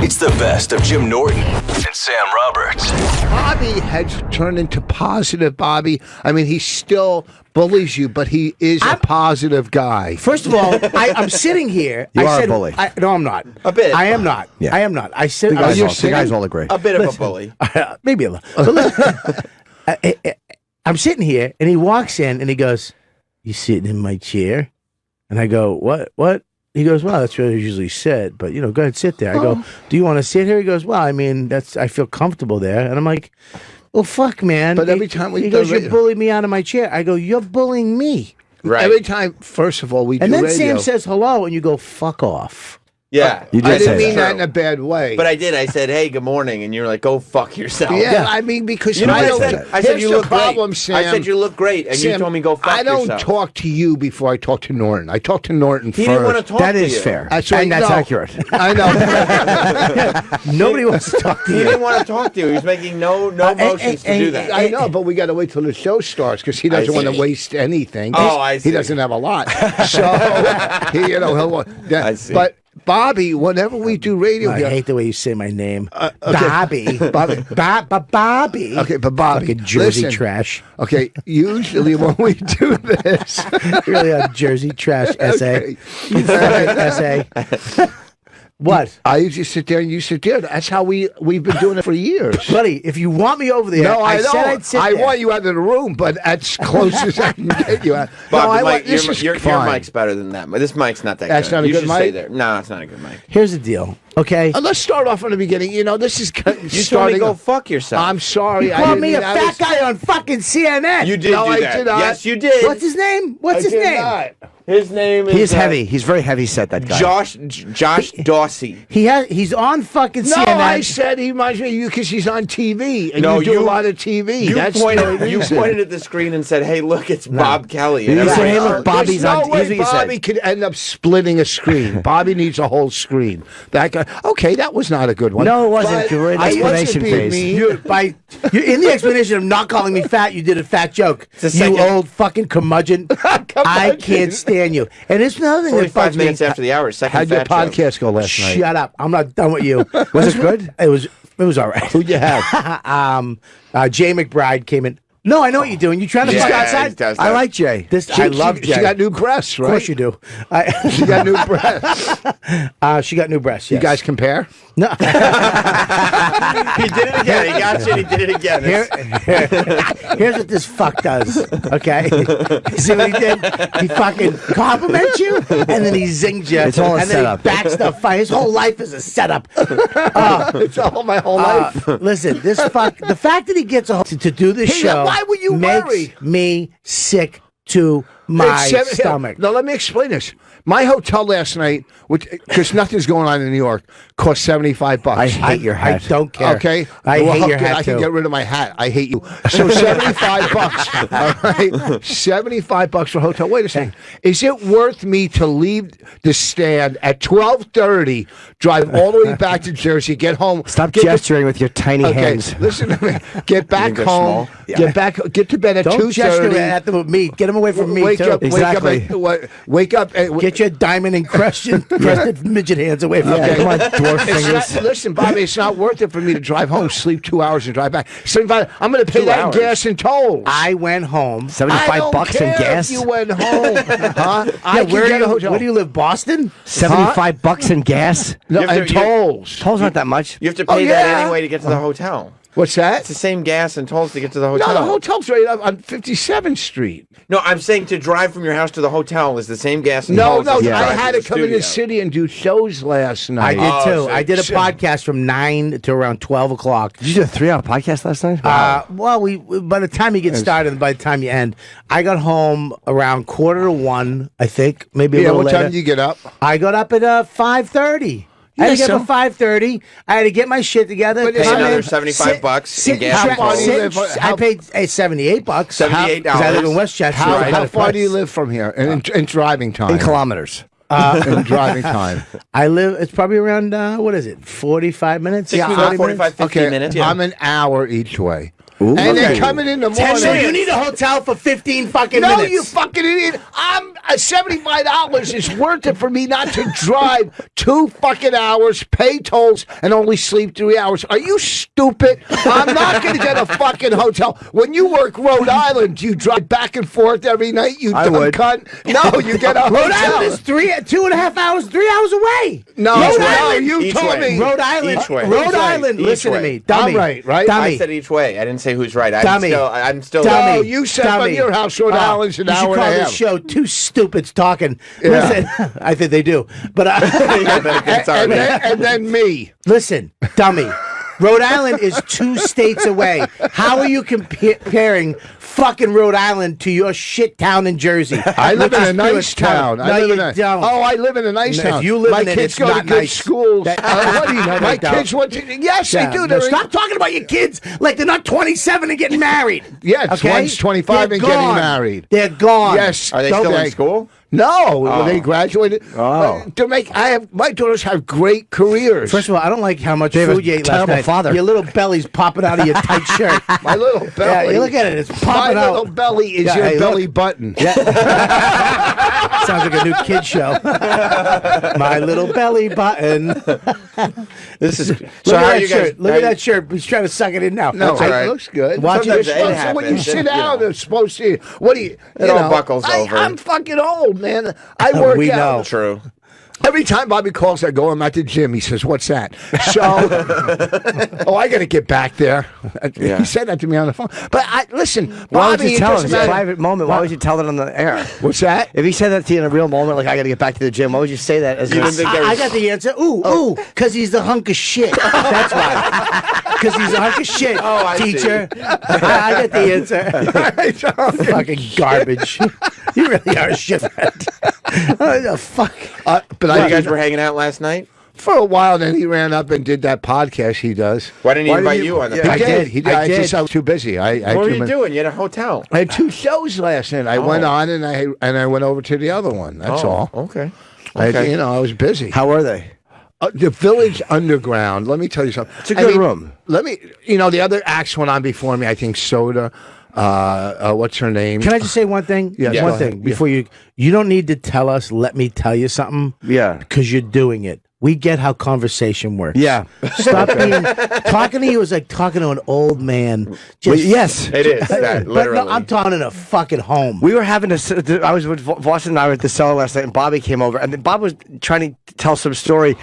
It's the best of Jim Norton and Sam Roberts. Bobby has turned into positive Bobby. I mean, he still bullies you, but he is a positive guy. First of all, I'm sitting here. You I are said, a bully. No, I'm not. A bit. I am not. Yeah. I am not. I said, The guys all agree. A bit of a bully. maybe a little. So listen, I'm sitting here, and he walks in, and he goes, "You sitting in my chair?" And I go, "What?" He goes, "Well, that's what I usually said, but go ahead, sit there." I go, "Do you want to sit here?" He goes, "Well, I mean, I feel comfortable there." And I'm like, "Well, fuck, man." But every time we he do goes, radio- "You bullied me out of my chair." I go, "You're bullying me." Right. Every time, first of all, we And do then radio. Sam says hello, and you go, "Fuck off." Yeah. You I did didn't say mean that. that in a bad way. But I did. I said, hey, good morning. And you're like, go fuck yourself. yeah, I mean, because You know I what don't. I said? I said here's you the look problem, great. Sam. I said you look great. And you Sam, told me go fuck I don't yourself. talk to you before I talk to Norton. I talk to Norton He first. didn't want to talk That to is you. fair. That's right. And that's No. accurate. I know. Nobody wants to talk to He you. didn't want to talk to you. He was making no motions to do that. I know, but we got to wait till the show starts because he doesn't want to see. waste anything. Oh, I see. He doesn't have a lot, so he'll. I see. But Bobby, whenever we do radio I here, hate the way you say my name. okay. Bobby. Bobby. Bobby. Okay, but Bobby, Fucking Jersey listen. trash. Okay, usually when we do this, Really a Jersey trash essay. Okay. You fucking essay. What? I usually sit there and you sit there. That's how we've been doing it for years. Buddy, if you want me over there, No, I said don't. I'd sit I there. want you out of the room, but as close as I can get you out. Bob, no, I the want mic, this your, is your fine. mic's better than that. This mic's not that That's good. not a You good should stay mic? there. No, it's not a good mic. Here's the deal, okay? Let's start off from the beginning. This is You told me starting. go fuck yourself. I'm sorry. You I called didn't me a mean- I fat was- guy on fucking CNN. You did No, do I that. did not. Yes, you did. What's his name? What's I his did name? not. His name is... He's heavy. He's very heavy set, that guy. Josh Dawsey. He's on fucking No, CNN. I said he reminds me of you because he's on TV and No, you do you- a lot of TV. You That's the reason. pointed at the screen and said, hey, look, it's Bob Kelly. You And said, everybody- hey, look, Bobby's There's on. no Here's way what you Bobby said. could end up splitting a screen. Bobby needs a whole screen. That guy. Okay, that was not a good one. No, it wasn't. But You were in I wasn't explanation being phase. mean. You're in the explanation of not calling me fat, you did a fat joke. the You second- old fucking curmudgeon. I can't stand you. And it's another thing that 45 bugs me. minutes after the hour, second How'd your fat joke. podcast go last night? Shut up. I'm not done with you. Was it good? It was all right. Who'd you have? Jay McBride came in. No, I know what you're doing. You trying to Yeah, fuck he outside? does I that. like Jay. I love she, Jay. She got new breasts, right? Of course you do. She got new breasts. She got new breasts. You Yes. guys compare? No. He did it again. He got you and he did it again. Here's what this fuck does. Okay, see what he did? He fucking compliments you, and then he zings you. It's all a and then setup. he backs the fight. His whole life is a setup. It's all my whole life. Listen, this fuck. The fact that he gets to do this Hey, show. why would you makes worry? me sick to my stomach. Now let me explain this. My hotel last night, because nothing's going on in New York, cost $75. I hate your hat. I don't care. Okay, I hate your good. hat I can too. get rid of my hat. I hate you. So $75. All right, $75 for a hotel. Wait a second. Is it worth me to leave the stand at 12:30, drive all the way back to Jersey, get home? Stop get gesturing with your tiny Okay, hands. listen to me. Get back they're home. small? Get to bed at Don't 2:30. gesture at them with me. Get them away from me Wake too. up! Exactly. Wake up! Get your diamond encrusted midget hands away from Yeah, me. come on, dwarf It's fingers. not, listen, Bobby, it's not worth it for me to drive home, sleep 2 hours, and drive back. I'm going to pay 2 that in hours. gas and tolls. I went home. I $75 don't bucks in care gas. If you went home, huh? I Yeah, can where, get a hotel. where do you live? Boston? $75 in gas. No, You have and to- you- tolls. Tolls aren't that much. You have to Oh, pay that yeah. anyway to get to the hotel. What's that? It's the same gas and tolls to get to the No, hotel. the hotel's right up on 57th Street. No, I'm saying to drive from your house to the hotel is the same gas and No, tolls. no, as Yeah. I drive had to to come in the studio. city and do shows last I night. did Oh, too. so- I did a so- podcast from 9 to around 12 o'clock. Did you do a 3-hour podcast last night? Well, we by the time you get started and by the time you end, I got home around 12:45, I think, maybe a Yeah, little what later. time did you get up? I got up at 5:30. I had to Yeah, get so- up at 5:30. I had to get my shit together. But Pay come another in, $75 in gas How and far tolls. do you live? I How- paid $78. $78. Because I live in Westchester. How, I how had a far do you price. live from here in driving time? in kilometers. In driving time. I live. It's probably around what is it? 45 minutes. 60 minutes, 45, 50 Okay, minutes. I'm an hour each way. and then coming in the morning. So you need a hotel for 15 fucking No, minutes. you fucking idiot. I'm $75 is worth it for me not to drive 2 fucking hours, pay tolls, and only sleep 3 hours. Are you stupid? I'm not going to get a fucking hotel. When you work Rhode Island, do you drive back and forth every night, you dumb cunt? No, you get a Rhode hotel. Island is 2.5 hours, 3 hours away. No, Rhode no, Island. you Each told way. me. Rhode Island. Each way. Rhode Each way. Island. Each Listen way. to me, dummy. I'm right, right? Dummy. I said each way. I didn't say who's right. Dummy. I'm still. Dummy. No, you said from your house, Rhode Island's an you should hour call and a this half. show Two Stupids Talking. Yeah. Listen, I think they do. But and then me. listen, dummy. Rhode Island is 2 states away. How are you comparing fucking Rhode Island to your shit town in Jersey? I live Which in is a nice pure town. No, I live you in a, don't. Oh, I live in a nice No, town. if you live my in it, kids it's go to not good nice. schools. What do you know? No, My they don't. kids went to. Yes, Yeah. they do. No, They're stop talking about your kids like they're not 27 and getting married. Yeah, okay? one's 25 They're and getting gone. married. They're gone. Yes. Are they don't still in school? No, they graduated. Oh. My daughters have great careers. First of all, I don't like how much have a food you ate last terrible night. father. Your little belly's popping out of your tight shirt. My little Yeah, belly. you look at it; it's My popping out. little belly is Yeah, your hey, belly look. button. Sounds like a new kid show. My little belly button. This is. Look So at how are that you shirt. guys? Look at that shirt. He's trying to suck it in now. No, That's all right. it looks good. Watch Sometimes it. it When you happens. sit You down, know. it's supposed to. What do you? It all buckles over. I'm fucking old, man. I work We out. know. True. Every time Bobby calls, I go, I'm at the gym. He says, what's that? So, I got to get back there. Yeah. He said that to me on the phone. But listen, Why would Bobby, you it tell him? doesn't It's a matter. private moment. Why would you tell it on the air? What's that? If he said that to you in a real moment, like I got to get back to the gym, why would you say that? As You didn't think there I was- got the answer. Ooh, because he's the hunk of shit. That's why. Because he's a hunk of shit, Oh, I see. teacher. I got the answer. Fucking garbage. You really are a shithead. What the fuck? But You I guys were hanging out last night. for a while, then he ran up and did that podcast he does. Why didn't he Why didn't invite you- you on the? Yeah. He I podcast? did. He did. I did. I was too busy. I What were too you many- doing? You had a hotel. I had 2 shows last night. I went on and I went over to the other one. That's all. Okay. I was busy. How were they? The Village Underground. Let me tell you something. It's a good room. Let me. The other acts went on before me. I think Soda. What's her name? Can I just say one thing? Yes, go One ahead. thing before you don't need to tell us. Let me tell you something. Yeah. Because you're doing it. We get how conversation works. Yeah. Stop being talking to you is like talking to an old man. Well, yes. It is that But literally. no, I'm talking in a fucking home. We were having I was with Voss and I were at the cellar last night, and Bobby came over, and then Bob was trying to tell some story.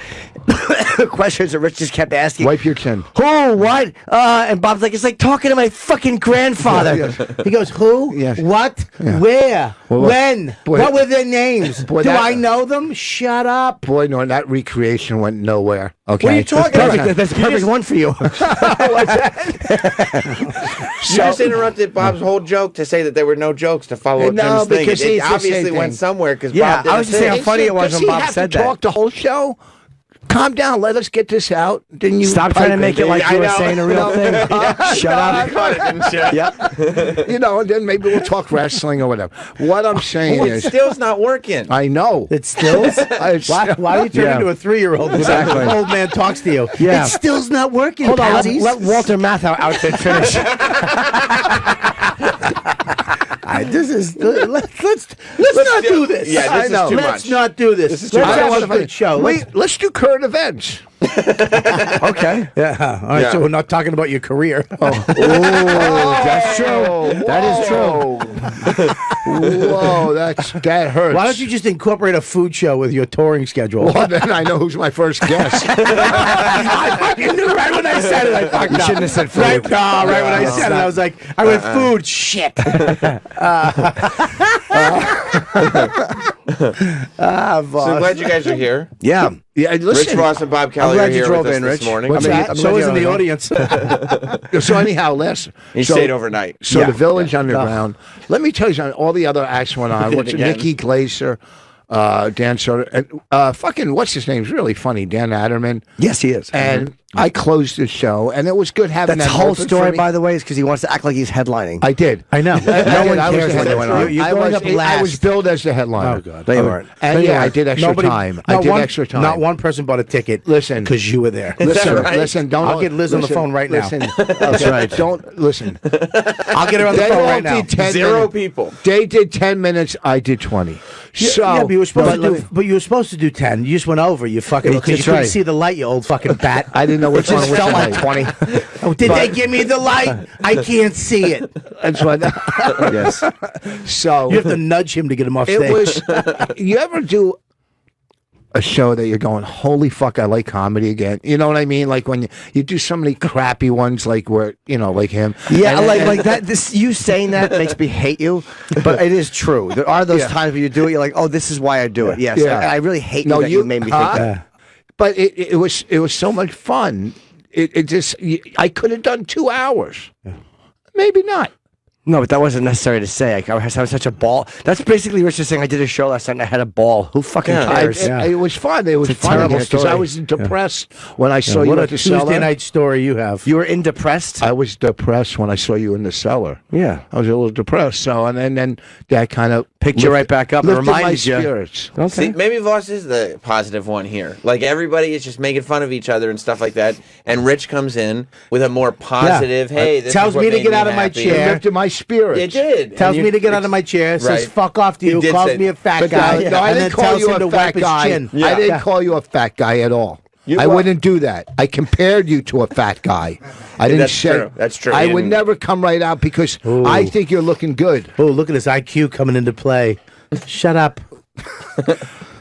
Questions that Rich just kept asking. Wipe your chin. Who? What? And Bob's like, it's like talking to my fucking grandfather. He goes, who? Yes. What? Where? Well, when? boy- What were their names? Boy, Do that- I know them? Shut up. Boy, no, that recreation went nowhere. Okay. What are you talking Perfect. about? That's the perfect one for you. You just interrupted Bob's whole joke to say that there were no jokes to follow No, Jim's thing. because It he's the obviously same went thing. somewhere because Yeah, Bob did I was just saying how funny it was Does when he Bob have said to that. talk the whole show? Calm down. Let us get this out. Then you Stop trying to make it like I you were know. saying a real thing. Shut up. Yep. and then maybe we'll talk wrestling or whatever. What I'm saying It is, still's not working. I know. It stills? It's- Why do you turn Yeah. into a 3-year-old when Exactly. an old man talks to you? Yeah. It still's not working, Hold on. palsies. Let Walter Matthau outfit finish. This is let's not do this. Yeah, this I is know. too Let's much. not do this. This is too Let's much. have I a don't wanna good show. Let's do current events. Okay. Yeah. All right. Yeah. So we're not talking about your career. That's true. That is true. Whoa, that hurts. Why don't you just incorporate a food show with your touring schedule? Well, then I know who's my first guest. I fucking knew right when I said it. I fucked You up. shouldn't have said food. Right, right when I said it, I was like, I went food. Shit. So I'm glad you guys are here. Yeah. Yeah, Rich listen. Voss and Bob Kelly glad are you here drove with us in, this Rich. morning. What's that? So is in the Yeah. audience. So anyhow, listen. He so, stayed overnight. So Yeah. the Village Underground. Let me tell you something. All the other acts went on. What's again. Nikki Glaser, Dan Soder, and fucking what's his name's really funny, Dan Adderman. Yes, he is. And I closed the show, and it was good having That's that the whole open for story, me. by the way, is because he wants to act like he's headlining. I did. I know. No one cares when they went on. You're I going was, up I last. was billed as the headliner. Oh, God. No, you weren't. And yeah, I did extra Nobody- time. I not did one- extra time. Not one person bought a ticket. Listen. because you were there. Listen, right? listen. Don't. I'll get Liz on the phone right now. Listen, that's right. Don't listen. I'll get her on the They phone all right now. did 10 Zero minutes. people. They did 10 minutes. I did 20. So, Yeah, but you were supposed to but do. But you were supposed to do 10. You just went over. You fucking. Because you That's couldn't right. see the light. You old fucking bat. I didn't know which one Just was felt like tonight. 20. Oh, did they give me the light? I can't see it. That's what. Yes. So You have to nudge him to get him off stage. it was. You ever do a show that you're going, holy fuck, I like comedy again? You know what I mean? Like when you do so many crappy ones, like where like him. Yeah, And- like that. This you saying that makes me hate you, but it is true. There are those Yeah. times where you do it. You're like, oh, this is why I do it. Yes, Yeah. I really hate No, you that you made me think huh? that. But it was so much fun. It just I could have done 2 hours, maybe not. No, but that wasn't necessary to say. I was having such a ball. That's basically Rich just saying I did a show last night and I had a ball. Who fucking cares? It was fun. It was It's a fun terrible because story. I was depressed when I saw you what a at the Tuesday cellar. night story you have. You were in depressed? I was depressed when I saw you in the cellar. Yeah. I was a little depressed. So and then that kind of Picked you right back up and lifted my reminded you. spirits. See, maybe Voss is the positive one here. Like everybody is just making fun of each other and stuff like that, and Rich comes in with a more positive. Hey, this Tells is what me to made get out of my happy." It chair. lifted my spirits. It did. Tells And me you- to get out of my chair. Says Right. "fuck off" to You you. did Calls say- me a fat But guy. no, I and then didn't call tells you him to a wipe fat his guy. chin. I didn't call you a fat guy at all. I what? wouldn't do that. I compared you to a fat guy. I didn't That's say. true. That's true. I You would didn't- never come right out because Ooh. I think you're looking good. Oh, look at his IQ coming into play. Shut up.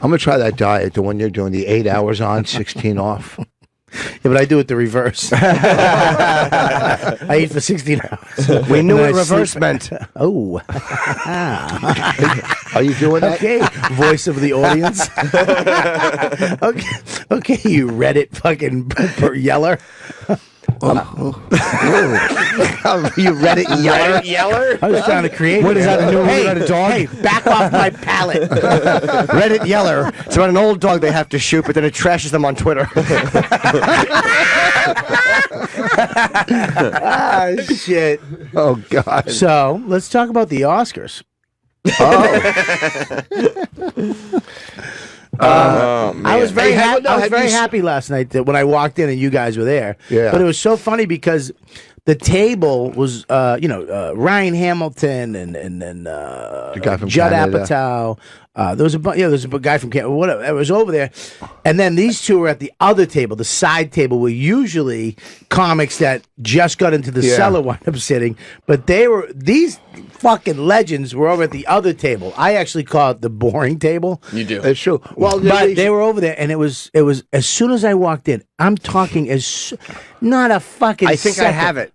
I'm gonna try that diet, the one you're doing, the 8 hours on, 16 off. Yeah, but I do it the reverse. I eat for 16 hours. We knew And what I reverse sleep- meant. Oh, Are you doing that? okay. Voice of the audience. Okay, you Reddit fucking yeller. You read it, yeller. Yeller? I was trying to create. What is that, a new Hey, word on a dog? Hey, back off my palate. Reddit yeller. It's about an old dog they have to shoot, but then it trashes them on Twitter. Ah, shit. Oh God. So let's talk about the Oscars. Oh, man. I was very Hey, happy. no, I was have very you s- happy last night that when I walked in and you guys were there. Yeah. But it was so funny because the table was, Ryan Hamilton and The guy from Judd Canada. Apatow. There was a guy from Canada. Whatever. It was over there, and then these two were at the other table, the side table, where usually comics that just got into the Yeah. cellar wind up sitting. But these fucking legends were over at the other table. I actually call it the boring table. You do. It's true. Well, But they were over there, and it was as soon as I walked in. I'm talking not a fucking. I think I second. have it.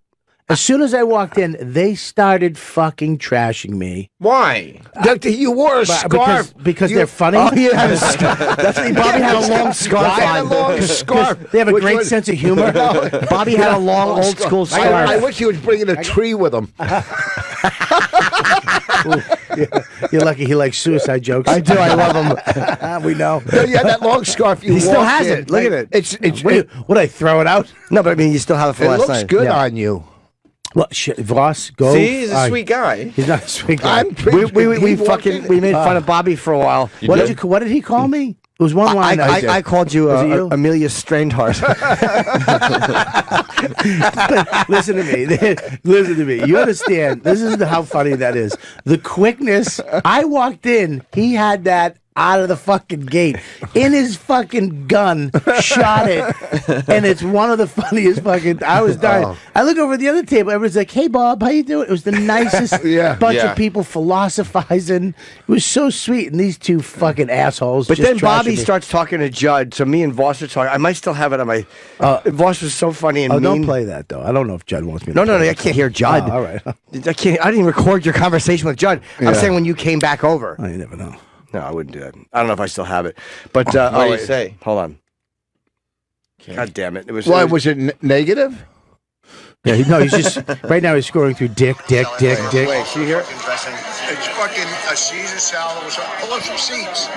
As soon as I walked in, they started fucking trashing me. Why? You wore a scarf because You- they're funny. Oh, he had a scarf. That's what Bobby had a long scarf I had a on. long scarf. They have a Which great was- sense of humor. Bobby had a long old school scarf. I wish he was bringing a tree with him. You're lucky he likes suicide jokes. I do. I love him. We know. No, yeah, that long scarf. You He still walked has in. it. Look at it. It's Would I throw it out? No, but I mean, you still have it for it last looks night. good Yeah. on you. Well, shit, Voss, go. See, he's a sweet guy. He's not a sweet guy. We made fun of Bobby for a while. What did he call me? It was one line. I called you, Was it you? Amelia Strainheart. Listen to me. Listen to me. You understand? This is how funny that is. The quickness. I walked in. He had that out of the fucking gate in his fucking gun, shot it, and it's one of the funniest fucking. I was dying. Oh. I look over at the other table. Everyone's like, "Hey, Bob, how you doing?" It was the nicest Yeah. bunch Yeah. of people philosophizing. It was so sweet, and these two fucking assholes. But just then Bobby trashing me. starts talking to Judd, so me and Voss are talking. I might still have it on my. Voss was so funny and Oh, mean. don't play that though. I don't know if Judd wants me. to No, play I that. can't hear Judd. Oh, all right. I can't. I didn't even record your conversation with Judd. I'm saying when you came back over. Oh, you never know. No, I wouldn't do that. I don't know if I still have it. But What do you wait. say? Hold on. God damn it! It was. Why was it negative? Yeah, he's just right now. He's scrolling through dick. Wait, should you hear it? It's fucking a Caesar salad with some. Pull up some seats.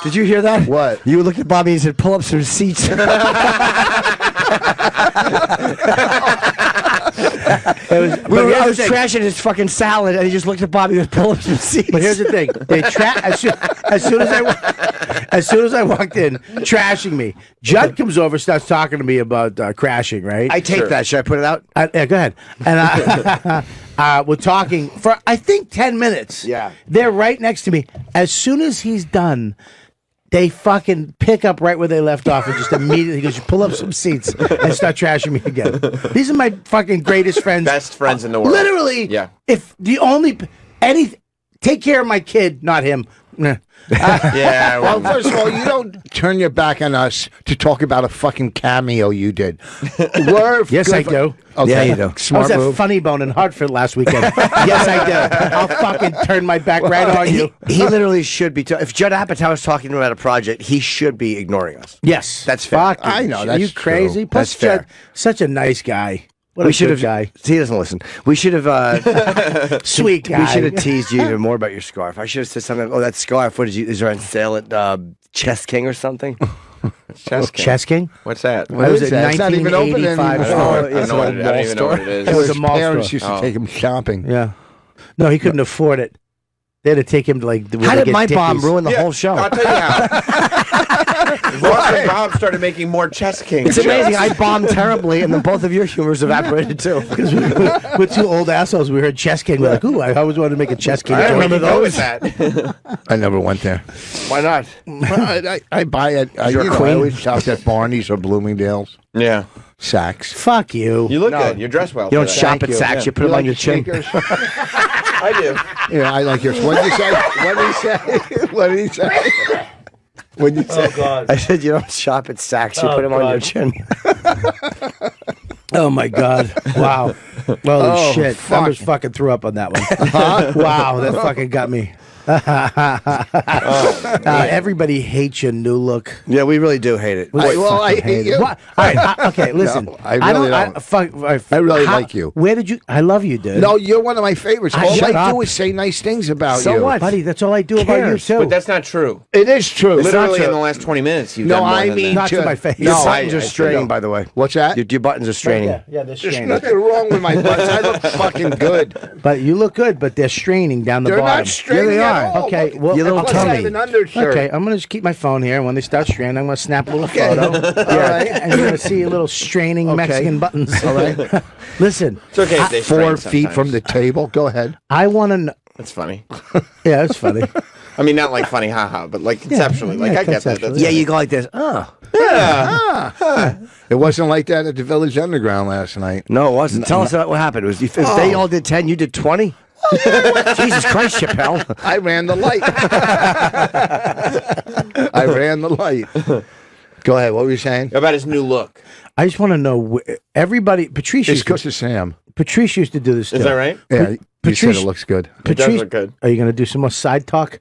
Did you hear that? What? You looked at Bobby and said, "Pull up some seats." I was trashing his fucking salad, and he just looked at Bobby and pulled up some seats. But here's the thing: they as soon as I walked in, trashing me. Judd comes over, starts talking to me about crashing. Right? I take that. Should I put it out? Yeah, go ahead. And we're talking for I think 10 minutes. Yeah. They're right next to me. As soon as he's done, they fucking pick up right where they left off and just immediately goes, you pull up some seats and start trashing me again. These are my fucking greatest friends. Best friends in the world. Literally. Yeah. If the only take care of my kid, not him. Yeah. Well, first of all, you don't turn your back on us to talk about a fucking cameo you did. Yes, I do. Okay. Yeah, you do. I was Smart at move. Funny Bone in Hartford last weekend. Yes, I did. I'll fucking turn my back right on you. He literally should be. If Judd Apatow is talking about a project, he should be ignoring us. Yes. That's fair. Fuck, I know, Are that's you crazy? true. Plus, That's fair. Judd, such a nice guy. What We a should good have. guy. He doesn't listen. We should have. Sweet guy. We should have teased you even more about your scarf. I should have said something. Oh, that scarf. What is there on sale at Chess King or something? Chess King? What's that? What was is it? that? It's not even open 1985 anymore. store. I don't know what it- I don't even know what it is. It was His a mall parents store. used to take him shopping. Yeah. No, he couldn't afford it. They had to take him to like. How did my bomb ruin the whole show? I'll tell you how. Boston Bob started making more Chess King. It's amazing. I bombed terribly, and then both of your humors evaporated too. We're two old assholes. We heard Chess King. We're like, ooh, I always wanted to make a Chess King. I joke. remember those. That. I never went there. Why not? I buy it. I always shopped at Barney's or Bloomingdale's. Yeah. Saks. Fuck you. You look good. You dress well. You don't for that. shop at you. Saks. Yeah. You put them on like your chin. sneakers? I do. Yeah, I like yours. What did you say? What did he say? What did he say? What did you say? God. I said you don't shop at Saks. You put them on your chin. Oh my God! Wow! Holy Oh, shit! fuck. I almost fucking threw up on that one. Wow, that fucking got me. Everybody hates your new look. Yeah, we really do hate it. I hate you. What? All right, okay, listen. No, I really don't. I really like you. Where did you? I love you, dude. No, you're one of my favorites. Ah, All shut I do up. is say nice things about So you. what? buddy. That's all I do about you cares? too. But that's not true. It is true. Literally in the last 20 minutes, you've No, done more I than mean- that. not to my face. Your No, buttons I- are I straining, know. by the way. What's that? Your buttons are straining. Yeah, they're There's straining. nothing wrong with my butts. I look fucking good. But you look good, but they're straining down the They're bottom. not straining they at are. all. Okay, Look, well, Your little plus I have tummy. an undershirt. Okay, I'm gonna just keep my phone here, and when they start straining, I'm gonna snap a little photo. right. And you're gonna see a little straining Mexican buttons. All right. Listen, It's okay if they 4 strain feet from sometimes. the table. Go ahead. I want to. know. That's funny. Yeah, it's funny. I mean, not like funny, haha, but like conceptually. Like, yeah, I get that. conceptually. That's Yeah, you go like this. Oh. It wasn't like that at the Village Underground last night. No, it wasn't. Tell us about what happened. It was if they all did 10, you did 20? Jesus Christ, Chappelle. I ran the light. I ran the light. Go ahead. What were you saying? about his new look. I just want to know everybody. Patrice It's used to, because of Sam. Patrice used to do this. Is too. that right? Yeah, you said Patrice- it looks good. It does Patrice, look good. are you going to do some more side talk?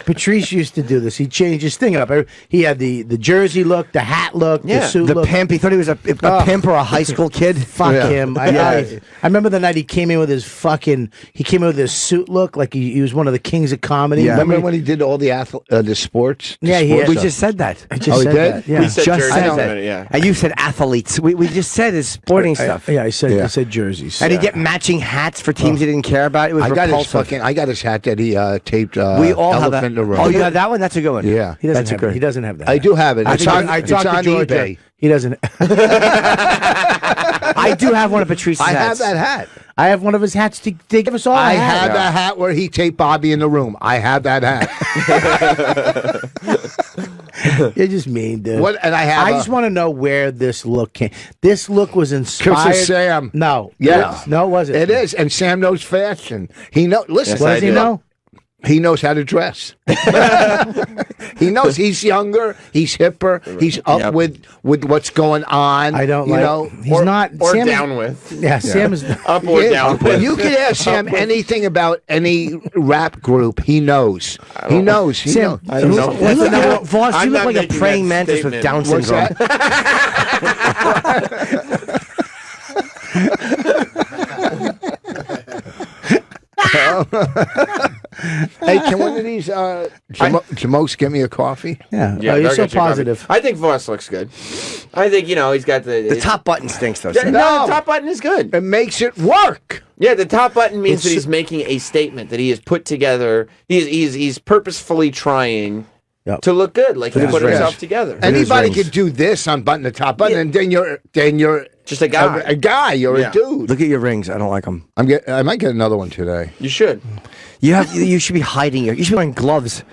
Patrice used to do this. He changed his thing up. He had the jersey look, the hat look, the Yeah. suit The look. pimp. He thought he was a pimp or a high school kid. Fuck Yeah. him. I remember the night he came in with his he came in with his suit look like he was one of the kings of comedy. Yeah. Remember when he did all the the sports? Yeah, he sports had- We stuff? just said that. I just Oh, he said did? that. Yeah. He said Just jersey said in a that. minute, yeah. And you said athletes. We just said his sporting stuff. Yeah, I said Yeah. I said jerseys. And he'd get matching hats for teams he didn't care about. It was I got his repulsive. I got his hat that he taped. We all have that. Elephant in the Room. Oh, you have that one? That's a good one. Yeah. He doesn't That's a have good. He doesn't have that. I do have it. I It's talked on, I it's talked to on Georgia. eBay. He doesn't. I do have one of Patrice's I have hats. that hat. I have one of his hats. They give us all. I a hat. have that hat where he taped Bobby in the room. I have that hat. You're just mean, dude. What? And I have. I just want to know where this look came. This look was inspired. Because of Sam. No. Yes. No, it wasn't. It is, and Sam knows fashion. He knows. Listen, Yes, What I does he do. know? he knows how to dress. He knows he's younger. He's hipper. He's up Yep. with what's going on. I don't you like. know. He's not. Or Sam is- down with. Yeah, Sam is. Up or Yeah, down with. you can ask Sam anything about any rap group. He knows. He knows. He Sam, knows. I don't know. What's the number? Voss, I'm you look not like a making praying that mantis with statement. Down What's syndrome. that? Hey, can one of these Jamokes get me a coffee? Yeah, Yeah, you're they'll so get you covered. positive. I think Voss looks good. I think he's got The top button stinks, though. No, Sam. No. the top button is good. It makes it work. Yeah, the top button means that he's making a statement that he has put together. He's purposefully trying Yep. to look good, like he That's put right. himself together. Anybody rings. could do this, unbutton the top button, and then you're Just a guy. a guy. You're Yeah. a dude. Look at your rings. I don't like them. I might get another one today. You should. You should be hiding you should be wearing gloves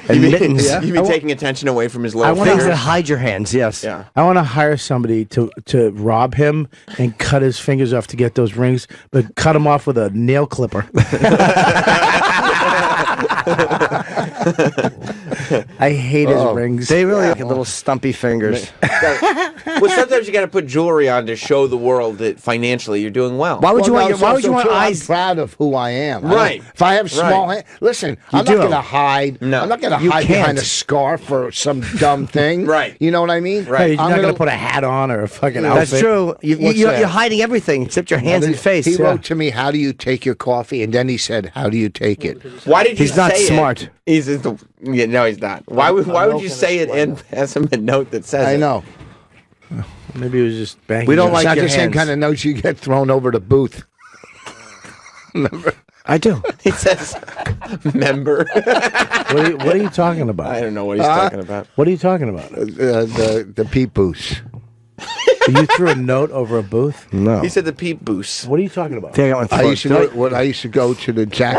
and mittens. You be taking attention away from his little Things fingers. that hide your hands. Yes. Yeah. I want to hire somebody to rob him and cut his fingers off to get those rings, but cut them off with a nail clipper. I hate his rings. They really like little stumpy fingers. Well, sometimes you got to put jewelry on to show the world that financially you're doing well. Why would you want? Why would you want I'm eyes? proud of who I am. I Right. don't- If I have small Right. hands, listen, I'm do. not going to hide. No. I'm not going to You hide can't. behind a scarf or some dumb thing. Right. You know what I mean? Right. Hey, you're I'm not going gonna- to put a hat on or a fucking That's outfit. true. What's that? You're hiding everything except your hands and face. He Yeah. wrote to me, "How do you take your coffee?" And then he said, "How do you take it?" Why did you He's not say it? smart. No, he's not. Why would you say it and pass him a note that says I it? know. Maybe he was just banging. We don't you. It's like not your the same hands. kind of notes you get thrown over the booth. I do. He says, member. What are you talking about? I don't know what he's talking about. What are you talking about? The peep booths. You threw a note over a booth? No. He said the peep boost. What are you talking about? I think I got one I for used to go. When I used to go to the Jack.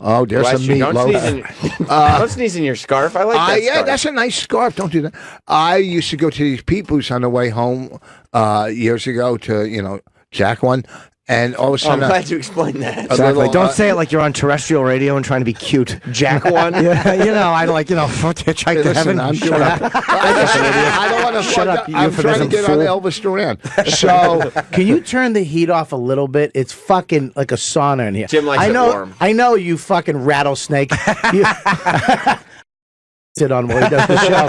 Oh, there's Bless some you. Don't sneeze, meatloaf. in, don't sneeze in your scarf. I like that Yeah, scarf. that's a nice scarf. Don't do that. I used to go to these peep booths on the way home years ago to Jack one, and all of a I'm sudden, glad you explained that. Exactly. little, Don't say it like you're on terrestrial radio and trying to be cute. Jack one. Yeah, I like hitchhike to listen, heaven. I'm doing. I don't want to Shut up, you I'm trying to euphemism get on fool. Elvis Duran. So Can you turn the heat off a little bit? It's fucking like a sauna in here. Jim likes I it know, warm. I know you fucking rattlesnake. You sit on while he does the show.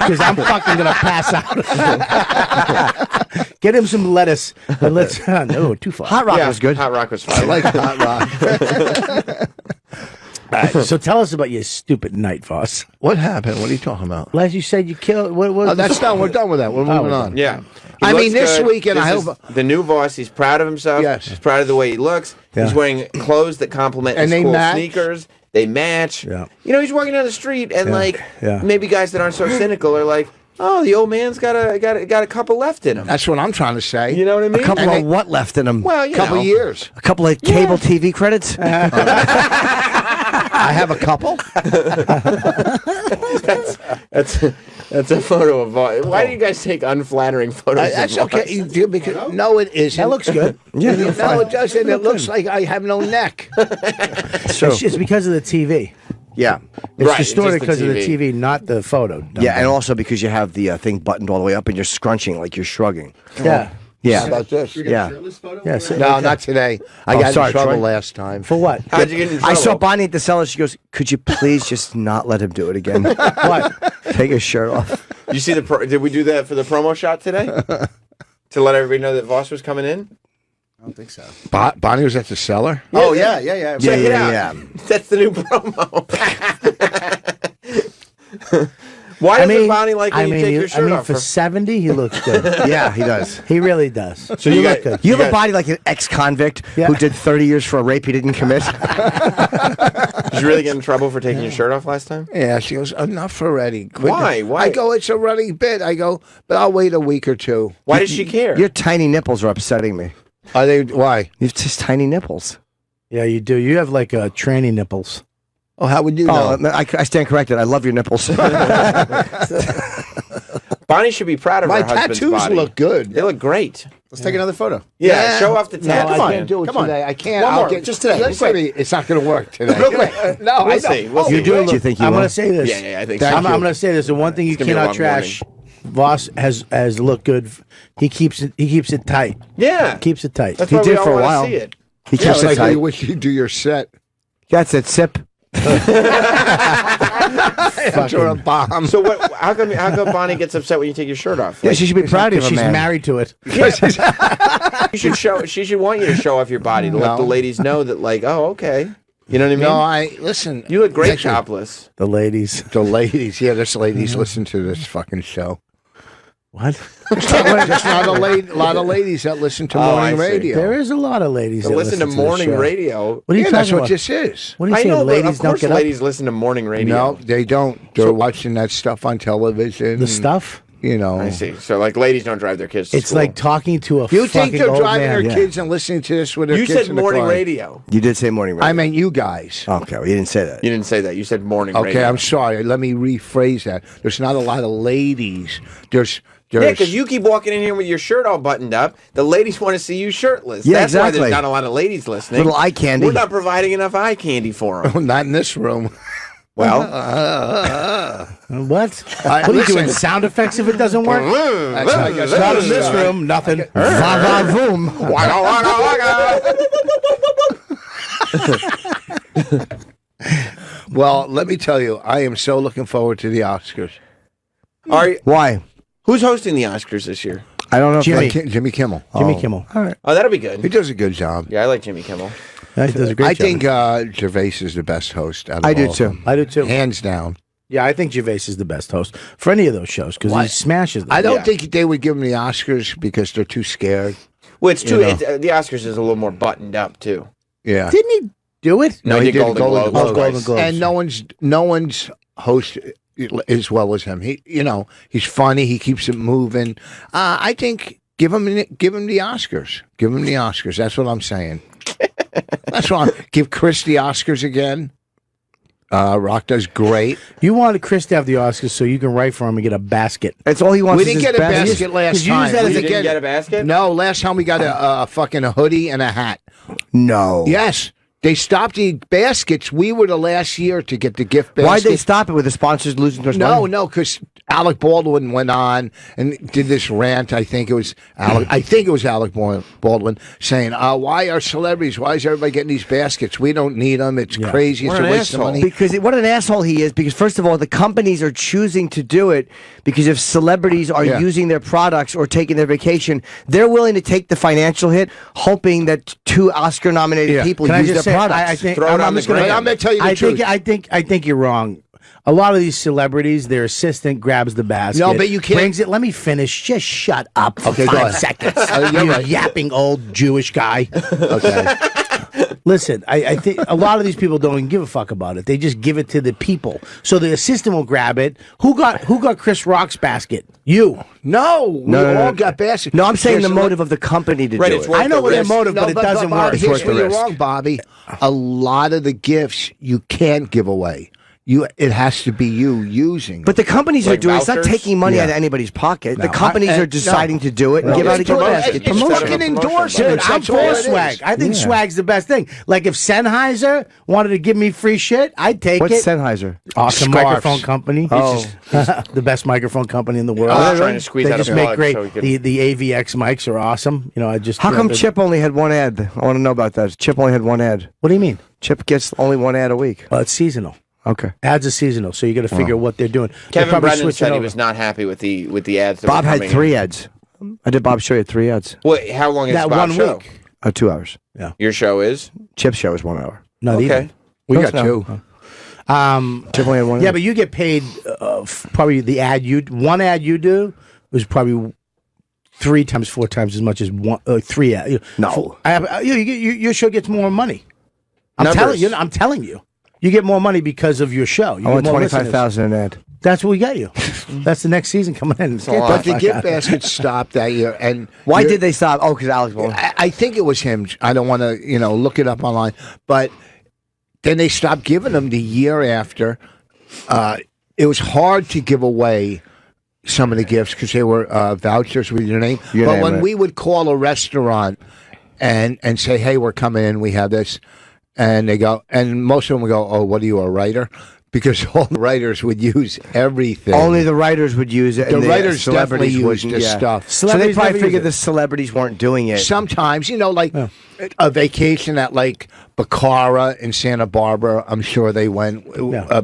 Because I'm fucking going to pass out. Get him some lettuce. And let's, no, too far. Hot Rock Yeah, was good. Hot Rock was I fine. like hot rock. All right, so tell us about your stupid night, Voss. What happened? What are you talking about? Last you said you killed. What Oh, that's done. We're done with that. We're moving on. Yeah. He I looks mean, this good. weekend, I This hope- is the new boss. He's proud of himself. Yes. He's proud of the way he looks. Yeah. He's wearing clothes that complement And his they cool match. sneakers. They match. Yeah. He's walking down the street and Yeah. maybe guys that aren't so cynical are like, oh, the old man's got a couple left in him. That's what I'm trying to say. You know what I mean? A couple And of they- what left in them? Well, A couple years. A couple of cable TV credits? I have a couple. That's a photo of Voss. Why do you guys take unflattering photos That's of Voss? okay. You do because no, it isn't. That looks good. Yeah, no, it doesn't. It looks like I have no neck. It's because of the TV. Yeah. It's Right, distorted just the because of the TV. TV, not the photo. Yeah, and also because you have the thing buttoned all the way up and you're scrunching like you're shrugging. Yeah. Yeah. How about this? Yeah. Yeah. So, No, not today. I Oh, got sorry, in trouble Troy. last time. for what? How'd you get in trouble? I saw Bonnie at the cellar. She goes, "Could you please just not let him do it again? What? Take his shirt off." You see did we do that for the promo shot today? To let everybody know that Voss was coming in? I don't think so. Bonnie was at the cellar. Oh yeah. Yeah, Check it yeah, out. yeah. That's the new promo. Why doesn't Bonnie like when you take your shirt off? for 70, he looks good. Yeah, he does. He really does. So you look got- good. You have a body like an ex-convict Yeah. who did 30 years for a rape he didn't commit. Did you really get in trouble for taking your shirt off last time? Yeah, she goes, enough already. Why? Why? I go, it's a running bit. I go, but I'll wait a week or two. Why does she care? Your tiny nipples are upsetting me. Are they? Why? You have just tiny nipples. Yeah, you do. You have like tranny nipples. Oh, how would you Oh, know? I stand corrected. I love your nipples. Bonnie should be proud of My her husband's tattoos body. look good. They look great. Let's take another photo. Yeah, show off the No, tattoo. I can't do it Come on. today. I can't. One I'll more, get, just today. Listen to me. It's not going to work today. Real quick. No, I We'll don't. see. We'll Oh, see. you Do you think you I'm will? going to say this. Yeah, I think Thank so. I'm going to say this. The one thing you gonna be a cannot long trash, Voss has looked good. He keeps it tight. Yeah. Keeps it tight. That's He why we did all for a wanna while. see it. He Yeah, keeps it's it like tight. when you do your set. That's it. Sip. After a bomb. So what? How come Bonnie gets upset when you take your shirt off? Yeah, she should be proud of Because him, she's man. married to it. You should show. She should want you to show off your body to let No. the ladies know that, like, oh, okay. You know what I mean? No, I listen. You look great actually, topless. The ladies. The ladies, yeah, there's ladies listen to this fucking show. What? There's not a lot of ladies that listen to morning I see. radio. There is a lot of ladies that Listen to the morning show. radio. What are you Yeah, talking that's about? what this is. What are you I saying? know, Ladies but of don't course get ladies listen to morning radio. No, they don't. They're watching that stuff on television. up? The stuff? You know. I see. So, like, ladies don't drive their kids to It's school. like talking to a You fucking think they're old driving man. their kids and listening to this with their You kids said in the morning car? radio. You did say morning radio. I mean, you guys. Okay, well, you didn't say that. You didn't say that. You said morning radio. Okay, I'm sorry. Let me rephrase that. There's not a lot of ladies. There's Yeah, because you keep walking in here with your shirt all buttoned up. The ladies want to see you shirtless. Yeah, That's why exactly. there's not a lot of ladies listening. Little eye candy. We're not providing enough eye candy for them. not in this room. Well, What? What I- are you listen. doing? Sound effects if it doesn't work? That's how you guys Not in this room. Nothing. Va va voom. waka, waka, waka. Well, let me tell you, I am so looking forward to the Oscars. Why? Who's hosting the Oscars this year? I don't know. if Jimmy. Jimmy Kimmel. Jimmy Kimmel. Oh, that'll be He good. does a good job. Yeah, I like Jimmy Kimmel. He does a great I job. think Gervais is the best host. Out of I do all of too. them. I do too. Hands down. Yeah, I think Gervais is the best host for any of those shows because he smashes them. I don't Yeah. think they would give him the Oscars because they're too scared. Well, it's too. You know. The Oscars is a little more buttoned up too. Yeah. Didn't he do it? No, he did Golden Globes. Oh, Golden Globes. And no one's host as well as him. He's funny. He keeps it moving. I think give him the Oscars. Give him the Oscars. That's what I'm saying. That's what I'm. Give Chris the Oscars again. Rock does great. You wanted Chris to have the Oscars so you can write for him and get a basket. That's all he wants. We is didn't his get a best. basket last Could you use time. that We as a- didn't Didn't get a basket? No, last time we got a fucking a hoodie and a hat. No. Yes. They stopped the baskets. We were the last year to get the gift basket. Why'd they stop it with the sponsors losing their money? No, because Alec Baldwin went on and did this rant. I think it was Alec Baldwin saying, "Why are celebrities? Why is everybody getting these baskets? We don't need them. It's crazy. It's What a an waste of asshole. money." Because what an asshole he is. Because first of all, the companies are choosing to do it because if celebrities are Yeah. using their products or taking their vacation, they're willing to take the financial hit, hoping that two Oscar-nominated Yeah. people Can I use just their say, products. I think Throw it I'm on the just gonna- gram. I'm going to tell you the truth. I think you're wrong. A lot of these celebrities, their assistant grabs the basket. No, but you can't- Brings it. Let me finish. Just shut up for Okay, go 5 ahead. seconds. You're you right. yapping old Jewish guy. Okay. Listen, I think a lot of these people don't even give a fuck about it. They just give it to the people. So the assistant will grab it. Who got Chris Rock's basket? You. No, we no, all got baskets. No, I'm saying Here's the motive of the company to Right, do it's it. worth I know the what their risk. motive, but it doesn't work. Here's the where you're risk. wrong, Bobby. A lot of the gifts you can't give away. It has to be you using. But the companies are Like doing it's not vouchers? taking money Yeah. out of anybody's pocket. The No. companies I- are deciding to do it and No. give out a It's gift promotion. basket. It's Promotion. fucking Promotion. endorsements. I'm That's all for it is. swag. I think swag's the best thing. Like if Sennheiser wanted to give me free shit, I'd take What's it. Sennheiser? Awesome Scarves. microphone company. Oh. the best microphone company in the world. I was trying to squeeze they out just a make plug great. so we could- The AVX mics are awesome. You know, I just. How you know, come the- Chip only had one ad? I want to know about that. Chip only had one ad. What do you mean? Chip gets only one ad a week. Well, it's seasonal. Okay. Ads are seasonal, so you got to figure what they're doing. They're Kevin probably Brennan switching said he over. was not happy with the ads. That Bob were had coming 3 in. ads. I did Bob's show. He had 3 ads. Wait, how long is that Bob's one show? week. 2 hours. Your show is Chip's show is 1 hour. Not okay. even. We Close got enough. 2. Chip only had one Yeah, ad. but you get paid probably the one ad you do was probably 3 times, 4 times as much as 3 ads. No. Your show gets more money. I'm Numbers. telling you. You get more money because of your show. You I want get more listeners. 25,000 an ad. That's what we got you. That's the next season coming in. a lot. But the gift basket stopped that year. And Why you're- did they stop? Oh, because Alex Baldwin. I think it was him. I don't want to, look it up online. But then they stopped giving them the year after. It was hard to give away some of the gifts because they were vouchers with your name. Your but name, when right. we would call a restaurant and say, "Hey, we're coming in. We have this," and they go, and most of them would go, "Oh, what are you, a writer?" Because all the writers would use everything. Only the writers would use it. The and writers celebrities definitely used wouldn't, this stuff. So they Celebrities probably never figured use the celebrities weren't doing it. Sometimes, like a vacation at like Bacara in Santa Barbara. I'm sure they went.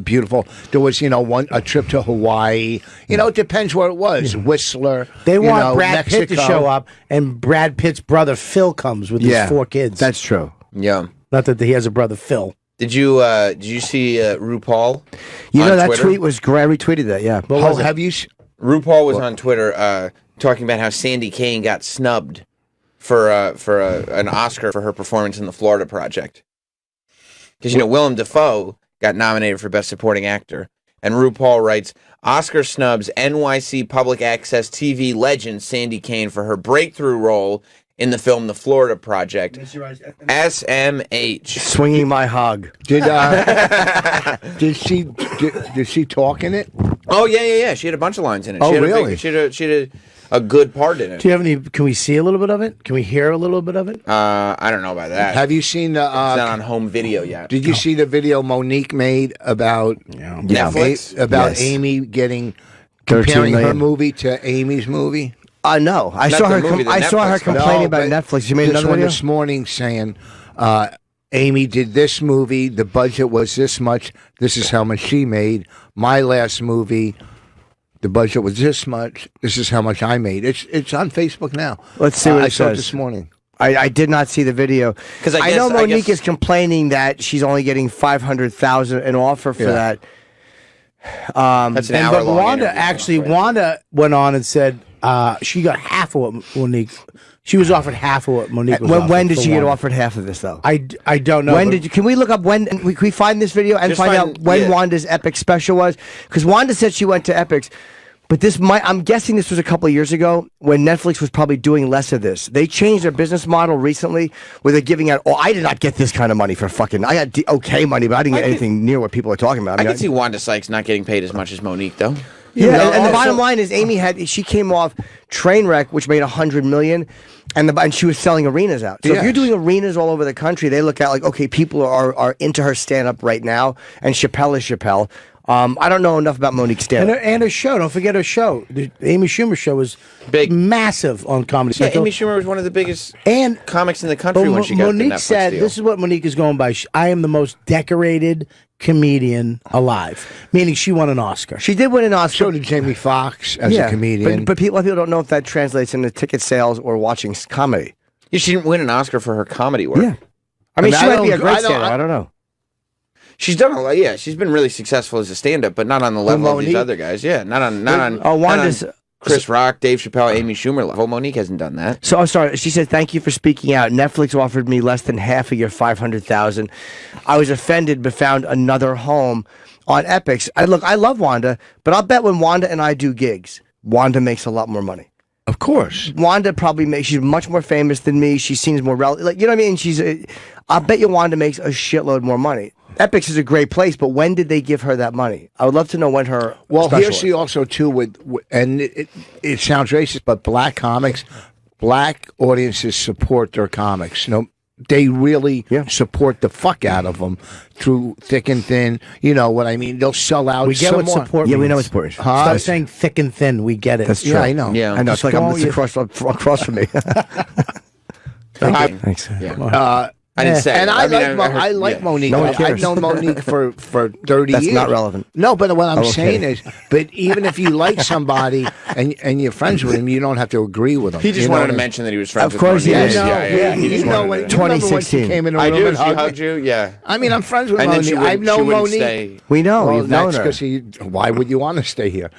Beautiful. There was, a trip to Hawaii. It depends where it was. Whistler. They want Brad Mexico. Pitt to show up, and Brad Pitt's brother Phil comes with his 4 kids. That's true. yeah. Not that he has a brother Phil. Did you see RuPaul? You know on that Twitter? tweet was great. I retweeted that. Yeah. Oh, have you? RuPaul was on Twitter talking about how Sandy Kane got snubbed for an Oscar for her performance in the Florida Project. Because Willem Dafoe got nominated for Best Supporting Actor, and RuPaul writes, Oscar snubs NYC public access TV legend Sandy Kane for her breakthrough role in the film The Florida Project. SMH. Swinging my hog. Did she talk in it? Oh yeah. She had a bunch of lines in it. Oh, she had really? She had a good part in it. Do you have any? Can we see a little bit of it? Can we hear a little bit of it? I don't know about that. Have you seen the? It's not on home video yet. Did you see the video Monique made about Netflix? About Amy comparing her movie to Amy's movie? No, I Not saw the her. movie, the I saw her Netflix complaining No, about but Netflix. You made this another one video. this morning saying Amy did this movie. The budget was this much. This is how much she made. My last movie, the budget was this much. This is how much I made. It's on Facebook now. Let's see what I it saw it says. this morning. I did not see the video 'Cause I know guess- Monique is complaining that she's only getting $500,000 an offer for that. That's an hour But long Wanda interview. actually, Wanda went on and said she got half of what Monique. She was offered half of what Monique was offered. When did for she get Wanda. offered half of this though? I don't know. When but- did you? Can we look up when? Can we find this video and Just find find- out when yeah. Wanda's Epic special was? Because Wanda said she went to Epic's, but I'm guessing this was a couple of years ago when Netflix was probably doing less of this. They changed their business model recently where they're giving out. Oh, I did not get this kind of money for fucking. I got okay money, but I didn't get anything near what people are talking about. I can see Wanda Sykes not getting paid as much as Monique, though. Yeah, No, and the also- bottom line is Amy she came off Trainwreck, which made $100 million, and she was selling arenas out. So if Yes. you're doing arenas all over the country, they look at like, okay, people are into her stand up right now, and Chappelle is Chappelle. I don't know enough about Monique's stand up. And her show. Don't forget her show. The Amy Schumer show was Big. massive on Comedy Yeah, Central. Amy Schumer was one of the biggest and comics in the country but when she got Monique the Netflix said, deal. "This is what Monique is going by. I am the most decorated comedian alive," meaning she won an Oscar. She did win an Oscar. So did Jamie Foxx as a comedian. But a lot of people don't know if that translates into ticket sales or watching comedy. Yeah, she didn't win an Oscar for her comedy work. Yeah. I mean, I she mean, might be a great I don't- stand up. I don't know. She's done a lot. Yeah, she's been really successful as a stand-up, but not on the level of these Monique? other guys. Yeah, not on. Wanda's. Not on Chris Rock, Dave Chappelle, Amy Schumer level. Monique hasn't done that. So I'm sorry. She said, "Thank you for speaking out. Netflix offered me less than half of your $500,000. I was offended, but found another home on Epix." I love Wanda, but I'll bet when Wanda and I do gigs, Wanda makes a lot more money. of course. Wanda probably she's much more famous than me. She seems more relevant. Like, you know what I mean? I'll bet you Wanda makes a shitload more money. Epix is a great place, but when did they give her that money? I would love to know when her Well, special here's the also too and it sounds racist, but black audiences support their comics. They really support the fuck out of them through thick and thin. You know what I mean? They'll sell out. We get some what more. support. Yeah, we means. know what support is. Stop saying thick and thin. We get it. That's true. Yeah, I know. Yeah, I know it's like Don't it's you- across from me. Thanks. Yeah. I didn't say. And it. I mean, I like yeah. Monique. No one I've cares. known Monique for 30 That's years. not relevant. No, but what I'm Okay. saying is, but even if you like somebody and you're friends with him, you don't have to agree with him. He just You know wanted what to I mean? mention that he was friends Of with course he Monique. is. Yeah, He you just know wanted when to- you remember when she 2016. came in the I room do. and She hugged hugged you. Yeah. I mean, I'm friends with And then Monique. she I've wouldn't, known she wouldn't Monique. stay. We know. Well, We've known that's her. because why would you want to stay here?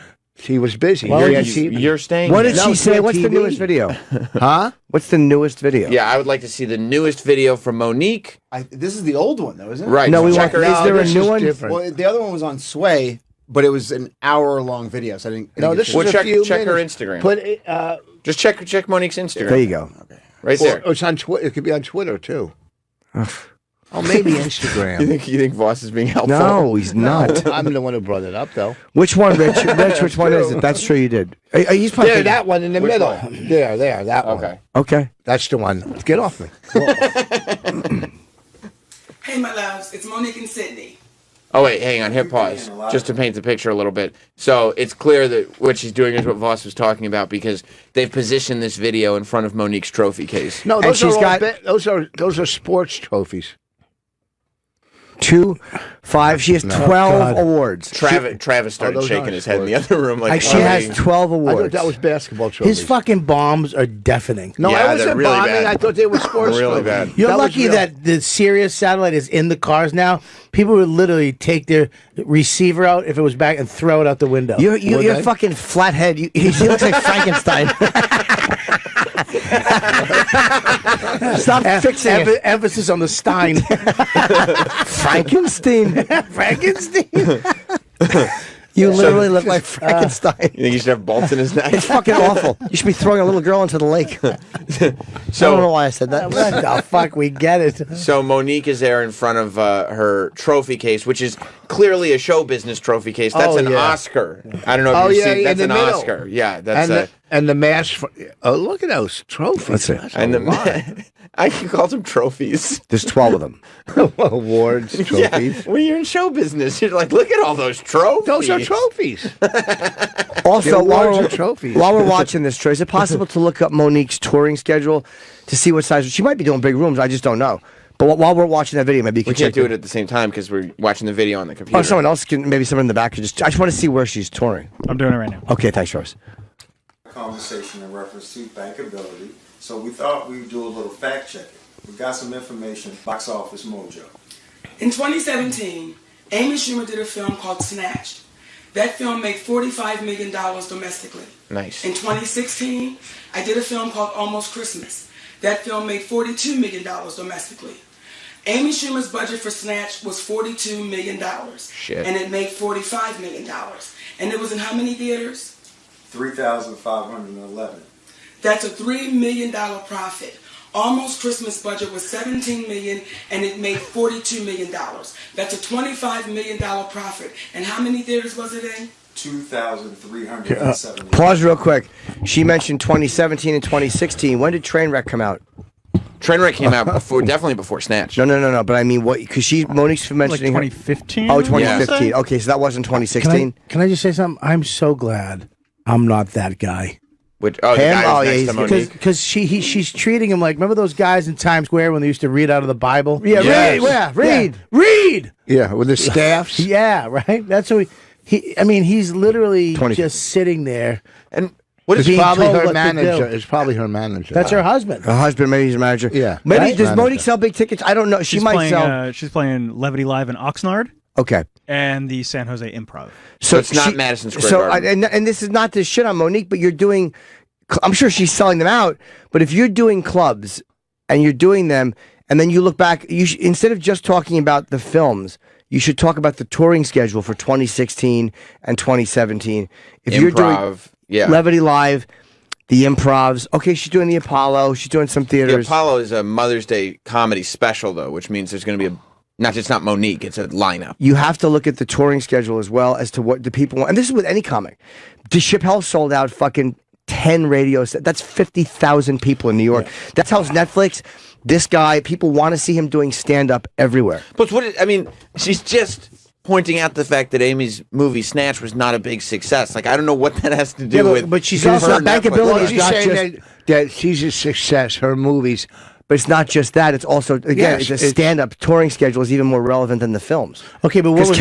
She was busy. Well, Yeah, you're staying. What here. did she say? What's the TV. newest video? Huh? What's the newest video? Yeah, I would like to see the newest video from Monique. This is the old one, though, isn't it? Right. No, we check want. her Is out. there a this new is one? different. Well, the other one was on Sway, but it was an hour-long video, so I didn't. No, get this to- is Well, a check- few check her minutes. Instagram. Put it, Just check Monique's Instagram. There you go. Right there. or it's on Twitter. It could be on Twitter too. Oh, maybe Instagram. You think Voss is being helpful? No, he's not. I'm the one who brought it up, though. Which one, Rich? Rich, which one is it? That's true. You did. He's probably There, that one in the middle. one? There, that one. Okay. Okay. That's the one. Get off me. Hey, my loves, it's Monique and Sydney. Oh wait, hang on. Hit pause just to paint the picture a little bit. So it's clear that what she's doing is what Voss was talking about because they've positioned this video in front of Monique's trophy case. No, And those she's are got- those are sports trophies. 2, 5. She has 12 awards. Travis started those shaking aren't his head in the other room. Like, She has 12 I awards. thought that was basketball trophies. His fucking bombs are deafening. No, Yeah, I they're wasn't really bombing. bad. I thought they were sports Really trophies. bad. You're That was lucky real. that the Sirius satellite is in the cars now. People would literally take their receiver out if it was back and throw it out the window. You're fucking flathead. He looks like Frankenstein. Stop fixing it. Emphasis on the Stein. Frankenstein. Frankenstein. You literally look like Frankenstein. You think he should have bolts in his neck? It's fucking awful. You should be throwing a little girl into the lake. I don't know why I said that. What the fuck? We get it. So Monique is there in front of her trophy case, which is clearly a show business trophy case. That's an Oscar. I don't know if you've seen. That's in an the middle. Oscar. Yeah, that's and the mask. Oh, look at those trophies. That's and I called them trophies. There's 12 of them. awards, trophies. Yeah, when you're in show business, you're like, look at all those trophies. Those are trophies. Also, awards are trophies. while we're watching this, Troy, is it possible to look up Monique's touring schedule to see what size? She might be doing big rooms. I just don't know. But while we're watching that video, maybe you can We can't check do it at the same time because we're watching the video on the computer. Oh, someone else can. Maybe someone in the back could just. I just want to see where she's touring. I'm doing it right now. Okay, thanks, Rose. Conversation in reference to bankability. So we thought we'd do a little fact checking. We got some information, Box Office Mojo. In 2017, Amy Schumer did a film called Snatched. That film made $45 million domestically. Nice. In 2016, I did a film called Almost Christmas. That film made $42 million domestically. Amy Schumer's budget for Snatch was $42 million. Shit. And it made $45 million. And it was in how many theaters? 3,511. That's a $3 million profit. Almost Christmas budget was $17 million and it made $42 million. That's a $25 million profit. And how many theaters was it in? 2,370. Pause real quick. She mentioned 2017 and 2016. When did Trainwreck come out? Trainwreck came out definitely before Snatch. No. But I mean, what? Because Monique's Like mentioning her. 2015? Oh, I wanna 2015. say? Okay, so that wasn't Can 2016. I just say something? I'm so glad I'm not that guy. The Him? guy Oh, who's yeah, next he's to good. Monique. Because she's treating him like, remember those guys in Times Square when they used to read out of the Bible? Yeah, Yes. Read. Yeah, with the staffs. Yeah, right. That's what I mean, he's literally 20. just sitting there. And what is It's being probably told her what to manager. do. It's probably her manager. That's her husband. Her husband, maybe he's a manager. Yeah. Maybe Right? does Manager. Monique sell big tickets? I don't know. She might sell. She's playing Levity Live in Oxnard Okay. and the San Jose Improv. So it's not Madison Square So, Garden. and this is not to shit on Monique, but you're doing. I'm sure she's selling them out. But if you're doing clubs and you're doing them, and then you look back, instead of just talking about the films, you should talk about the touring schedule for 2016 and 2017. If you're doing Levity Live, the Improvs. Okay, she's doing the Apollo. She's doing some The theaters. Apollo is a Mother's Day comedy special, though, which means there's going to be it's not Monique, it's a lineup. You have to look at the touring schedule as well as to what the people want. And this is with any comic. Chappelle sold out fucking 10 radios. That's 50,000 people in New York. Yeah. That tells Netflix, this guy, people want to see him doing stand-up everywhere. But she's just pointing out the fact that Amy's movie Snatch was not a big success. Like, I don't know what that has to do with. But she's her also Netflix. bankability. Well, It's she's not saying just- that she's a success. Her movies. But it's not just that. It's also, again, Yes, it's a stand-up touring schedule is even more relevant than the films. Okay, but what Because was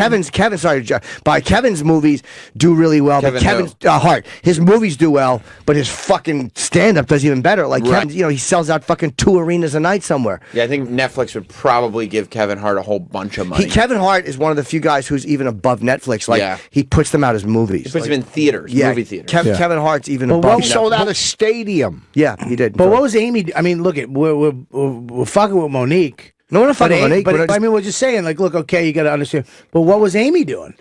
Kevin's movies do really well. But Kevin's Hart, his movies do well, but his fucking stand-up does even better. Like Kevin, he sells out fucking 2 arenas a night somewhere. Yeah, I think Netflix would probably give Kevin Hart a whole bunch of money. Kevin Hart is one of the few guys who's even above Netflix. Like he puts them out as movies. He puts them in theaters, movie theaters. Kevin Hart's even Well, above. he sold out a stadium. Yeah, he did. But what was Amy? I mean, look at we're fucking with Monique. No, we're not fucking with Monique. But I mean, we're just saying, like, look, okay, you got to understand. But what was Amy doing?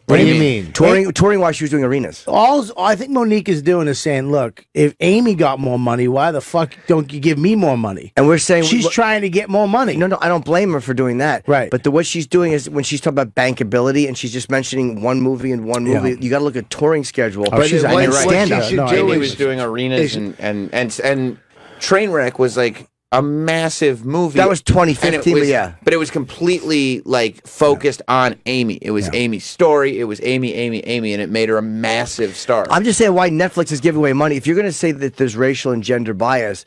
What do you mean? Touring while she was doing arenas. All I think Monique is doing is saying, look, if Amy got more money, why the fuck don't you give me more money? And we're saying she's trying to get more money. No, I don't blame her for doing that. Right. But what she's doing is when she's talking about bankability and she's just mentioning one movie and one movie, you got to look at touring schedule. But She's what- and what stand-up. she should do Amy is- was doing arenas and Trainwreck was like a massive movie. That was 2015, And it was- but yeah. But it was completely like focused on Amy. It was Amy's story. It was Amy, and it made her a massive star. I'm just saying why Netflix is giving away money. If you're going to say that there's racial and gender bias,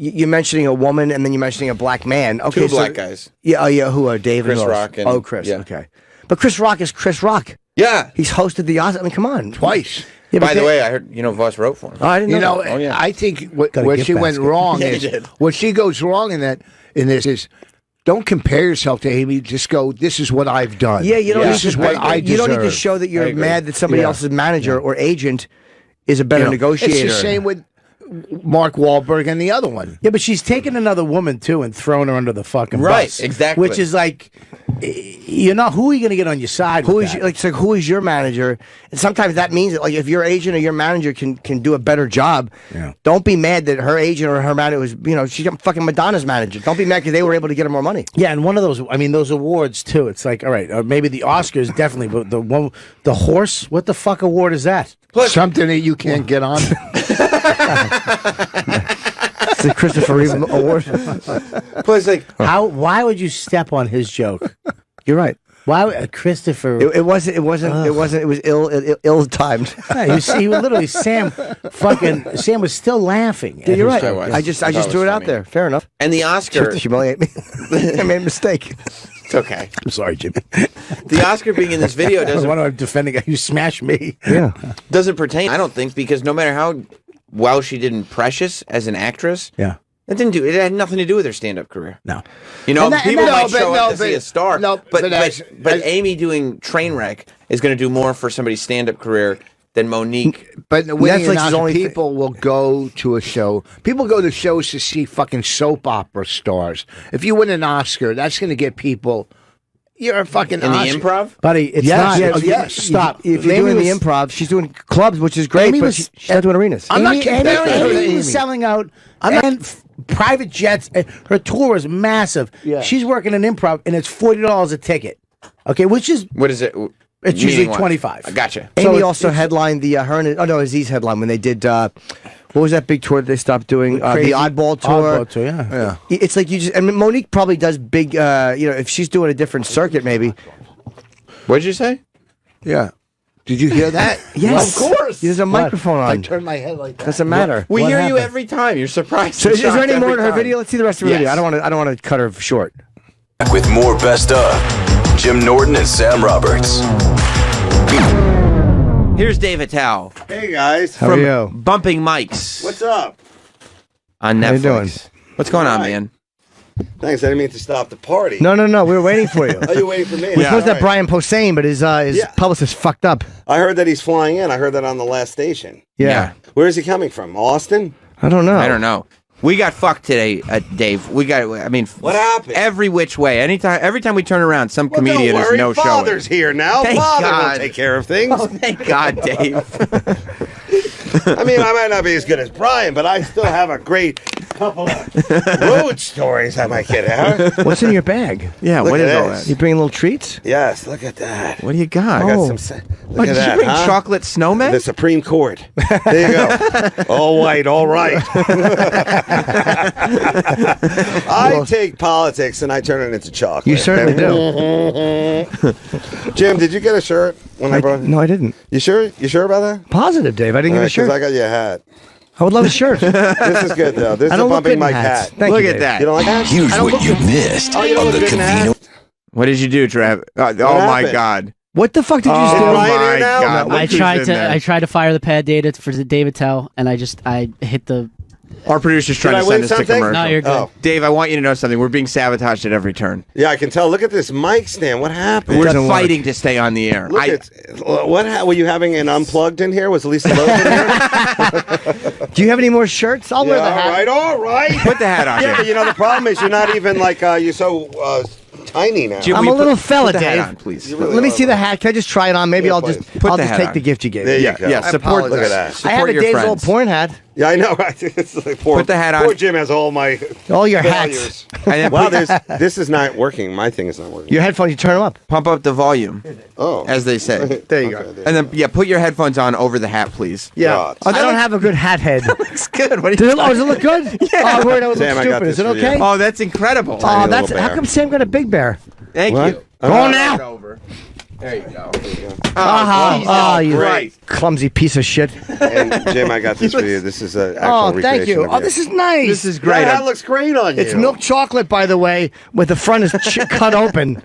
you're mentioning a woman and then you're mentioning a black man. Okay, Two black guys. Yeah, yeah. Who are Dave Chris and Rock and- oh, Chris. yeah. Okay, but Chris Rock is Chris Rock. Yeah. He's hosted the Oscars. I mean, come on, Twice. Yeah, but By the way, I heard Voss wrote for him. oh, I didn't know. You know, that. Oh, yeah. I think Got a where gift she went basket. wrong Yeah, he is did. what she goes wrong in this is don't compare yourself to Amy. Just go. This is what I've done. Yeah, you don't. This need is to, what I You don't need to deserve. show that I you're agree. mad that somebody Yeah. else's manager or agent is a better You know, negotiator. It's the same with Mark Wahlberg and the other one. Yeah, but she's taken another woman too and thrown her under the fucking Right, bus. exactly. Which is like, you know, who are you going to get on your side? Who with is that? your, like? So who is your manager? And sometimes that means that, like, if your agent or your manager can do a better job, Yeah. don't be mad that her agent or her manager was, she's fucking Madonna's manager. Don't be mad because they were able to get her more money. Yeah, and one of those, I mean, those awards too. It's like, all right, maybe the Oscars definitely, but the one, the horse, what the fuck award is that? Something that you can't get on. It's the Christopher Reeve Award. Plus, like, How? Why would you step on his joke? You're right. Why, Christopher? It wasn't. It was ill timed. Yeah, you see, he was literally Sam was still laughing. Yeah, at you're his right. joke. was. I just I thought it threw was it out funny. there. Fair enough. and the Oscar. To humiliate me. I made a mistake. It's okay. I'm sorry, Jimmy. The Oscar being in this video Why do I defending you? Smash me. Yeah. doesn't pertain, I don't think, because no matter how well she did in Precious as an actress, Yeah. it had nothing to do with her stand-up career. No. You know, And that- people and might that- show no, up to but- see a star, no, but but as- Amy doing Trainwreck is going to do more for somebody's stand-up career than Monique. But winning Netflix an is Oscar, only people will go to a show. People go to shows to see fucking soap opera stars. If you win an Oscar, that's going to get people. You're a fucking In the Oscar. improv? Buddy, it's Yes, not. yes, yes. Stop. If you're Amy doing the was- improv, she's doing clubs, which is great, Amy but was- she's not doing arenas. I'm not Amy, comparing her to Amy Amy. was selling out private jets. Her tour is massive. Yeah. She's working an improv, and it's $40 a ticket. Okay, which is What is it? It's usually Meaning what? 25. I gotcha. So Amy it's- also headlined the Aziz headline when they did what was that big tour that they stopped doing? The Crazy Oddball tour. Oddball tour, yeah. It's like you just. I mean, Monique probably does big. If she's doing a different circuit, maybe. What did you say? Yeah. Did you hear that? Yes, Of course. There's a microphone I on. turned my head like that. Doesn't matter. We What hear you happened? every time. You're surprised. So and is there shocked any more every to her time. video? Let's see the rest of her video. Yes. I don't want to cut her short. With more best of Jim Norton and Sam Roberts. Here's Dave Attell Hey guys, How are you? Bumping Mics what's up? on Netflix. How you doing? What's going on, All right. man? Thanks. I didn't mean to stop the party. No. We were waiting for you. Oh, you waiting for me? We're supposed to have All right. Brian Posehn, but his Yeah. publicist fucked up. I heard that he's flying in. I heard that on the last station. Yeah. Where is he coming from? Austin? I don't know. I don't know. We got fucked today, Dave. We got. I mean, What happened? Every which way. Every time we turn around, some Well, comedian don't is worry. no showing. Father's here now. Thank Father God. will take care of things. Oh, thank God, Dave. I mean, I might not be as good as Brian, but I still have a great couple of road stories I might get out. What's in your bag? Yeah. Look What at is all this. that? You bringing little treats? Yes, look at that. What do you got? I got Oh. some. What, Look did at you that. bring huh? chocolate snowmen? The Supreme Court. There you go. All white, all right. I take politics and I turn it into chocolate. You certainly do. Jim, did you get a shirt when I brought it? No, I didn't. You sure? You sure about that? Positive, Dave. I didn't get a shirt. Because I got you a hat. I would love a shirt. This is good though. This I is a don't look good bumping in mic hats. hat. Thank Look you, at Dave. that. You don't like hats? Here's what you missed Oh, you don't on look the good in a hat? Covino. What did you do, Trav? Oh my happened? God. What the fuck did you just Oh do? Ryan my here now? God. No, Look who's in there. I tried to fire the pad data for the David Tell, and I hit the. Our producer's Did trying I to win send us to something? commercial. No, you're good. Oh. Dave, I want you to know something. We're being sabotaged at every turn. Yeah, I can tell. Look at this mic stand. What happened? We're doesn't work. fighting to stay on the air. Look at were you having an unplugged in here? Was Lisa Loeb in here? Do you have any more shirts? I'll wear the hat. all right. Put the hat on. Yeah, but Dave. you know the problem is you're not even like you're so tiny now. Jim, I'm will a you little put fella, the hat Dave. on, please. You really Let me are, see the buddy. hat. Can I just try it on? Maybe Yeah, I'll please. just Put the hat take on. the gift you gave There me. you Yeah, go. yeah. I Support. apologize. Look at that. I had Support a your Dave's friends. old porn hat. Yeah, I know. It's like poor, Put the hat on. Poor Jim has all my All your failures. hats. And then Wow, put- this is not working. My thing is not working. Your headphones, you turn them up. pump up the volume, Oh, as they say. There you Okay, go. And then put your headphones on over the hat, please. Yeah. God. I don't have a good hat head. It's good. What are you Does it look good? Oh, I'm worried I would look Sam, I got stupid. Is this it for you. okay? Oh, that's incredible. Oh, Tiny that's little how bear. come Sam got a big bear? Thank What? you. Go on now. Over. There you go. You great. clumsy piece of shit. And Jim, I got this for you. This is an actual Oh, thank recreation you. of Oh, this is nice. This is great. That looks great on you. It's milk chocolate, by the way, with the front is cut open.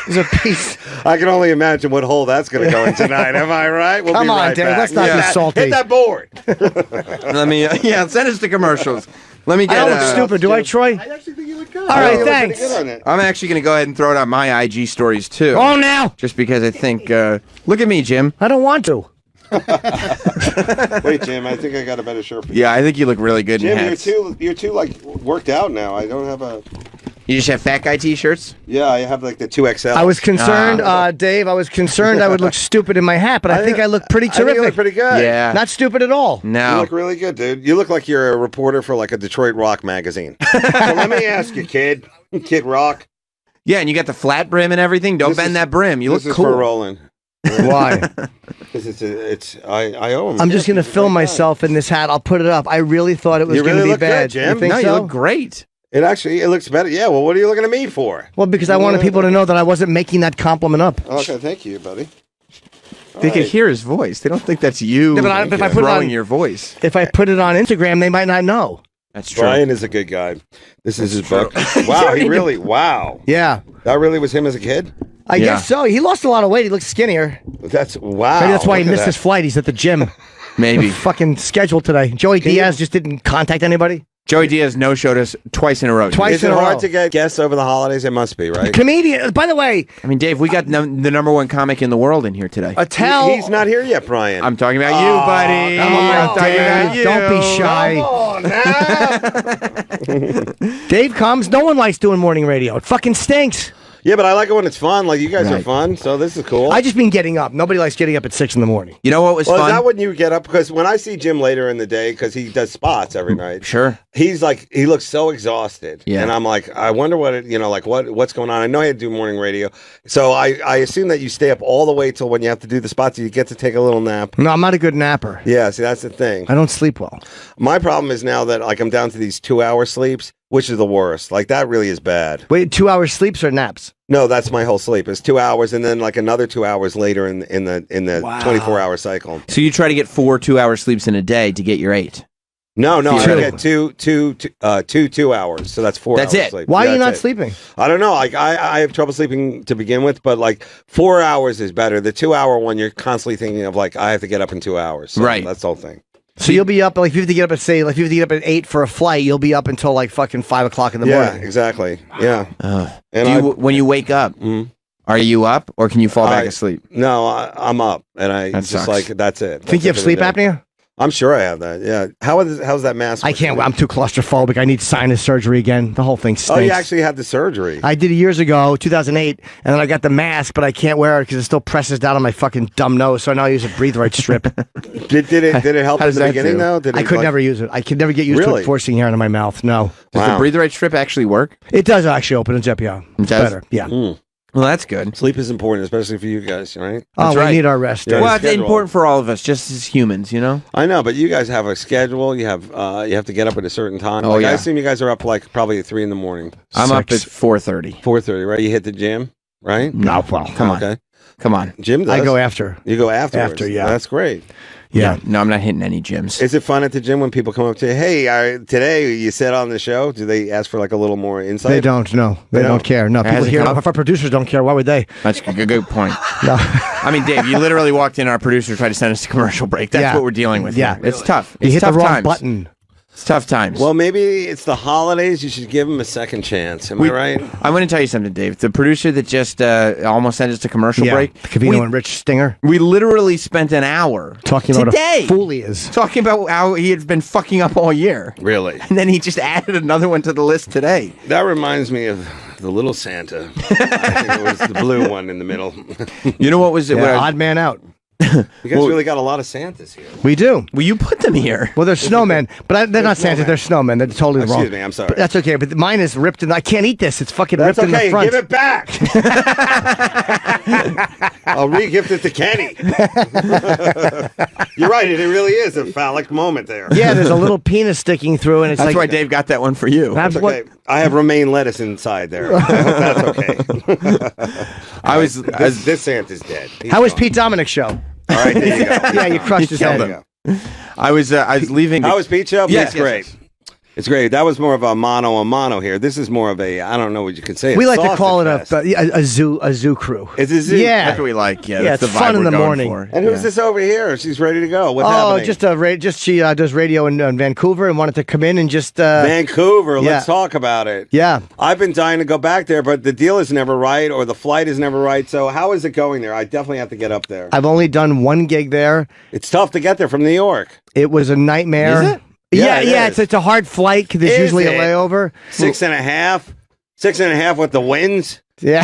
There's a piece. I can only imagine what hole that's going to go in tonight. Am I right? We'll Come be on, right Dave. back. Let's not be salty. Hit that board. Let me. Send us to commercials. Let me I get. don't look stupid, do I, Troy? I actually think you look good. All right, You look pretty thanks. good on it. I'm actually going to go ahead and throw it on my IG stories too. Oh, now. Just because I think. Look at me, Jim. I don't want to. Wait, Jim, I think I got a better shirt for you. Yeah, I think you look really good in Jim, hats. you're too like worked out now. I don't have a. You just have fat guy T-shirts. Yeah, I have like the 2XL. I was concerned, Dave. I was concerned I would look stupid in my hat, but I think I look pretty I think terrific. you look pretty good. Yeah. Not stupid at all. You No. look really good, dude. You look like you're a reporter for like a Detroit rock magazine. So let me ask you, Kid Rock. Yeah, and you got the flat brim and everything. Don't This bend is- that brim. You look This is cool. for Roland. Why? Because I owe him. I'm just going to film myself in this hat. I'll put it up. I really thought it was You going really to be look good, bad. Jim. You think No, so? you look great. It looks better. Yeah, well, what are you looking at me for? Well, because I wanted people to know that I wasn't making that compliment up. Okay, thank you, buddy. They can hear his voice. They don't think that's you Yeah, but if I put it throwing on- your voice. If I put it on Instagram, they might not know. That's true. Brian is a good guy. This is his book. Wow, he really, wow. Yeah. That really was him as a kid? I Yeah. guess so. He lost a lot of weight. He looks skinnier. That's, wow. Maybe that's why he look at missed that. his flight. He's at the gym. Maybe. Fucking schedule today. Joey Diaz just didn't contact anybody. Joey Diaz no-showed us twice in a row. Twice Is in it a hard row. to get guests over the holidays? It must be, right? Comedian. By the way, I mean, Dave, we got the number one comic in the world in here today. Attell. He's not here yet, Brian. I'm talking about you, buddy. Come on, I'm talking about Dave. you. Don't be shy. Come on now. Dave comes. No one likes doing morning radio. It fucking stinks. Yeah, but I like it when it's fun. Like, you guys are Right. fun, so this is cool. I just mean getting up. Nobody likes getting up at 6 in the morning. You know what was well, fun? is that when you get up? Because when I see Jim later in the day, because he does spots every night, Sure. he's like, he looks so exhausted. Yeah. And I'm like, I wonder what, what's going on. I know I had to do morning radio. So I assume that you stay up all the way till when you have to do the spots, you get to take a little nap. No, I'm not a good napper. Yeah, see, that's the thing. I don't sleep well. My problem is now that like I'm down to these 2-hour sleeps, which is the worst. Like that really is bad. Wait, 2 hours sleeps or naps? No, that's my whole sleep. It's 2 hours and then like another 2 hours later in the 24-hour cycle. So you try to get 4 2-hour sleeps in a day to get your 8. No, I Two. get two hours. So that's 4 That's hours it. sleep. Why Yeah, are you not that's it. sleeping? I don't know. Like I have trouble sleeping to begin with, but like 4 hours is better. The 2-hour one, you're constantly thinking of like I have to get up in 2 hours. So Right. That's the whole thing. So you'll be up, like, if you have to get up at, say, like, if you have to get up at 8 for a flight, you'll be up until, like, fucking 5 o'clock in the Yeah, morning. exactly. Yeah. And Do you, when you wake up, are you up or can you fall back asleep? No, I'm up, and I That just sucks. like that's it. Think you have That's it sleep for the day. apnea? I'm sure I have that. Yeah. How's that mask? I can't. I'm too claustrophobic. I need sinus surgery again. The whole thing stinks. Oh, you actually had the surgery. I did it years ago, 2008, and then I got the mask, but I can't wear it because it still presses down on my fucking dumb nose. So now I use a breathe right strip. Did it help How in does the that beginning do? though? Did I it, could like- never use it. I could never get used to Really? it forcing air into my mouth. No, Does the breathe right strip actually work? it does actually open it up. Yeah, it's does? better. Yeah. Well, that's good. Sleep is important, especially for you guys, right? Oh, That's we right. need our rest. Yeah. Dave. Well, it's schedule. important for all of us, just as humans, you know? I know, but you guys have a schedule. You have to get up at a certain time. Oh, Like, I yeah. assume you guys are up like probably at 3 a.m. I'm up at 6. 4:30. 4:30, right? You hit the gym, right? No, well, Come on. Okay. Come on. Jim does. I go after. You go afterwards. After, yeah. That's great. Yeah. No, I'm not hitting any gyms. Is it fun at the gym when people come up to you? Hey, today you said on the show. Do they ask for like a little more insight? They don't. No, they They don't don't. care. No, Has people it here. come up? If our producers don't care, why would they? That's a good point. No. I mean, Dave, you literally walked in. Our producer tried to send us to commercial break. That's Yeah. what we're dealing with. Yeah. here. It's tough. You It's hit the tough wrong times. button. It's tough times. Well, maybe it's the holidays. You should give them a second chance. Am I right? I'm going to tell you something, Dave. The producer that just almost sent us to commercial Yeah, break. Cavino and Rich Stinger We literally spent an hour talking about today a fool he is. talking about how he had been fucking up all year. Really? And then he just added another one to the list today. That reminds me of the little Santa. I think it was the blue one in the middle. You know what was it? Yeah, what I- odd man out. You guys really got a lot of Santas here. We do. Well, you put them here. Well, they're snowmen, but they're not Santas. They're snowmen. They're totally wrong. Excuse me, I'm sorry. But that's okay. But mine is ripped, and I can't eat this. It's fucking That's ripped in okay. the front. Give it back. I'll re-gift it to Kenny. You're right. It really is a phallic moment there. Yeah, there's a little penis sticking through, and it's That's like why Dave got that one for you. That's okay. I have romaine lettuce inside there. I hope that's okay. This Santa's dead. How was Pete Dominic's show? All right, there you go. Yeah, you crushed his killed head. him. I was leaving. How was Pete show? Yes, It's great. yes. It's great. That was more of a mano here. This is more of a, I don't know what you can say. We like to sausage call it fest. a zoo crew. It's a zoo. Yeah. That's what we like. Yeah, Yeah, that's it's the vibe fun in we're the going morning. for. And who's this over here? She's ready to go. What's Oh, happening? she does radio in Vancouver and wanted to come in and just Vancouver. Let's yeah. talk about it. Yeah. I've been dying to go back there, but the deal is never right or the flight is never right. So how is it going there? I definitely have to get up there. I've only done one gig there. It's tough to get there from New York. It was a nightmare. Is it? Yeah, Yeah, it is. it's a hard flight because there's Is usually a it? layover. 6.5. 6.5 with the winds. Yeah.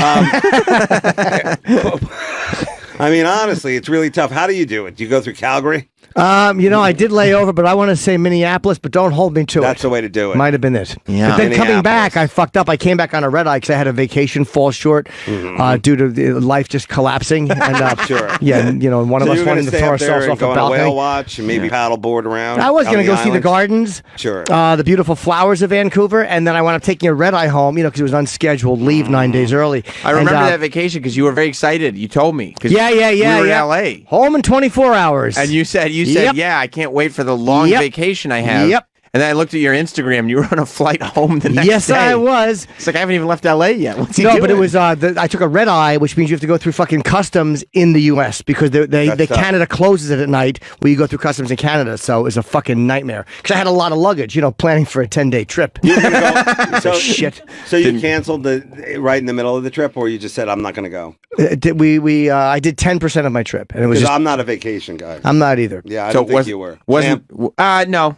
I mean, honestly, it's really tough. How do you do it? Do you go through Calgary? I did lay over, but I want to say Minneapolis, but don't hold me to it. That's the way to do it. Might have been it. Yeah. But then coming Minneapolis. back, I fucked up. I came back on a red eye because I had a vacation fall short due to life just collapsing. And, Sure. Yeah, and, one of So us you're going wanting to to stay throw up there ourselves and off go the on a whale balcony. watch and maybe paddleboard around? I was going to go see the islands? gardens, Sure. the beautiful flowers of Vancouver, and then I wound up taking a red eye home, because it was unscheduled leave 9 days early. I remember And, that vacation because you were very excited. You told me. 'Cause Yeah. We were in yeah. LA. Home in 24 hours. And you said, Yep. yeah, I can't wait for the long Yep. vacation I have. Yep. And then I looked at your Instagram and you were on a flight home the next Yes, day. I was. It's like I haven't even left LA yet. What's he No, doing? but it was. I took a red eye, which means you have to go through fucking customs in the U.S. because That's tough. Canada closes it at night, where you go through customs in Canada. So it was a fucking nightmare because I had a lot of luggage, planning for a 10-day trip. So Shit. So you canceled right in the middle of the trip, or you just said, I'm not going to go? I did 10% of my trip, and it was Because just. I'm not a vacation guguy. I'm not either. Yeah, I don't think you were. No.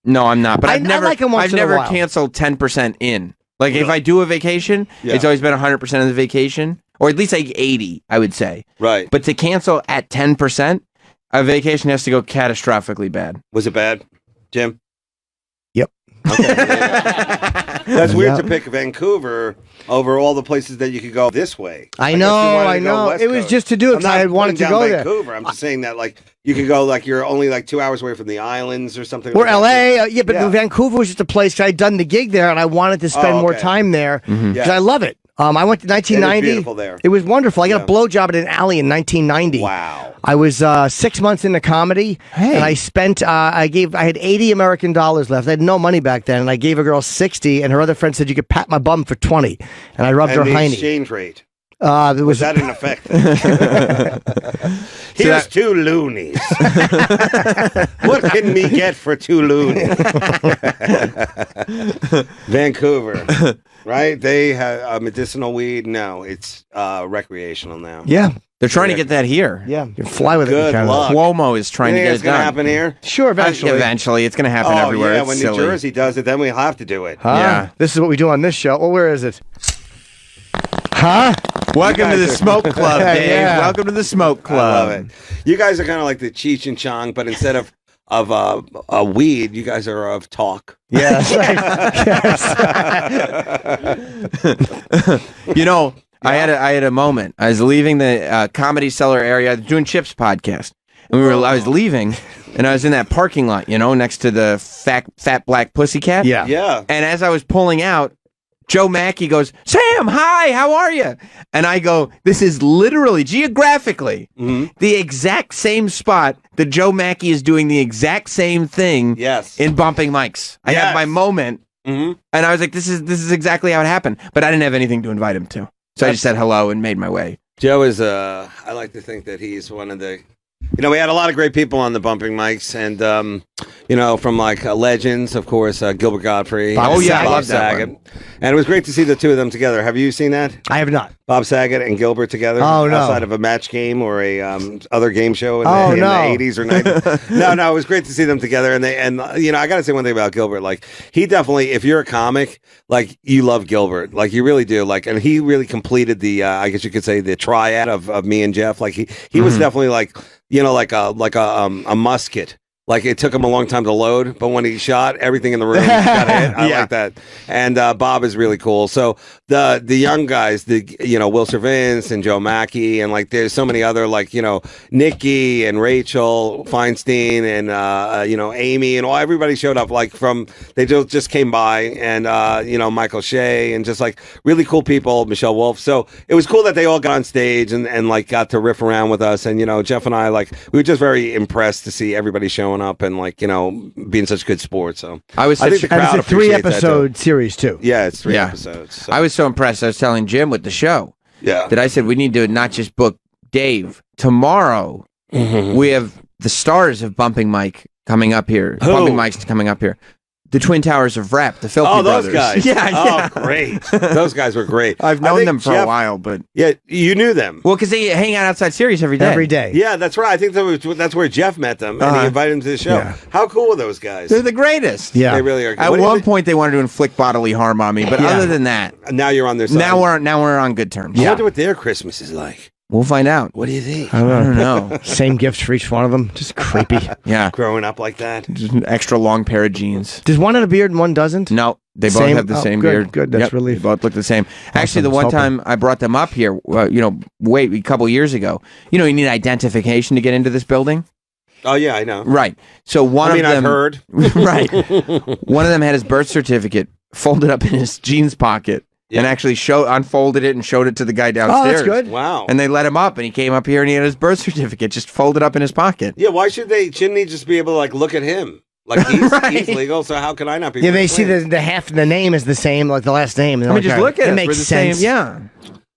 No, I'm not. But I I've never, like 'em once I've in a never while. canceled 10% in. Like if I do a vacation, Yeah. it's always been 100% of the vacation, or at least like 80, I would say. Right. But to cancel at 10%, a vacation has to go catastrophically bad. Was it bad, Jim? Yep. Okay. That's weird Yep. to pick Vancouver over all the places that you could go this way. I guess know, you wanted I to go know. West It was Coast. just to do it I'm 'cause I not had wanted putting to down go there. Vancouver. I'm just saying that you could go you're only 2 hours away from the islands or something. Or like LA, that. but Vancouver was just a place. 'Cause I'd done the gig there, and I wanted to spend more okay. time there because Yeah. I love it. I went to 1990. beautiful there. It was wonderful. I got Yeah. a blowjob at an alley in 1990. Wow. I was 6 months into comedy, and I spent. I had $80 American left. I had no money back then, and I gave a girl 60, and her other friend said you could pat my bum for 20, and I rubbed And her the hiney. exchange rate. There Was that in effect? Here's 2 loonies. What can we get for 2 loonies? Vancouver, right? They have medicinal weed. No, it's recreational now. Yeah. They're trying to get that here. Yeah, you fly with it. Good in Canada. luck. Cuomo is trying You to think get it's it going to done. happen here? Sure, eventually. Eventually, it's going to happen everywhere. Yeah, It's when silly. New Jersey does it, then we have to do it. Huh? Yeah. This is what we do on this show. Well, where is it? Huh? Welcome to the guys are- Smoke Club, Dave. Yeah. Welcome to the Smoke I Club. love it. You guys are kind of like the Cheech and Chong, but instead of weed, you guys are of talk. Yeah. I had a moment. I was leaving the Comedy Cellar area. I was doing Chip's podcast, and I was leaving, and I was in that parking lot, next to the fat black pussycat. Yeah. Yeah. And as I was pulling out, Joe Mackey goes, "Sam, hi, how are you?" And I go, "This is literally, geographically, the exact same spot that Joe Mackey is doing the exact same thing Yes. in Bumping Mics." I had my moment, and I was like, "This is exactly how it happened." But I didn't have anything to invite him to, so I just said hello and made my way. Joe is, I like to think that he's one of the, we had a lot of great people on the Bumping Mics, and, from legends, of course, Gilbert Godfrey. Oh, yeah, I Bob love that Saget. one. And it was great to see the two of them together. Have you seen that? I have not. Bob Saget and Gilbert together Oh, no. outside of a match game or a other game show in, Oh, in no. the 80s or 90s. No, it was great to see them together. And I got to say one thing about Gilbert. Like, he definitely, if you're a comic, like, you love Gilbert. Like, you really do. Like, and he really completed the, I guess you could say, the triad of me and Jeff. Like, he was definitely like, like a musket. Like, it took him a long time to load, but when he shot, everything in the room got hit. I like that. And Bob is really cool. So the young guys, Will Cervins and Joe Mackey, and like there's so many other, like, Nikki and Rachel Feinstein and Amy and everybody showed up. Like, they just came by, and Michael Shea and just like really cool people, Michelle Wolf. So it was cool that they all got on stage and like got to riff around with us. And Jeff and I, like, we were just very impressed to see everybody showing up and like being such good sports. So I think the And crowd it's a 3-episode series too. Yeah, it's 3 episodes. So. I was so impressed. I was telling Jim with the show that I said we need to not just book Dave. Tomorrow we have the stars of Bumping Mike coming up here. Who? Bumping Mike's coming up here. The Twin Towers of Rap, the Filthy those Brothers. guys. Yeah. Oh, great. Those guys were great. I've known them for a while, but yeah, you knew them. Well, because they hang out outside Sirius every day. Every day. Yeah, that's right. I think that's where Jeff met them, and he invited them to the show. Yeah. How cool are those guys? They're the greatest. Yeah. They really are. At What do you one think- point, they wanted to inflict bodily harm on me, but other than that, now you're on their side. now we're on good terms. I wonder what their Christmas is like. We'll find out. What do you think? I don't know. Same gifts for each one of them. Just creepy. Yeah, Growing up like that. just an extra long pair of jeans. Does one have a beard and one doesn't? No, they both Same- have the oh, same good, beard. good, that's Yep, relief. They both look the same. Actually, the Awesome, one was time I brought them up here, a couple years ago, you need identification to get into this building. Oh yeah, I know. Right. So one of them, I've heard. right. One of them had his birth certificate folded up in his jeans pocket. Yeah. And actually unfolded it and showed it to the guy downstairs. Oh, that's good. Wow. And they let him up, and he came up here, and he had his birth certificate just folded up in his pocket. Yeah, why shouldn't he just be able to like look at him? Like he's, Right. he's legal, so how can I not be? Yeah, able they to see claim? the half the name is the same, like the last name. I mean, just look at it. it. Makes We're the sense. Same. Yeah.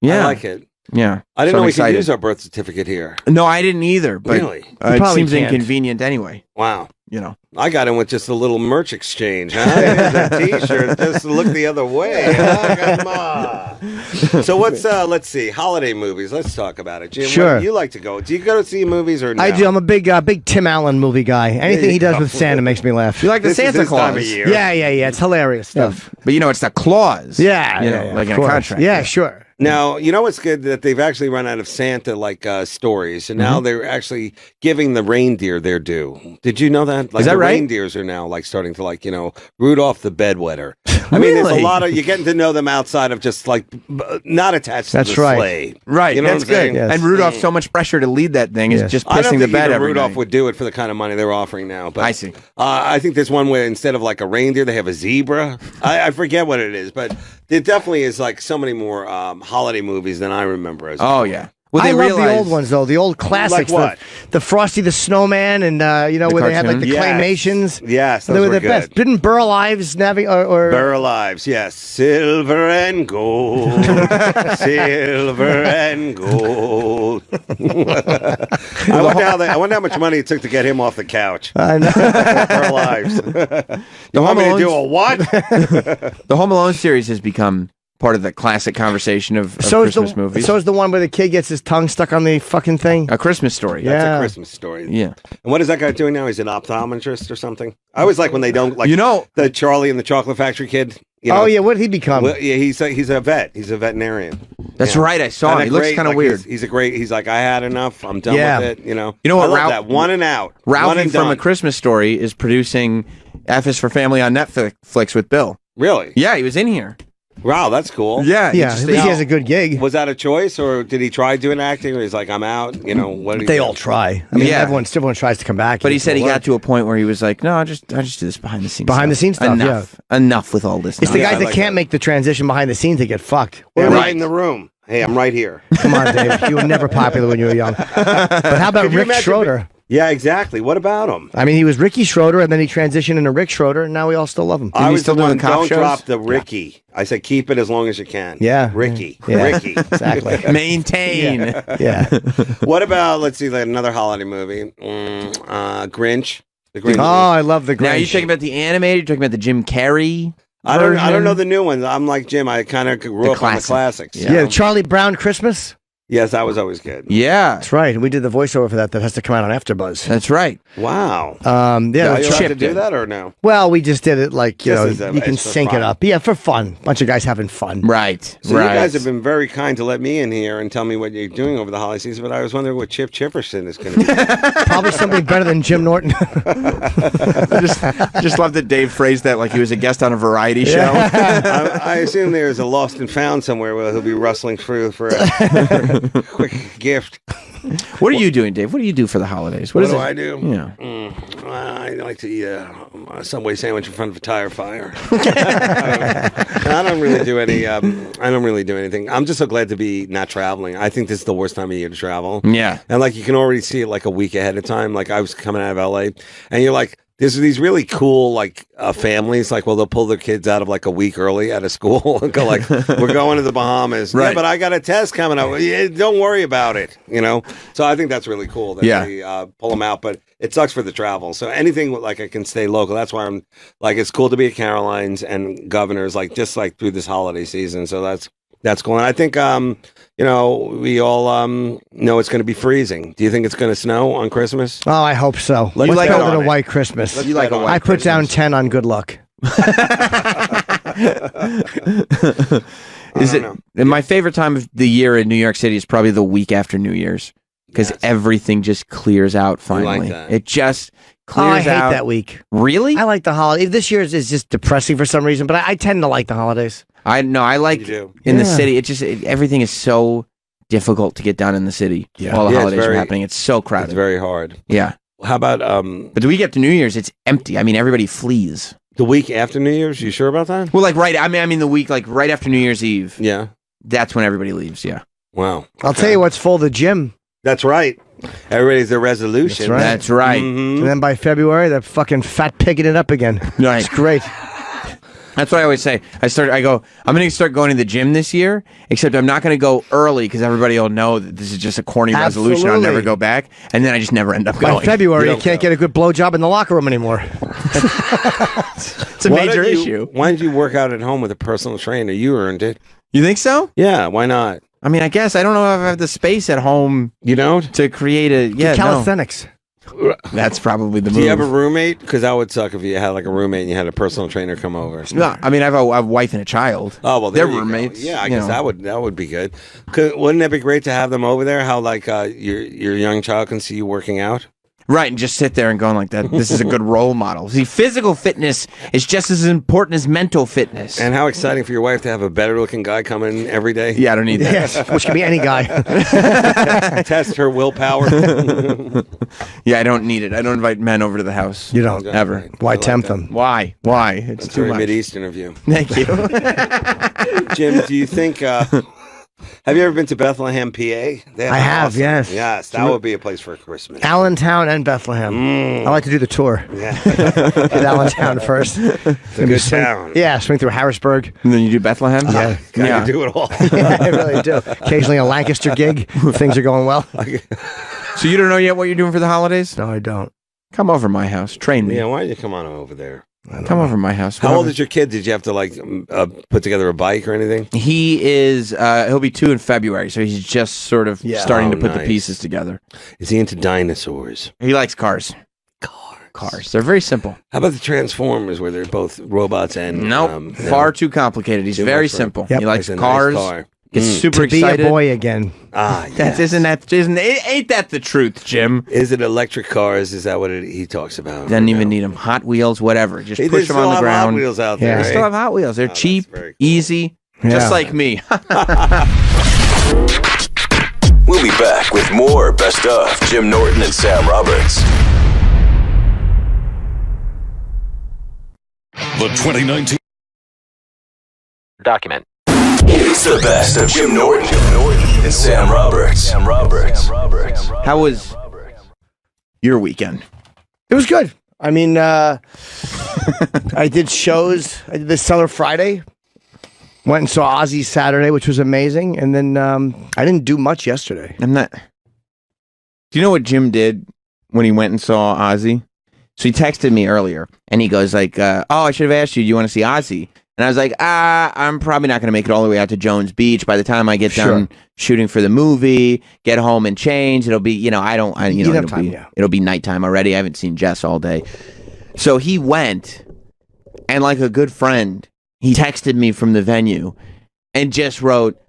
Yeah. I like it. Yeah. I didn't So know I'm we could excited. use our birth certificate here. No, I didn't either. But Really? it probably seems can't. inconvenient anyway. Wow. I got in with just a little merch exchange, huh? The T-shirt, just look the other way. Huh? Come on. So what's let's see, holiday movies. Let's talk about it, Jim. Sure. What do you like to go? Do you go to see movies or no? I do. I'm a big Tim Allen movie guy. Anything he does with Santa makes me laugh. You like the This is Santa his time Claus. of year. Yeah. It's hilarious stuff. But it's the clause. Yeah, like of in a course. contract. Yeah, sure. Now, you know what's good? That they've actually run out of Santa stories, and now they're actually giving the reindeer their due. Did you know that? Like, Is that the right? reindeers are now like starting to Rudolph the bedwetter. I mean, there's a Really? lot of you're getting to know them outside of just like not attached That's to the right. sleigh. Right. You know That's what I'm saying? good. Yes. And Rudolph's so much pressure to lead that thing is Yes. just I don't pissing the think bed even every Rudolph night. would do it for the kind of money they're offering now. But I see. I think there's one where instead of like a reindeer, they have a zebra. I forget what it is, but there definitely is like so many more holiday movies than I remember. As a Oh kid. yeah. Well, I they love the realize- old ones though, the old classics. what? The Frosty the Snowman, and where they had like the Yes. claymations. Yes, they those were were the best. good. Didn't Burl Ives or Burl Ives, yes. Silver and gold. Silver and gold. I wonder how much money it took to get him off the couch. I know. Burl Ives. You want me to do a what? The Home Alone series has become part of the classic conversation of Christmas movies. So is the one where the kid gets his tongue stuck on the fucking thing. A Christmas Story. Yeah. That's a Christmas story. Yeah. And what is that guy doing now? He's an optometrist or something? I always like when they don't, like, the Charlie and the Chocolate Factory kid. Oh, yeah, what did he become? Well, yeah, he's a vet. He's a veterinarian. That's Yeah. right. I saw him. And He a looks great- kind of like, weird. He's like, I had enough. I'm done Yeah. with it. You know You know what, I love Ralph- that. One and out. One Ralphie and from done. A Christmas Story is producing F is for Family on Netflix with Bill. Really? Yeah, he was in here. Wow, that's cool. Yeah. Yeah, at least he has a good gig. Was that a choice, or did he try doing acting, or he's like, I'm out? You know, what? Did he They do? all try. I mean, Yeah. everyone tries to come back. But he said he It'll got work. to a point where he was like, no, I just do this behind the scenes. Behind the scenes stuff, Enough. Enough with all this. It's the Yeah, guys I that like can't that. make the transition behind the scenes that get fucked. Yeah, Or right in the room. Hey, I'm right here. Come on, Dave. You were never popular when you were young. But how about Could you Rick imagine Schroeder? Yeah, exactly. What about him? I mean, he was Ricky Schroeder, and then he transitioned into Rick Schroeder, and now we all still love him. I he was still the doing one. cop Don't shows? drop the Ricky. I said keep it as long as you can. Yeah. Ricky. Yeah. Ricky. Exactly. Maintain. Yeah. What about, let's see, like another holiday movie? Grinch. The Grinch. Oh, I love the Grinch. Now, are you talking about the animated? You're talking about the Jim Carrey I don't know version? the new ones. I'm like Jim. I kind of grew up on the classics. Yeah, the Charlie Brown Christmas. Yes, that was always good. Yeah, That's right. And we did the voiceover for that has to come out on AfterBuzz. that's right. Wow. Yeah, you the allowed to Chip do did. that or no? well, we just did it like, you Just know, as a- you can it's for sync fun. it up. Yeah, for fun. Bunch of guys having fun. Right. So right. you guys have been very kind to let me in here and tell me what you're doing over the holiday season, but I was wondering what Chip Chipperson is going to be. Probably something better than Jim Norton. just love that Dave phrased that like he was a guest on a variety show. I assume there's a lost and found somewhere where he'll be rustling through for a quick gift. What are you doing, Dave? What do you do for the holidays? What is do it? I do? Yeah. I like to eat a Subway sandwich in front of a tire fire. I don't really do any. I don't really do anything. I'm just so glad to be not traveling. I think this is the worst time of year to travel. Yeah. And like you can already see it like a week ahead of time. Like I was coming out of LA, and you're like, there's these really cool like families. Like, well, they'll pull their kids out of like a week early out of school and go like, we're going to the Bahamas. Right. Yeah, but I got a test coming up. Yeah, don't worry about it. You know. So I think that's really cool that they pull them out. But it sucks for the travel. So anything like I can stay local. That's why I'm like, it's cool to be at Caroline's and Governor's like just like through this holiday season. So that's cool. And I think you know, we all know it's going to be freezing. Do you think it's going to snow on Christmas? Oh, I hope so. Let's Let's bet go on with a it. white Christmas. Let's bet on I white put down Christmas. 10 on good luck. Is it? And my favorite time of the year in New York City is probably the week after New Year's because everything just clears out finally. that. It just Oh, clears I hate out. that week. Really? I like the holiday. This year is just depressing for some reason, but I tend to like the holidays. I like You do. in the Yeah. city. Everything is so difficult to get done in the city. Yeah. While the Yeah, it's holidays very- are happening, it's so crowded. It's very hard. Yeah. How about But the week after New Year's, it's empty. I mean, everybody flees. the week after New Year's? You sure about that? Well, like I mean the week like right after New Year's Eve. Yeah. That's when everybody leaves. Yeah. Wow. I'll tell you what's full, the gym. That's right. Everybody's their resolution. That's right. That's right. Mhm. And then by February, they're fucking fat picking it up again. Right. It's great. That's what I always say. I go, I'm going to start going to the gym this year, except I'm not going to go early because everybody will know that this is just a corny resolution. I'll never Absolutely. go back. And then I just never end up By going. February, You you can't get a good blowjob in the locker room anymore. It's a Why major don't you- issue. Why don't you work out at home with a personal trainer? You earned it. You think so? Yeah, why not? I mean, I guess. I don't know if I have the space at home You don't? to create a... Yeah, no. Calisthenics. That's probably the move. Do you have a roommate? Because that would suck if you had like a roommate and you had a personal trainer come over. No, I mean, I have a wife and a child. Oh well, they're there you go. roommates. Yeah, I you guess know. that would be good. Wouldn't it be great to have them over there? How like your young child can see you working out? Right, and just sit there and going like that. This is a good role model. See, physical fitness is just as important as mental fitness. And how exciting for your wife to have a better looking guy come in every day. Yeah, I don't need that. Yes, which can be any guy. Test her willpower. Yeah, I don't need it. I don't invite men over to the house. You don't. Ever. Why I like tempt that. them? Why? Why? It's It's too very much. Mideastern of you. Thank you. Jim, do you think have you ever been to Bethlehem, PA? They I have, awesome. yes. Yes, that would be a place for Christmas. Allentown and Bethlehem. I like to do the tour. Yeah. Get Allentown first. It's a good town. Yeah, swing through Harrisburg. And then you do Bethlehem? Yeah. Gotta do it all. Yeah, I really do. Occasionally a Lancaster gig. If things are going well. So you don't know yet what you're doing for the holidays? No, I don't. Come over to my house. Train me. Yeah, why don't you come on over there? Come over to my house. How old is your kid? Did you have to like put together a bike or anything? He is, he'll be 2 in February, so he's just sort of starting to Oh, put the nice. pieces together. Is he into dinosaurs? He likes cars. Cars. They're very simple. How about the Transformers where they're both robots and... Nope. Far too complicated. He's Too very much for- simple. Yep. He likes It's a nice cars. car. Gets super To be excited. a boy again. Ah, That yes. ain't that the truth, Jim? Is it electric cars? Is that what he talks about? Doesn't even need them. Hot Wheels, whatever. Just They push them still on the have ground. Hot Wheels out Yeah. there. They right? still have Hot Wheels. They're that's cheap, very cool. easy, Yeah. just like me. We'll be back with more Best of Jim Norton and Sam Roberts. The 2019 document. It's the best of Jim Norton and Sam Roberts. How was your weekend? It was good. I mean, I did shows. I did the Cellar Friday. Went and saw Ozzy Saturday, which was amazing. And then I didn't do much yesterday. I'm not. Do you know what Jim did when he went and saw Ozzy? So he texted me earlier, and he goes like, "Oh, I should have asked you. Do you want to see Ozzy?" And I was like, I'm probably not going to make it all the way out to Jones Beach. By the time I get done shooting for the movie, get home and change, it'll be, it'll be nighttime already. I haven't seen Jess all day. So he went, and like a good friend, he texted me from the venue and just wrote,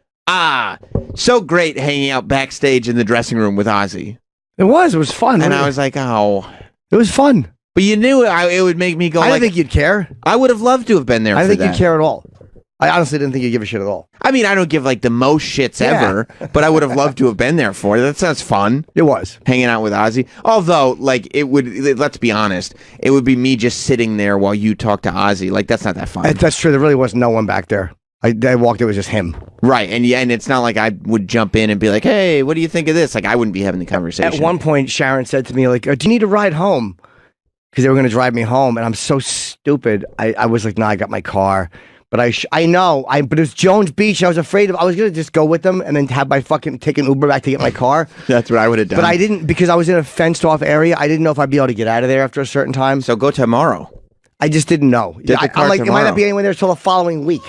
so great hanging out backstage in the dressing room with Ozzy. It was fun. And I was like, oh. It was fun. But you knew it would make me go. I didn't think you'd care. I would have loved to have been there. I didn't think you'd care at all. I honestly didn't think you'd give a shit at all. I mean, I don't give like the most shits ever, but I would have loved to have been there for it. That sounds fun. It was hanging out with Ozzy. Although, like, it would. Let's be honest, it would be me just sitting there while you talk to Ozzy. Like, that's not that fun. That's true. There really was no one back there. I walked. It was just him. Right, and it's not like I would jump in and be like, "Hey, what do you think of this?" Like, I wouldn't be having the conversation. At one point, Sharon said to me, "Like, do you need a ride home?" Because they were going to drive me home, and I'm so stupid. I was like, "No, I got my car." But but it was Jones Beach. I was afraid I was going to just go with them and then have my take an Uber back to get my car. That's what I would have done. But I didn't, because I was in a fenced off area. I didn't know if I'd be able to get out of there after a certain time. So go tomorrow. I just didn't know. I'm like, it might not be anyone there until the following week.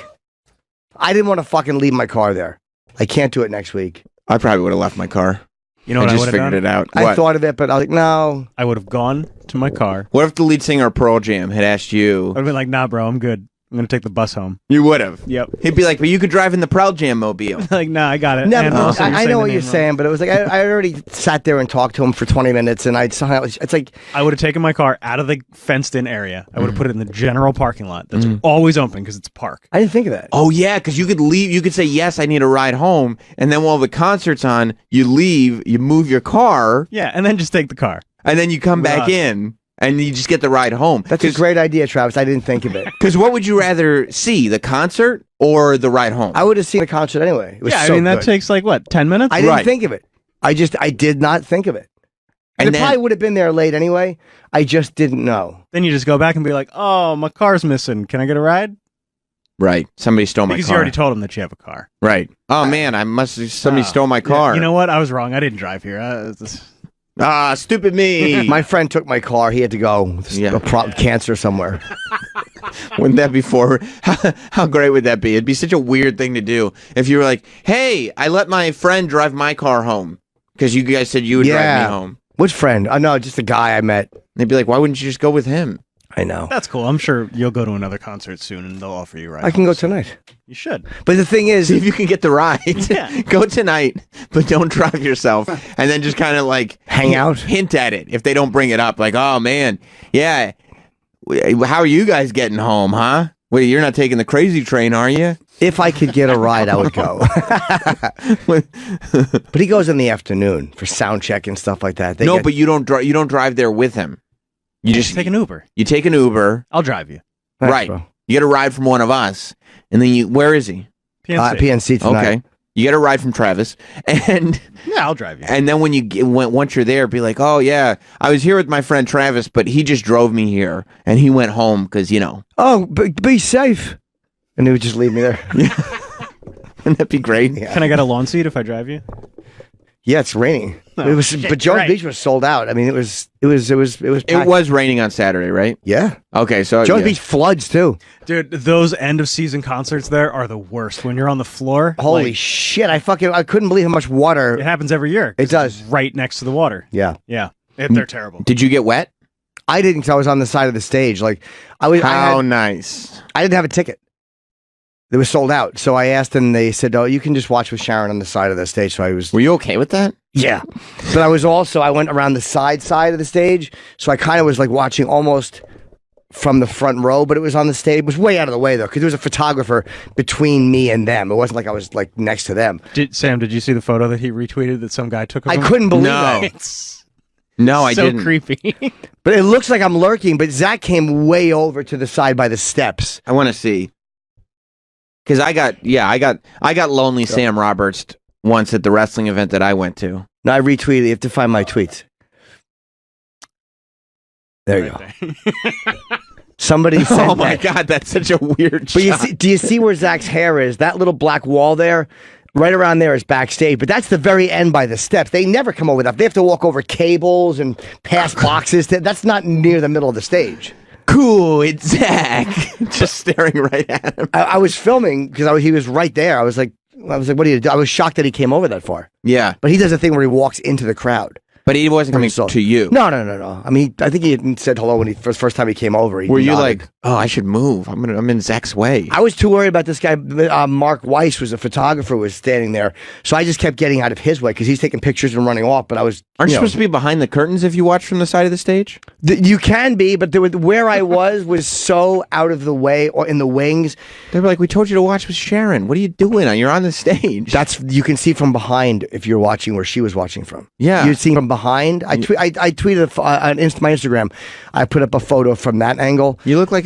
I didn't want to fucking leave my car there. I can't do it next week. I probably would have left my car. You know what I just would have figured done? it out. I thought of it, but I was like, no. I would have gone to my car. What if the lead singer of Pearl Jam had asked you? I would have been like, nah, bro, I'm good. I'm going to take the bus home. You would have. Yep. He'd be like, but you could drive in the Pearl Jam mobile. Like, nah, I got it. No, And also, I know what you're wrong. saying, but it was like, I already sat there and talked to him for 20 minutes, and it's like... I would have taken my car out of the fenced-in area. I would have put it in the general parking lot that's always open because it's a park. I didn't think of that. Oh, yeah, because you could leave. You could say, yes, I need a ride home. And then while the concert's on, you leave, you move your car. Yeah, and then just take the car. And then you come back in. And you just get the ride home. That's a great idea, Travis. I didn't think of it. Because what would you rather see, the concert or the ride home? I would have seen the concert anyway. It was Yeah, so I mean, that good. takes like, what, 10 minutes? I didn't think of it. I did not think of it. And it probably would have been there late anyway. I just didn't know. Then you just go back and be like, oh, my car's missing. Can I get a ride? Right. Somebody stole my car. Because you already told them that you have a car. Right. Oh, man, somebody stole my car. Yeah, you know what? I was wrong. I didn't drive here. Stupid me. My friend took my car. He had to go. Cancer somewhere. Wouldn't that be forward? How great would that be? It'd be such a weird thing to do if you were like, hey, I let my friend drive my car home because you guys said you would drive me home. Which friend? No, just a guy I met. They'd be like, why wouldn't you just go with him? I know. That's cool. I'm sure you'll go to another concert soon and they'll offer you rides. I can go tonight. You should. But the thing is... See if you can get the ride. Yeah. Go tonight, but don't drive yourself. And then just kind of like... hang out? Hint at it if they don't bring it up. Like, oh, man, yeah. How are you guys getting home, huh? Wait, you're not taking the crazy train, are you? If I could get a ride, I would go. But he goes in the afternoon for sound check and stuff like that. But you don't drive. You don't drive there with him. You just take an Uber. You take an Uber. I'll drive you. Thanks, right. bro. You get a ride from one of us, and then where is he? PNC tonight. Okay. You get a ride from Travis, and yeah, I'll drive you. And then once you're there, be like, oh yeah, I was here with my friend Travis, but he just drove me here, and he went home because Oh, be safe, and he would just leave me there. Wouldn't that be great? Yeah. Can I get a lawn seat if I drive you? Yeah, it's raining. But Jones Beach was sold out. I mean, it was. It was raining on Saturday, right? Yeah. Okay, so Jones Beach floods too. Dude, those end of season concerts there are the worst. When you're on the floor, holy shit! I couldn't believe how much water. It happens every year. It does. Right next to the water. Yeah. Yeah. They're terrible. Did you get wet? I didn't. 'Cause I was on the side of the stage. Like I was. Nice. I didn't have a ticket. It was sold out. So I asked and they said, oh, you can just watch with Sharon on the side of the stage. So I was... Were you okay with that? Yeah. But I went around the side of the stage. So I kind of was like watching almost from the front row, but it was on the stage. It was way out of the way though, because there was a photographer between me and them. It wasn't like I was like next to them. Sam, did you see the photo that he retweeted that some guy took of him? I couldn't believe that. No, I didn't. So creepy. But it looks like I'm lurking, but Zach came way over to the side by the steps. I want to see. Because I got lonely Sam Roberts once at the wrestling event that I went to. No, I retweeted. You have to find my tweets. There you go. Somebody said oh my God, that's such a weird shot. Do you see where Zach's hair is? That little black wall there, right around there is backstage. But that's the very end by the steps. They never come over that. They have to walk over cables and past boxes. That's not near the middle of the stage. Cool, it's Zach. Just staring right at him. I was filming because he was right there. I was like, what do you do? I was shocked that he came over that far. Yeah. But he does a thing where he walks into the crowd. But he wasn't coming to you. No. I mean, I think he said hello when first time he came over. Were you like, oh, I should move? I'm in Zach's way. I was too worried about this guy. Mark Weiss was a photographer, was standing there, so I just kept getting out of his way because he's taking pictures and running off. But I was aren't you supposed to be behind the curtains if you watch from the side of the stage? You can be, but where I was so out of the way or in the wings. They were like, we told you to watch with Sharon. What are you doing? You're on the stage. You can see from behind if you're watching where she was watching from. Yeah, you'd see from behind. I tweeted on my Instagram. I put up a photo from that angle. You look like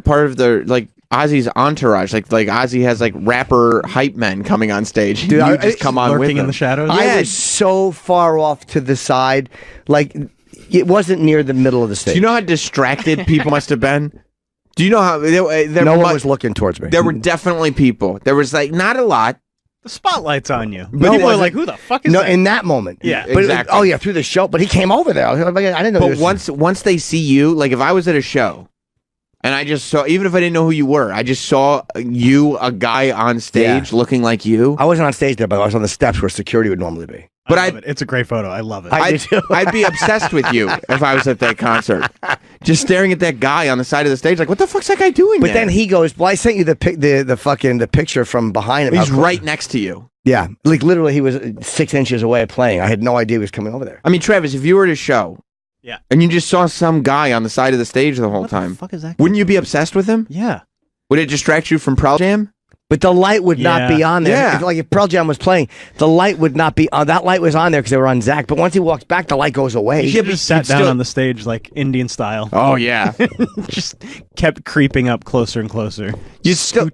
part of the Ozzy's entourage. Like Ozzy has rapper hype men coming on stage. Dude, you just come on with lurking them. in the shadows. I was so far off to the side, like it wasn't near the middle of the stage. Do you know how distracted people must have been? Do you know how no one was looking towards me? There were definitely people. There was not a lot. The spotlight's on you. But people are like, who the fuck is that? In that moment. Yeah, but exactly. Through the show. But he came over there. I didn't know. But once they see you, like if I was at a show and I just saw, even if I didn't know who you were, I just saw a guy on stage looking like you. I wasn't on stage there, but I was on the steps where security would normally be. But it's a great photo. I love it. I'd be obsessed with you if I was at that concert, just staring at that guy on the side of the stage, like, what the fuck's that guy doing? But then he goes, "Well, I sent you the picture from behind him. He's right next to you." Yeah, like literally, he was 6 inches away playing. I had no idea he was coming over there. I mean, Travis, if you were at a show, and you just saw some guy on the side of the stage the whole time, what the fuck is that? Wouldn't you be obsessed with him? Yeah. Would it distract you from Pearl Jam? But the light would not be on there. Yeah. If Pearl Jam was playing, the light would not be on. That light was on there because they were on Zach. But once he walks back, the light goes away. He just sat down on the stage like Indian style. Oh, yeah. Just kept creeping up closer and closer. You'd still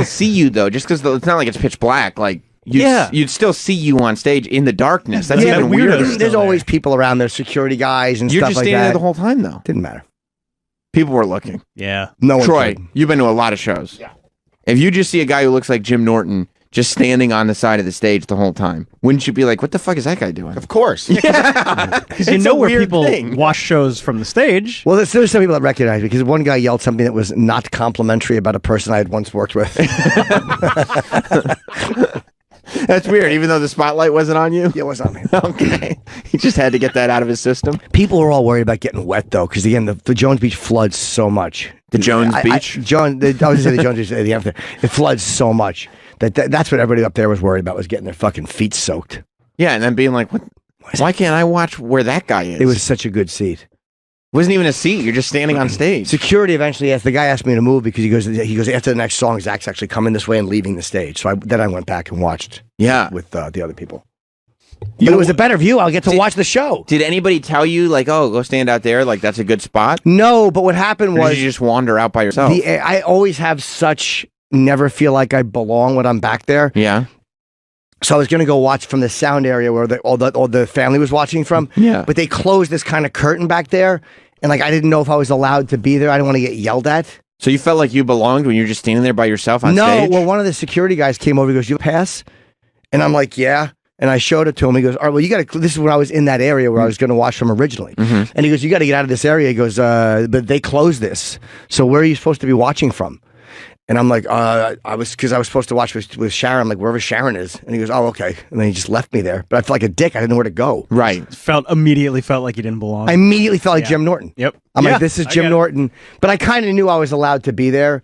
see you, though, just because it's not like it's pitch black. Like, you'd still see you on stage in the darkness. That's even weirder. There's always people around there, security guys and You're stuff just like standing that. there the whole time, though. Didn't matter. People were looking. Yeah. No one Troy, could. you've been to a lot of shows. Yeah. If you just see a guy who looks like Jim Norton just standing on the side of the stage the whole time, wouldn't you be like, what the fuck is that guy doing? Of course. Because you know where people watch shows from the stage. Well, there's some people that recognize me because one guy yelled something that was not complimentary about a person I had once worked with. That's weird, even though the spotlight wasn't on you? Yeah, it was on me. Okay. He just had to get that out of his system. People were all worried about getting wet, though, because, again, the Jones Beach floods so much. The Jones Beach? I was going to say the Jones Beach. It floods so much that's what everybody up there was worried about, was getting their fucking feet soaked. Yeah, and then being like, why can't I watch where that guy is? It was such a good seat. It wasn't even a seat. You're just standing on stage. Security eventually the guy asked me to move because he goes after the next song, Zach's actually coming this way and leaving the stage. So then I went back and watched with the other people. But it was a better view. I'll get to watch the show. Did anybody tell you, like, oh, go stand out there? Like, that's a good spot? No, but what happened was... Did you just wander out by yourself? I always have never feel like I belong when I'm back there. Yeah. So I was going to go watch from the sound area where all the family was watching from. Yeah. But they closed this kind of curtain back there. And I didn't know if I was allowed to be there. I didn't want to get yelled at. So you felt like you belonged when you were just standing there by yourself on stage? No, well, one of the security guys came over. He goes, "You pass?" And I'm like, "Yeah." And I showed it to him. He goes, "All right, well, you got to." This is when I was in that area where I was going to watch them originally. Mm-hmm. And he goes, "You got to get out of this area." He goes, "But they closed this. So where are you supposed to be watching from?" And I'm like, I was supposed to watch with Sharon, I'm like, wherever Sharon is. And he goes, "Oh, okay." And then he just left me there. But I felt like a dick. I didn't know where to go. Right. Immediately felt like you didn't belong. I immediately felt like Jim Norton. Yep. I'm like, this is Jim Norton. But I kind of knew I was allowed to be there.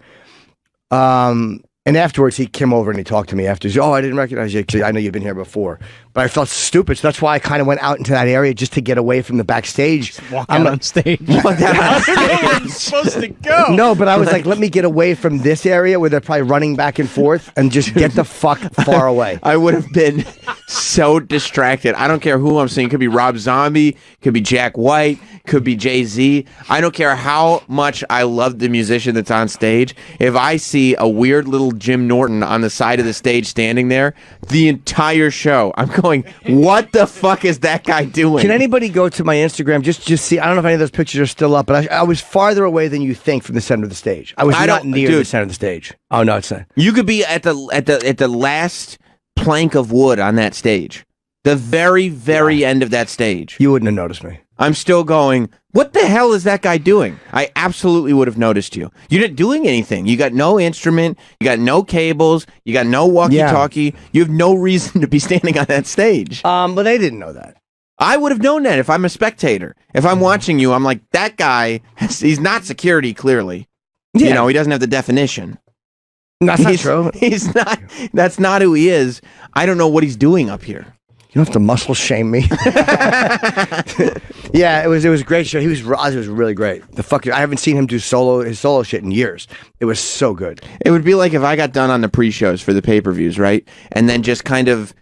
And afterwards, he came over and he talked to me after. He said, "Oh, I didn't recognize you. Actually, I know you've been here before." But I felt stupid. So that's why I kind of went out into that area just to get away from the backstage. Walk out on stage. Walk out on stage. Where you're supposed to go. No, but I was like, let me get away from this area where they're probably running back and forth and just get the fuck far away. I would have been so distracted. I don't care who I'm seeing. It could be Rob Zombie, could be Jack White, could be Jay-Z. I don't care how much I love the musician that's on stage. If I see a weird little Jim Norton on the side of the stage standing there, the entire show, I'm going, what the fuck is that guy doing? Can anybody go to my Instagram, just see? I don't know if any of those pictures are still up, but I was farther away than you think from the center of the stage. I was not near the center of the stage. Oh no, it's not. You could be at the last plank of wood on that stage. The very, very end of that stage. You wouldn't have noticed me. I'm still going, what the hell is that guy doing? I absolutely would have noticed you. You're not doing anything. You got no instrument. You got no cables. You got no walkie-talkie. You have no reason to be standing on that stage. But they didn't know that. I would have known that if I'm a spectator. If I'm watching you, I'm like, that guy, he's not security, clearly. Yeah. You know, he doesn't have the definition. That's not true. He's not. That's not who he is. I don't know what he's doing up here. You don't have to muscle shame me. Yeah, it was a great show. It was really great. I haven't seen him do his solo shit in years. It was so good. It would be like if I got done on the pre-shows for the pay-per-views, right? And then just kind of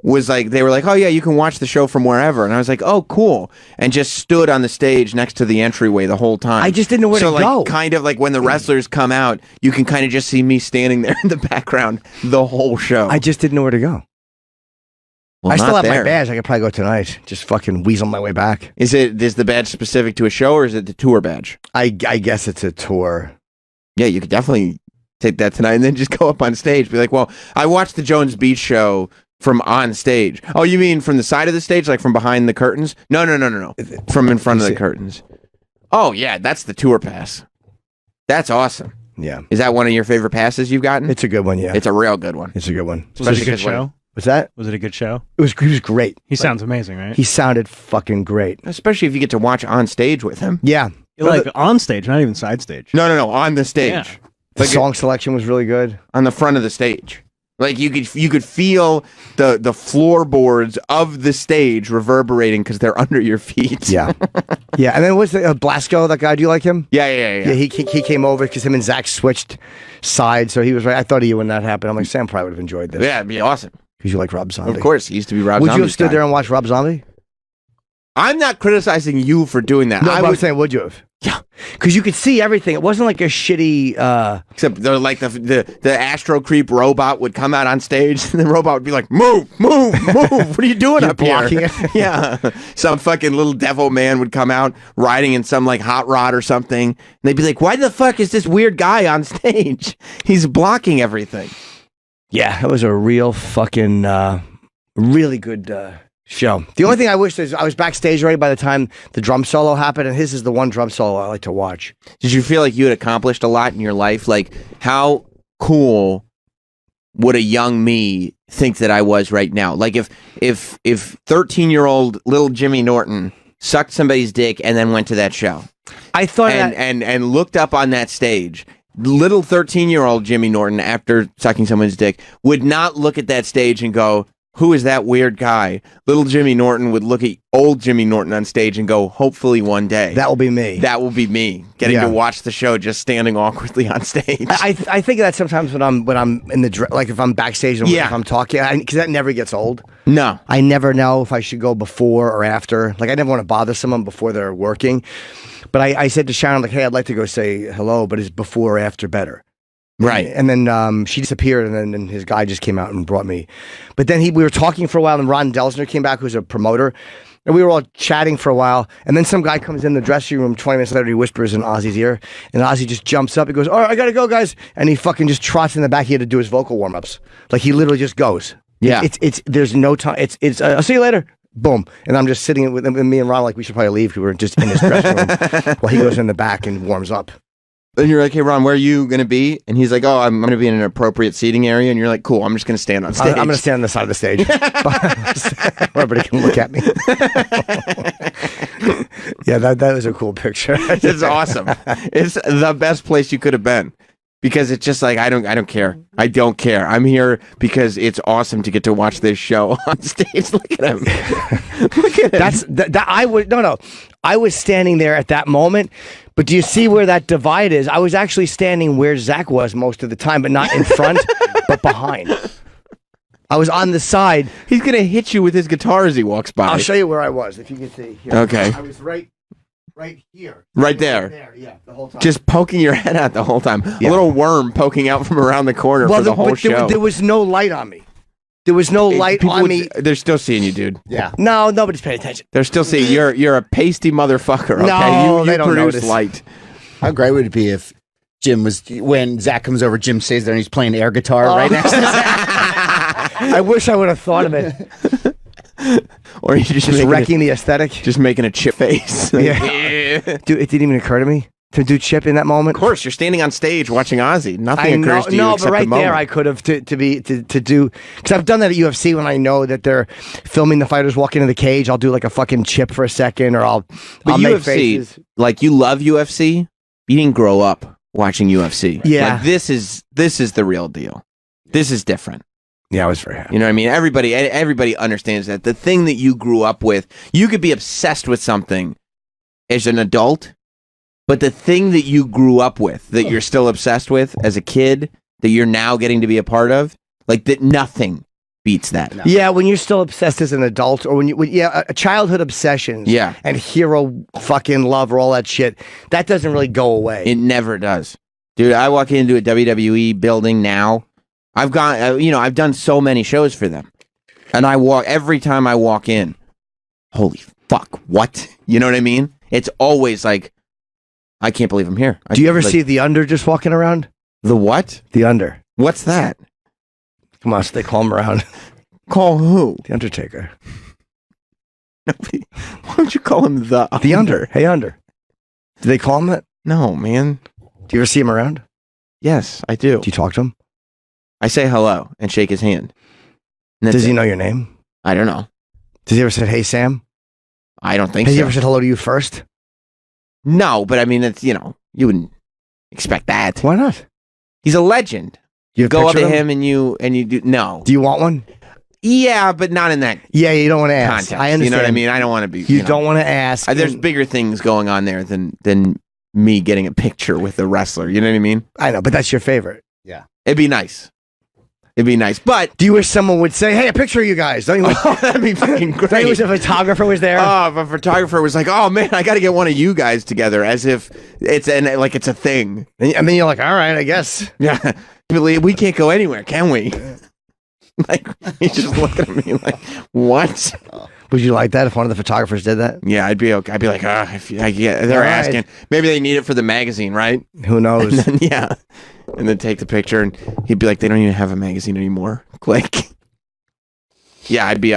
was like, they were like, oh yeah, you can watch the show from wherever. And I was like, oh, cool. And just stood on the stage next to the entryway the whole time. I just didn't know where to go. Kind of like when the wrestlers come out, you can kind of just see me standing there in the background the whole show. I just didn't know where to go. Well, I still not have my there. badge. I could probably go tonight. Just fucking weasel my way back. Is the badge specific to a show or is it the tour badge? I guess it's a tour. Yeah, you could definitely take that tonight and then just go up on stage. Be like, well, I watched the Jones Beach show from on stage. Oh, you mean from the side of the stage, like from behind the curtains? No. From in front of the curtains. Oh, yeah, that's the tour pass. That's awesome. Yeah. Is that one of your favorite passes you've gotten? It's a good one, yeah. It's a real good one. It's a good one. Was it a good show? What's that? Was it a good show? He was great. He sounds amazing, right? He sounded fucking great. Especially if you get to watch on stage with him. Yeah. Like on stage, not even side stage. No, on the stage. Yeah. The song selection was really good. On the front of the stage. Like you could feel the floorboards of the stage reverberating because they're under your feet. Yeah, yeah. And then what's Blasco? That guy? Do you like him? Yeah. He came over because him and Zach switched sides, so he was right. I thought of you when that happened. I'm like, Sam probably would have enjoyed this. Yeah, it'd be awesome. Because you like Rob Zombie. Of course, he used to be Rob Would Zombie. you have stood there and watched Rob Zombie? I'm not criticizing you for doing that. No, I'm saying, would you have? Yeah, because you could see everything. It wasn't like a shitty. Except like the Astro Creep robot would come out on stage, and the robot would be like, "Move! What are you doing up blocking here?" it. Yeah, some fucking little devil man would come out riding in some like hot rod or something, and they'd be like, "Why the fuck is this weird guy on stage? He's blocking everything." Yeah, it was a real fucking really good show. The only thing I wish is I was backstage already by the time the drum solo happened, and his is the one drum solo I like to watch. Did you feel like you had accomplished a lot in your life? Like, how cool would a young me think that I was right now? Like, if 13-year-old little Jimmy Norton sucked somebody's dick and then went to that show, I thought and looked up on that stage. Little 13-year-old Jimmy Norton, after sucking someone's dick, would not look at that stage and go, who is that weird guy? Little Jimmy Norton would look at old Jimmy Norton on stage and go, hopefully one day. That will be me. That will be me, getting to watch the show just standing awkwardly on stage. I think of that sometimes when I'm in the like if I'm backstage and if I'm talking, because that never gets old. No. I never know if I should go before or after. Like I never want to bother someone before they're working. But I said to Sharon, like, hey, I'd like to go say hello, but is before or after better? Right. And then she disappeared, and then his guy just came out and brought me. But then we were talking for a while, and Ron Delsner came back, who's a promoter, and we were all chatting for a while. And then some guy comes in the dressing room 20 minutes later, he whispers in Ozzy's ear, and Ozzy just jumps up. He goes, all right, I got to go, guys. And he fucking just trots in the back. He had to do his vocal warm-ups. Like, he literally just goes. Yeah. It's there's no time. It's I'll see you later. Boom. And I'm just sitting with me and Ron, like, we should probably leave because we're just in his dressing room while he goes in the back and warms up. And you're like, hey, Ron, where are you going to be? And he's like, oh, I'm going to be in an appropriate seating area. And you're like, cool, I'm just going to stand on stage. I'm going to stand on the side of the stage. Where everybody can look at me. Yeah, that was a cool picture. It's awesome. It's the best place you could have been. Because it's just like, I don't care. I don't care. I'm here because it's awesome to get to watch this show on stage. Look at him. Look at him. I was standing there at that moment. But do you see where that divide is? I was actually standing where Zach was most of the time, but not in front, but behind. I was on the side. He's going to hit you with his guitar as he walks by. I'll show you where I was, if you can see. Here. Okay. I was right here. Right there. Yeah, the whole time. Just poking your head out the whole time. Yeah. A little worm poking out from around the corner for the whole show. There was no light on me. There was no light on me. They're still seeing you, dude. Yeah. No, nobody's paying attention. They're still seeing you're a pasty motherfucker. Okay? No, you they don't produce notice. light. How great would it be if when Zach comes over, Jim stays there and he's playing air guitar right next to Zach? I wish I would have thought of it. or you just wrecking the aesthetic, just making a chip face. Yeah. Dude, it didn't even occur to me to do Chip in that moment. Of course, you're standing on stage watching Ozzy. Nothing occurs to you No, except but right the moment. there, I could have to do because I've done that at UFC when I know that they're filming the fighters walk into the cage. I'll do like a fucking Chip for a second, or I'll make UFC, faces. like you love UFC, you didn't grow up watching UFC. Yeah. Like, this is the real deal. This is different. Yeah, I was very happy. You know what I mean? Everybody understands that. The thing that you grew up with, you could be obsessed with something as an adult, but the thing that you grew up with, that you're still obsessed with as a kid, that you're now getting to be a part of, like that, nothing beats that. Yeah, when you're still obsessed as an adult, or when a childhood obsessions, and hero fucking love or all that shit, that doesn't really go away. It never does, dude. I walk into a WWE building now. I've gone, I've done so many shows for them, and every time I walk in, holy fuck, what? You know what I mean? It's always like, I can't believe I'm here. Do you ever see the Under just walking around? The what? The Under. What's that? Come on, so they call him around. Call who? The Undertaker. Why don't you call him the Under? Hey, Under. Do they call him that? No, man. Do you ever see him around? Yes, I do. Do you talk to him? I say hello and shake his hand. Does he know your name? I don't know. Does he ever say, "Hey, Sam"? I don't think Has so. he ever said hello to you first? No, but I mean, it's, you wouldn't expect that. Why not? He's a legend. You go up picture to him? him and you do. No. Do you want one? Yeah, but not in that. Yeah, you don't want to ask. Context. I understand. You know what I mean? I don't want to be. You don't want to ask. There's bigger things going on there than me getting a picture with a wrestler. You know what I mean? I know, but that's your favorite. Yeah. It'd be nice. It'd be nice. But do you wish someone would say, "Hey, a picture of you guys"? Don't you wish? That'd be fucking great. Don't you wish a photographer was there? Oh, if a photographer was like, "Oh man, I got to get one of you guys together," as if it's a thing. And then you're like, "All right, I guess." Yeah, we can't go anywhere, can we? Like, he's just looking at me like, "What?" Would you like that if one of the photographers did that? Yeah, I'd be okay. I'd be like, they're All right. asking. Maybe they need it for the magazine, right? Who knows? And then, and then take the picture, and he'd be like, "They don't even have a magazine anymore." Click. Yeah, I'd be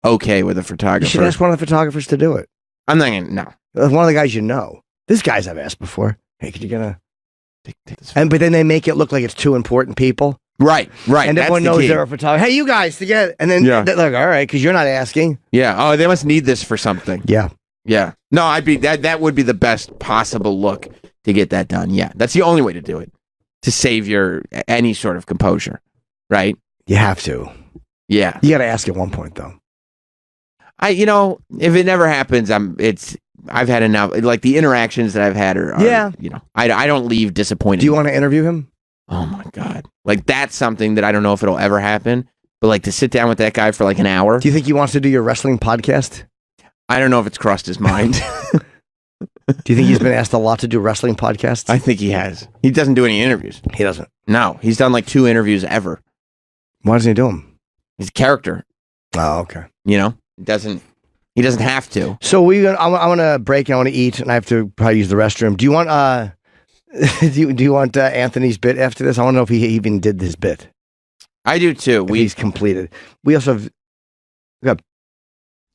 okay with a photographer. You should ask one of the photographers to do it. I'm not gonna. No, one of the guys you know. This guy's I've asked before. Hey, could you get a? But then they make it look like it's two important people. Right. And That's everyone the knows key. they're a photographer. Hey, you guys together. And then Yeah. they're like, all right, because you're not asking. Yeah. Oh, they must need this for something. Yeah. Yeah. No, I'd be that would be the best possible look to get that done. Yeah. That's the only way to do it. To save your any sort of composure. Right? You have to. Yeah. You got to ask at one point though. If it never happens, I've had enough. Like the interactions that I've had are I don't leave disappointed. Do you want to interview him? Oh my God. Like that's something that I don't know if it'll ever happen. But like to sit down with that guy for like an hour. Do you think he wants to do your wrestling podcast? I don't know if it's crossed his mind. Do you think he's been asked a lot to do wrestling podcasts? I think he has. He doesn't do any interviews. He doesn't. No, he's done like 2 interviews ever. Why doesn't he do them? He's a character. Oh, okay. He doesn't have to. So I want to break. I want to eat, and I have to probably use the restroom. Do you want do you want Anthony's bit after this? I want to know if he even did this bit. I do too. He's completed. We also have.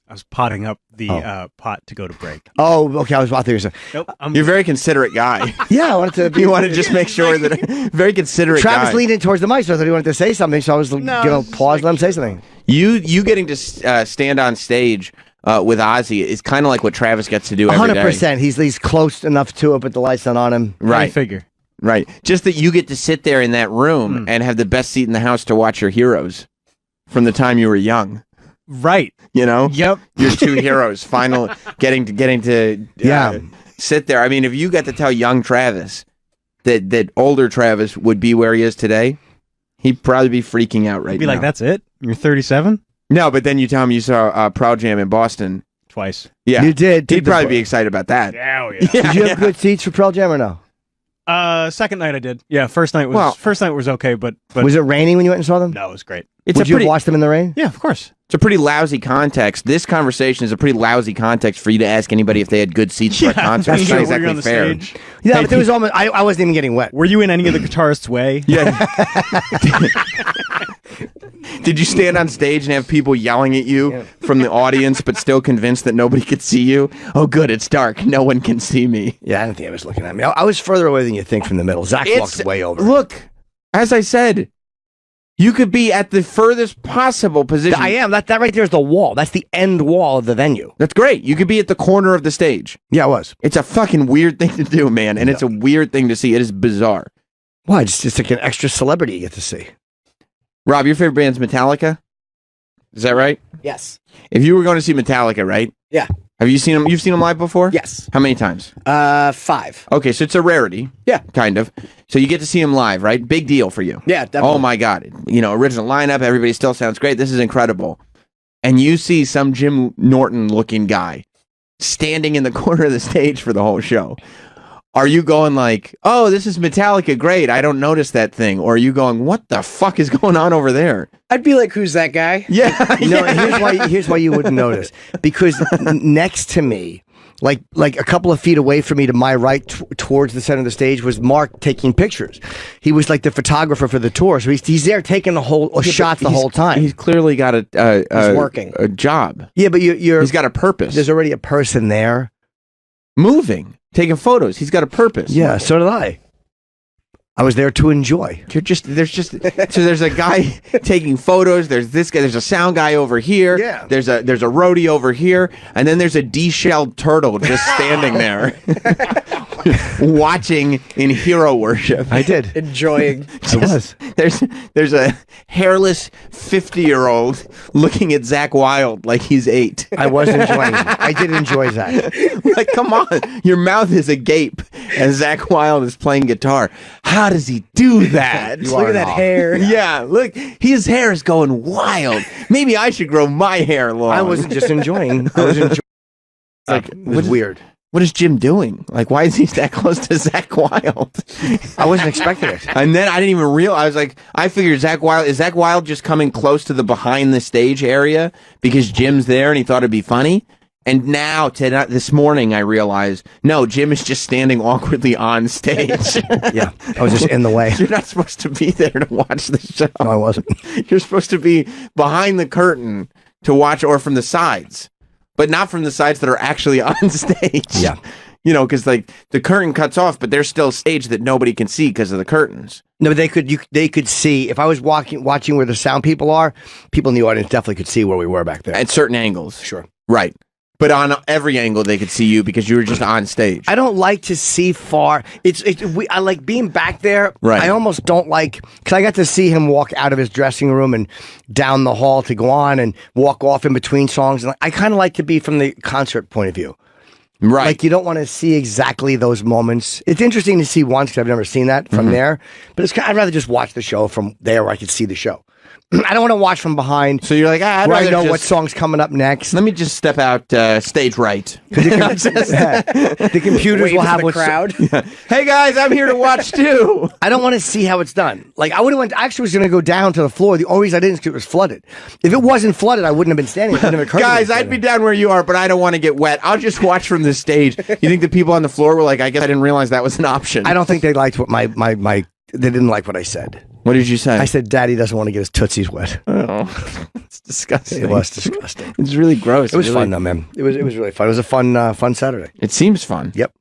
I was potting up the pot to go to break. Oh, okay. I was about to say. Nope. You're a very considerate guy. Yeah, I wanted to. You want to just make sure that very considerate. Travis guy. leaned in towards the mic, so I thought he wanted to say something. So I was pause, let him say something. You getting to stand on stage with Ozzy is kind of like what Travis gets to do every day. 100%. He's close enough to it, but the light's not on him. Right. I figure. Right. Just that you get to sit there in that room and have the best seat in the house to watch your heroes from the time you were young. Right. Yep. Your 2 heroes finally getting to sit there. I mean, if you got to tell young Travis that older Travis would be where he is today, he'd probably be freaking out right now. Be like, that's it? You're 37? No, but then you tell him you saw Proud Jam in Boston. Twice. Yeah. You did. He'd probably be excited about that. Yeah. Did you have good seats for Pearl Jam or no? Second night I did. Yeah, first night was okay, but was it raining when you went and saw them? No, it was great. Would you have watched them in the rain? Yeah, of course. It's a pretty lousy context. This conversation is a pretty lousy context for you to ask anybody if they had good seats for a concert. It's not exactly fair. Yeah, but there was almost. I wasn't even getting wet. Were you in any of the guitarist's way? Yeah. Did you stand on stage and have people yelling at you from the audience, but still convinced that nobody could see you? Oh, good, it's dark. No one can see me. Yeah, I don't think I was looking at me. I was further away than you think from the middle. Zach walked way over. Look, as I said, you could be at the furthest possible position. I am. That right there is the wall. That's the end wall of the venue. That's great. You could be at the corner of the stage. Yeah, it was. It's a fucking weird thing to do, man, and it's a weird thing to see. It is bizarre. Why? It's like an extra celebrity you get to see. Rob, your favorite band's Metallica? Is that right? Yes. If you were going to see Metallica, right? Yeah. Have you seen them? You've seen them live before? Yes. How many times? 5. Okay, so it's a rarity. Yeah. Kind of. So you get to see them live, right? Big deal for you. Yeah, definitely. Oh my God. Original lineup, everybody still sounds great. This is incredible. And you see some Jim Norton looking guy standing in the corner of the stage for the whole show. Are you going like, oh, this is Metallica, great, I don't notice that thing? Or are you going, what the fuck is going on over there? I'd be like, who's that guy? Yeah. No, here's why you wouldn't notice. Because next to me, like a couple of feet away from me to my right towards the center of the stage was Mark taking pictures. He was like the photographer for the tour. So he's there taking shots the whole time. He's clearly got he's working. A job. Yeah, but he's got a purpose. There's already a person there. Moving. Taking photos. He's got a purpose. Yeah, so did I. I was there to enjoy. There's a guy taking photos. There's this guy. There's a sound guy over here. Yeah. There's a roadie over here, and then there's a de-shelled turtle just standing there, watching in hero worship. I did. Enjoying. I was. There's a hairless 50-year-old looking at Zach Wilde like he's 8. I was enjoying. I did enjoy Zach. Like, come on, your mouth is agape as Zach Wilde is playing guitar. How does he do that? Look at that hair. Yeah, look, his hair is going wild. Maybe I should grow my hair long. I wasn't just enjoying. I was enjoying. Like, it was weird. What is Jim doing? Like, why is he that close to Zach Wilde? I wasn't expecting it. And then I didn't even realize. I was like, I figured is Zach Wilde just coming close to the behind the stage area because Jim's there and he thought it'd be funny? And now, this morning, I realized, no, Jim is just standing awkwardly on stage. Yeah, I was just in the way. You're not supposed to be there to watch the show. No, I wasn't. You're supposed to be behind the curtain to watch, or from the sides, but not from the sides that are actually on stage. Yeah. Because like the curtain cuts off, but there's still stage that nobody can see because of the curtains. No, but they could see. If I was watching where the sound people are, people in the audience definitely could see where we were back there. At certain angles. Sure. Right. But on every angle, they could see you because you were just on stage. I don't like to see far. I like being back there. Right. I almost don't like, because I got to see him walk out of his dressing room and down the hall to go on and walk off in between songs. And I kind of like to be from the concert point of view. Right. Like, you don't want to see exactly those moments. It's interesting to see once because I've never seen that from there. But I'd rather just watch the show from there where I could see the show. I don't want to watch from behind. So you're like, I know what song's coming up next. Let me just step out stage right. The computers will have the crowd. Hey guys, I'm here to watch too. I don't want to see how it's done. Like, I would have went. I actually was going to go down to the floor. The only reason I didn't is because it was flooded. If it wasn't flooded, I wouldn't have been standing. It wouldn't have occurred to me Guys, I'd be down where you are, but I don't want to get wet. I'll just watch from the stage. You think the people on the floor were like, I guess I didn't realize that was an option. I don't think they liked what my they didn't like what I said. What did you say? I said, Daddy doesn't want to get his tootsies wet. Oh, it's disgusting. It was disgusting. It's really gross. It was fun though, man. It was really fun. It was a fun Saturday. It seems fun. Yep.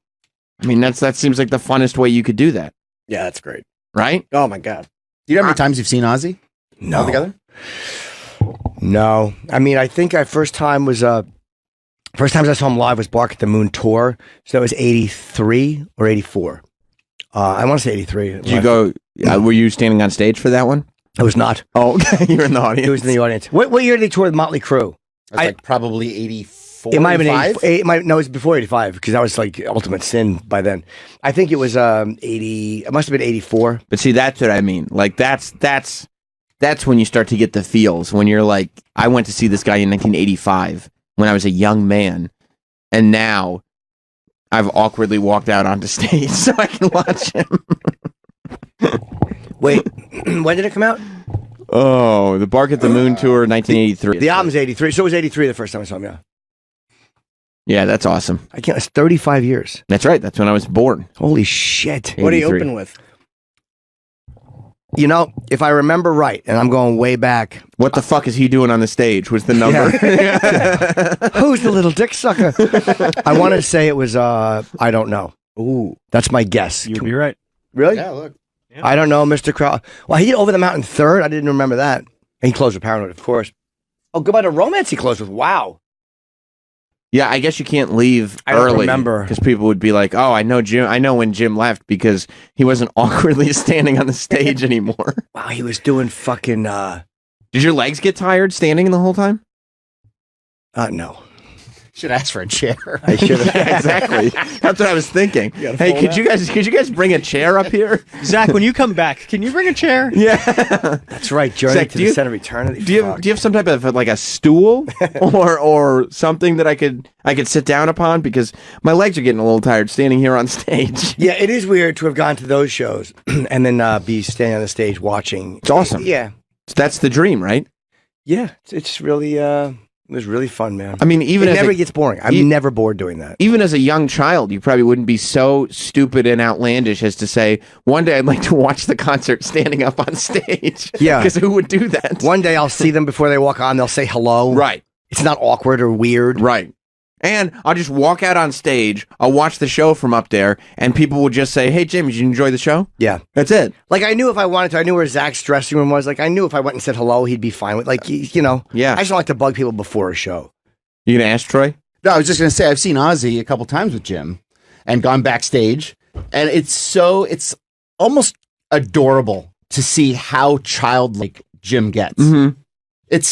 I mean, that seems like the funnest way you could do that. Yeah, that's great. Right? Oh my God. Do you know how many times you've seen Ozzy? No. Altogether? No. I mean, I think our first times I saw him live was Bark at the Moon tour. So that was 83 or 84. I want to say 83. Did you go? Were you standing on stage for that one? I was not. Oh, okay. You're in the audience. It was in the audience. What year did they tour with Motley Crue? Like probably 84. It might have been 85? 85. No, it was before 85 because that was like Ultimate Sin by then. I think it was 80. It must have been 84. But see, that's what I mean. Like that's when you start to get the feels. When you're like, I went to see this guy in 1985 when I was a young man, and now I've awkwardly walked out onto stage so I can watch him. Wait, when did it come out? Oh, the Bark at the Moon tour, 1983. The album's 83. So it was 83 the first time I saw him, yeah. Yeah, that's awesome. I can't, it's 35 years. That's right. That's when I was born. Holy shit. 83. What do you open with? You know, if I remember right, and I'm going way back. What the fuck is he doing on the stage? Was the number? Who's the little dick sucker? I want to say it was, I don't know. Ooh. That's my guess. You'd be right. Really? Yeah, look. Yeah. I don't know, Mr. Crow. Well, he hit Over the Mountain third. I didn't remember that. And he closed with Paranoid, of course. Oh, Goodbye to Romance he closed with. Wow. Yeah, I guess you can't leave I don't early remember. because people would be like, "Oh, I know Jim. I know when Jim left because he wasn't awkwardly standing on the stage anymore." Wow, he was doing fucking. Did your legs get tired standing the whole time? No. Should ask for a chair. I should have. Yeah, exactly. That's what I was thinking. Hey, could you guys bring a chair up here? Zach, when you come back, can you bring a chair? Yeah, That's right. Journey Zach, to the Center of Eternity. Do you have some type of like a stool or something that I could sit down upon because my legs are getting a little tired standing here on stage. Yeah, it is weird to have gone to those shows and then be standing on the stage watching. It's awesome. Yeah. That's the dream, right? Yeah. It's really. It was really fun, man. I mean, even it as never a- gets boring. I'm never bored doing that. Even as a young child, you probably wouldn't be so stupid and outlandish as to say, one day I'd like to watch the concert standing up on stage. Yeah. Because who would do that? One day I'll see them before they walk on. They'll say hello. Right. It's not awkward or weird. Right. And I'll just walk out on stage, I'll watch the show from up there, and people will just say, "Hey, Jim, did you enjoy the show?" Yeah. That's it. Like, I knew if I wanted to, I knew where Zach's dressing room was. Like, I knew if I went and said hello, he'd be fine with, like, you know. Yeah. I just don't like to bug people before a show. You gonna ask Troy? No, I was just going to say, I've seen Ozzy a couple times with Jim and gone backstage. And it's almost adorable to see how childlike Jim gets. Mm-hmm.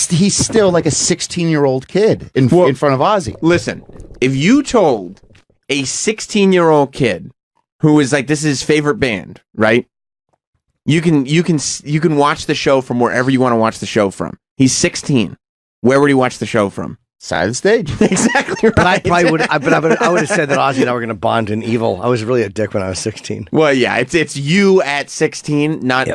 He's still like a 16-year-old kid in front of Ozzy. Listen, if you told a 16-year-old kid who is like, this is his favorite band, right? You can watch the show from wherever you want to watch the show from. He's 16. Where would he watch the show from? Side of the stage. Exactly right. But I probably would. I would have said that Ozzy and I were going to bond in evil. I was really a dick when I was 16. Well, yeah, it's you at 16, not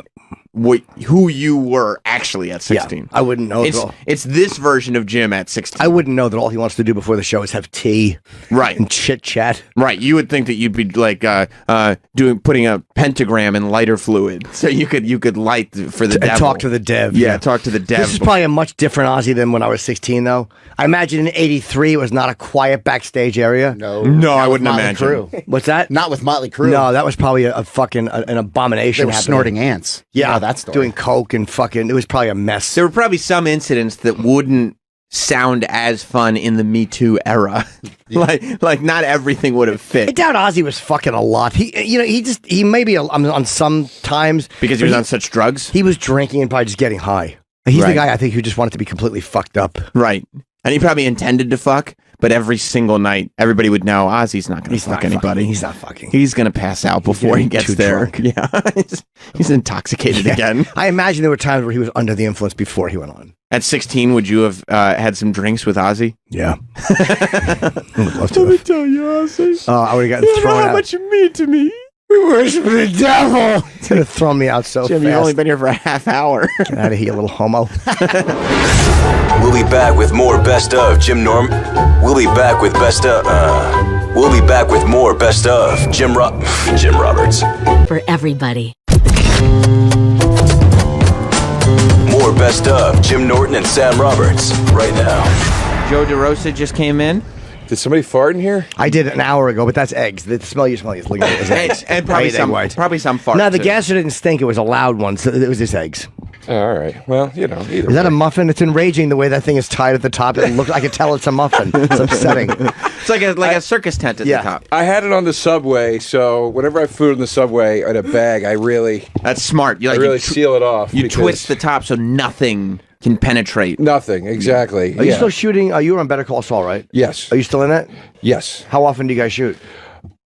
who you were actually at 16. Yeah, I wouldn't know. It's this version of Jim at 16. I wouldn't know that all he wants to do before the show is have tea, right, and chit chat. Right, you would think that you'd be like putting a pentagram in lighter fluid, so you could light for the devil. Talk to the dev. Yeah, talk to the dev. This is probably a much different Ozzy than when I was 16, though. I imagine in '83 it was not a quiet backstage area. No, I wouldn't imagine. Crue. What's that? Not with Motley Crue. No, that was probably a fucking an abomination. They were happening. snorting ants. Yeah, that story. doing coke and fucking. It was probably a mess. There were probably some incidents that wouldn't sound as fun in the Me Too era. like not everything would have fit. I doubt Ozzy was fucking a lot. He maybe on some times because he was on such drugs. He was drinking and probably just getting high. He's Right. the guy I think who just wanted to be completely fucked up. Right. And he probably intended to fuck, but every single night, everybody would know Ozzy's not going to fuck anybody. He's not fucking. He's going to pass out before he gets too there. drunk. Yeah. he's intoxicated again. I imagine there were times where he was under the influence before he went on. At 16, would you have had some drinks with Ozzy? Yeah. Let me tell you, Ozzy. I would have gotten thrown out. How much you mean to me? We worship the devil. He's going to throw me out so Jim, fast. you've only been here for a half hour. Get out of here, you little homo. We'll be back with more best of Jim Norm. We'll be back with We'll be back with more best of Jim Roberts. For everybody. More best of Jim Norton and Sam Roberts right now. Joe DeRosa just came in. Did somebody fart in here? I did an hour ago, but that's eggs. The smell you smell is eggs. And probably some fart. No, the too. gasser didn't stink. It was a loud one, so it was just eggs. Oh, all right. Well, either Is that a muffin? It's enraging the way that thing is tied at the top. It looks. I can tell it's a muffin. It's upsetting. It's like a circus tent at the top. I had it on the subway, so whenever I have food in the subway in a bag, That's smart. I really seal it off. You because twist the top so nothing can penetrate. Nothing, exactly. Are you still shooting? You were on Better Call Saul, right? Yes. Are you still in it? Yes. How often do you guys shoot?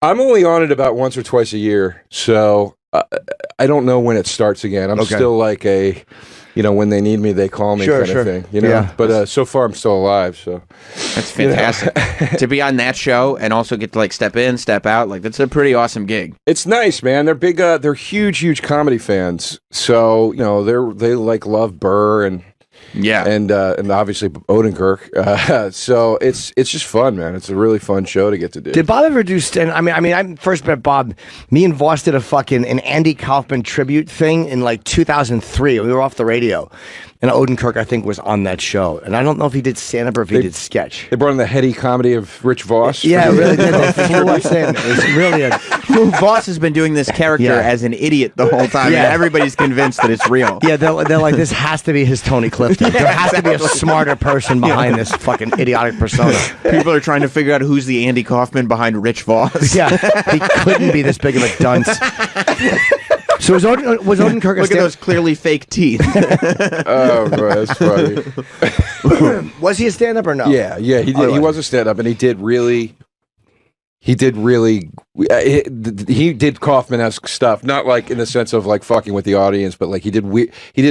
I'm only on it about once or twice a year, so I don't know when it starts again. I'm still like when they need me, they call me kind of thing. Yeah. But so far, I'm still alive. So that's fantastic to be on that show and also get to step in, step out. That's a pretty awesome gig. It's nice, man. They're big. They're huge comedy fans. So they love Burr and and obviously Odenkirk. So it's just fun, man. It's a really fun show to get to do. Did Bob ever do stand? I mean, I first met Bob. Me and Voss did an Andy Kaufman tribute thing in like 2003. We were off the radio, and Odenkirk I think was on that show. And I don't know if he did stand up or if he did sketch. They brought in the heady comedy of Rich Voss. Yeah, really did. They flew us in. It was brilliant. Voss has been doing this character as an idiot the whole time. Yeah. And everybody's convinced that it's real. Yeah, they're like, this has to be his Tony Clifton. There has to be a smarter person behind this fucking idiotic persona. People are trying to figure out who's the Andy Kaufman behind Rich Voss. Yeah, he couldn't be this big of a dunce. So was Odenkirk Look at those clearly fake teeth. Oh, bro, that's funny. Was he a stand-up or no? Yeah, he did. He was a stand-up, and he did really. He did Kaufman-esque stuff, not like in the sense of like fucking with the audience, but like he did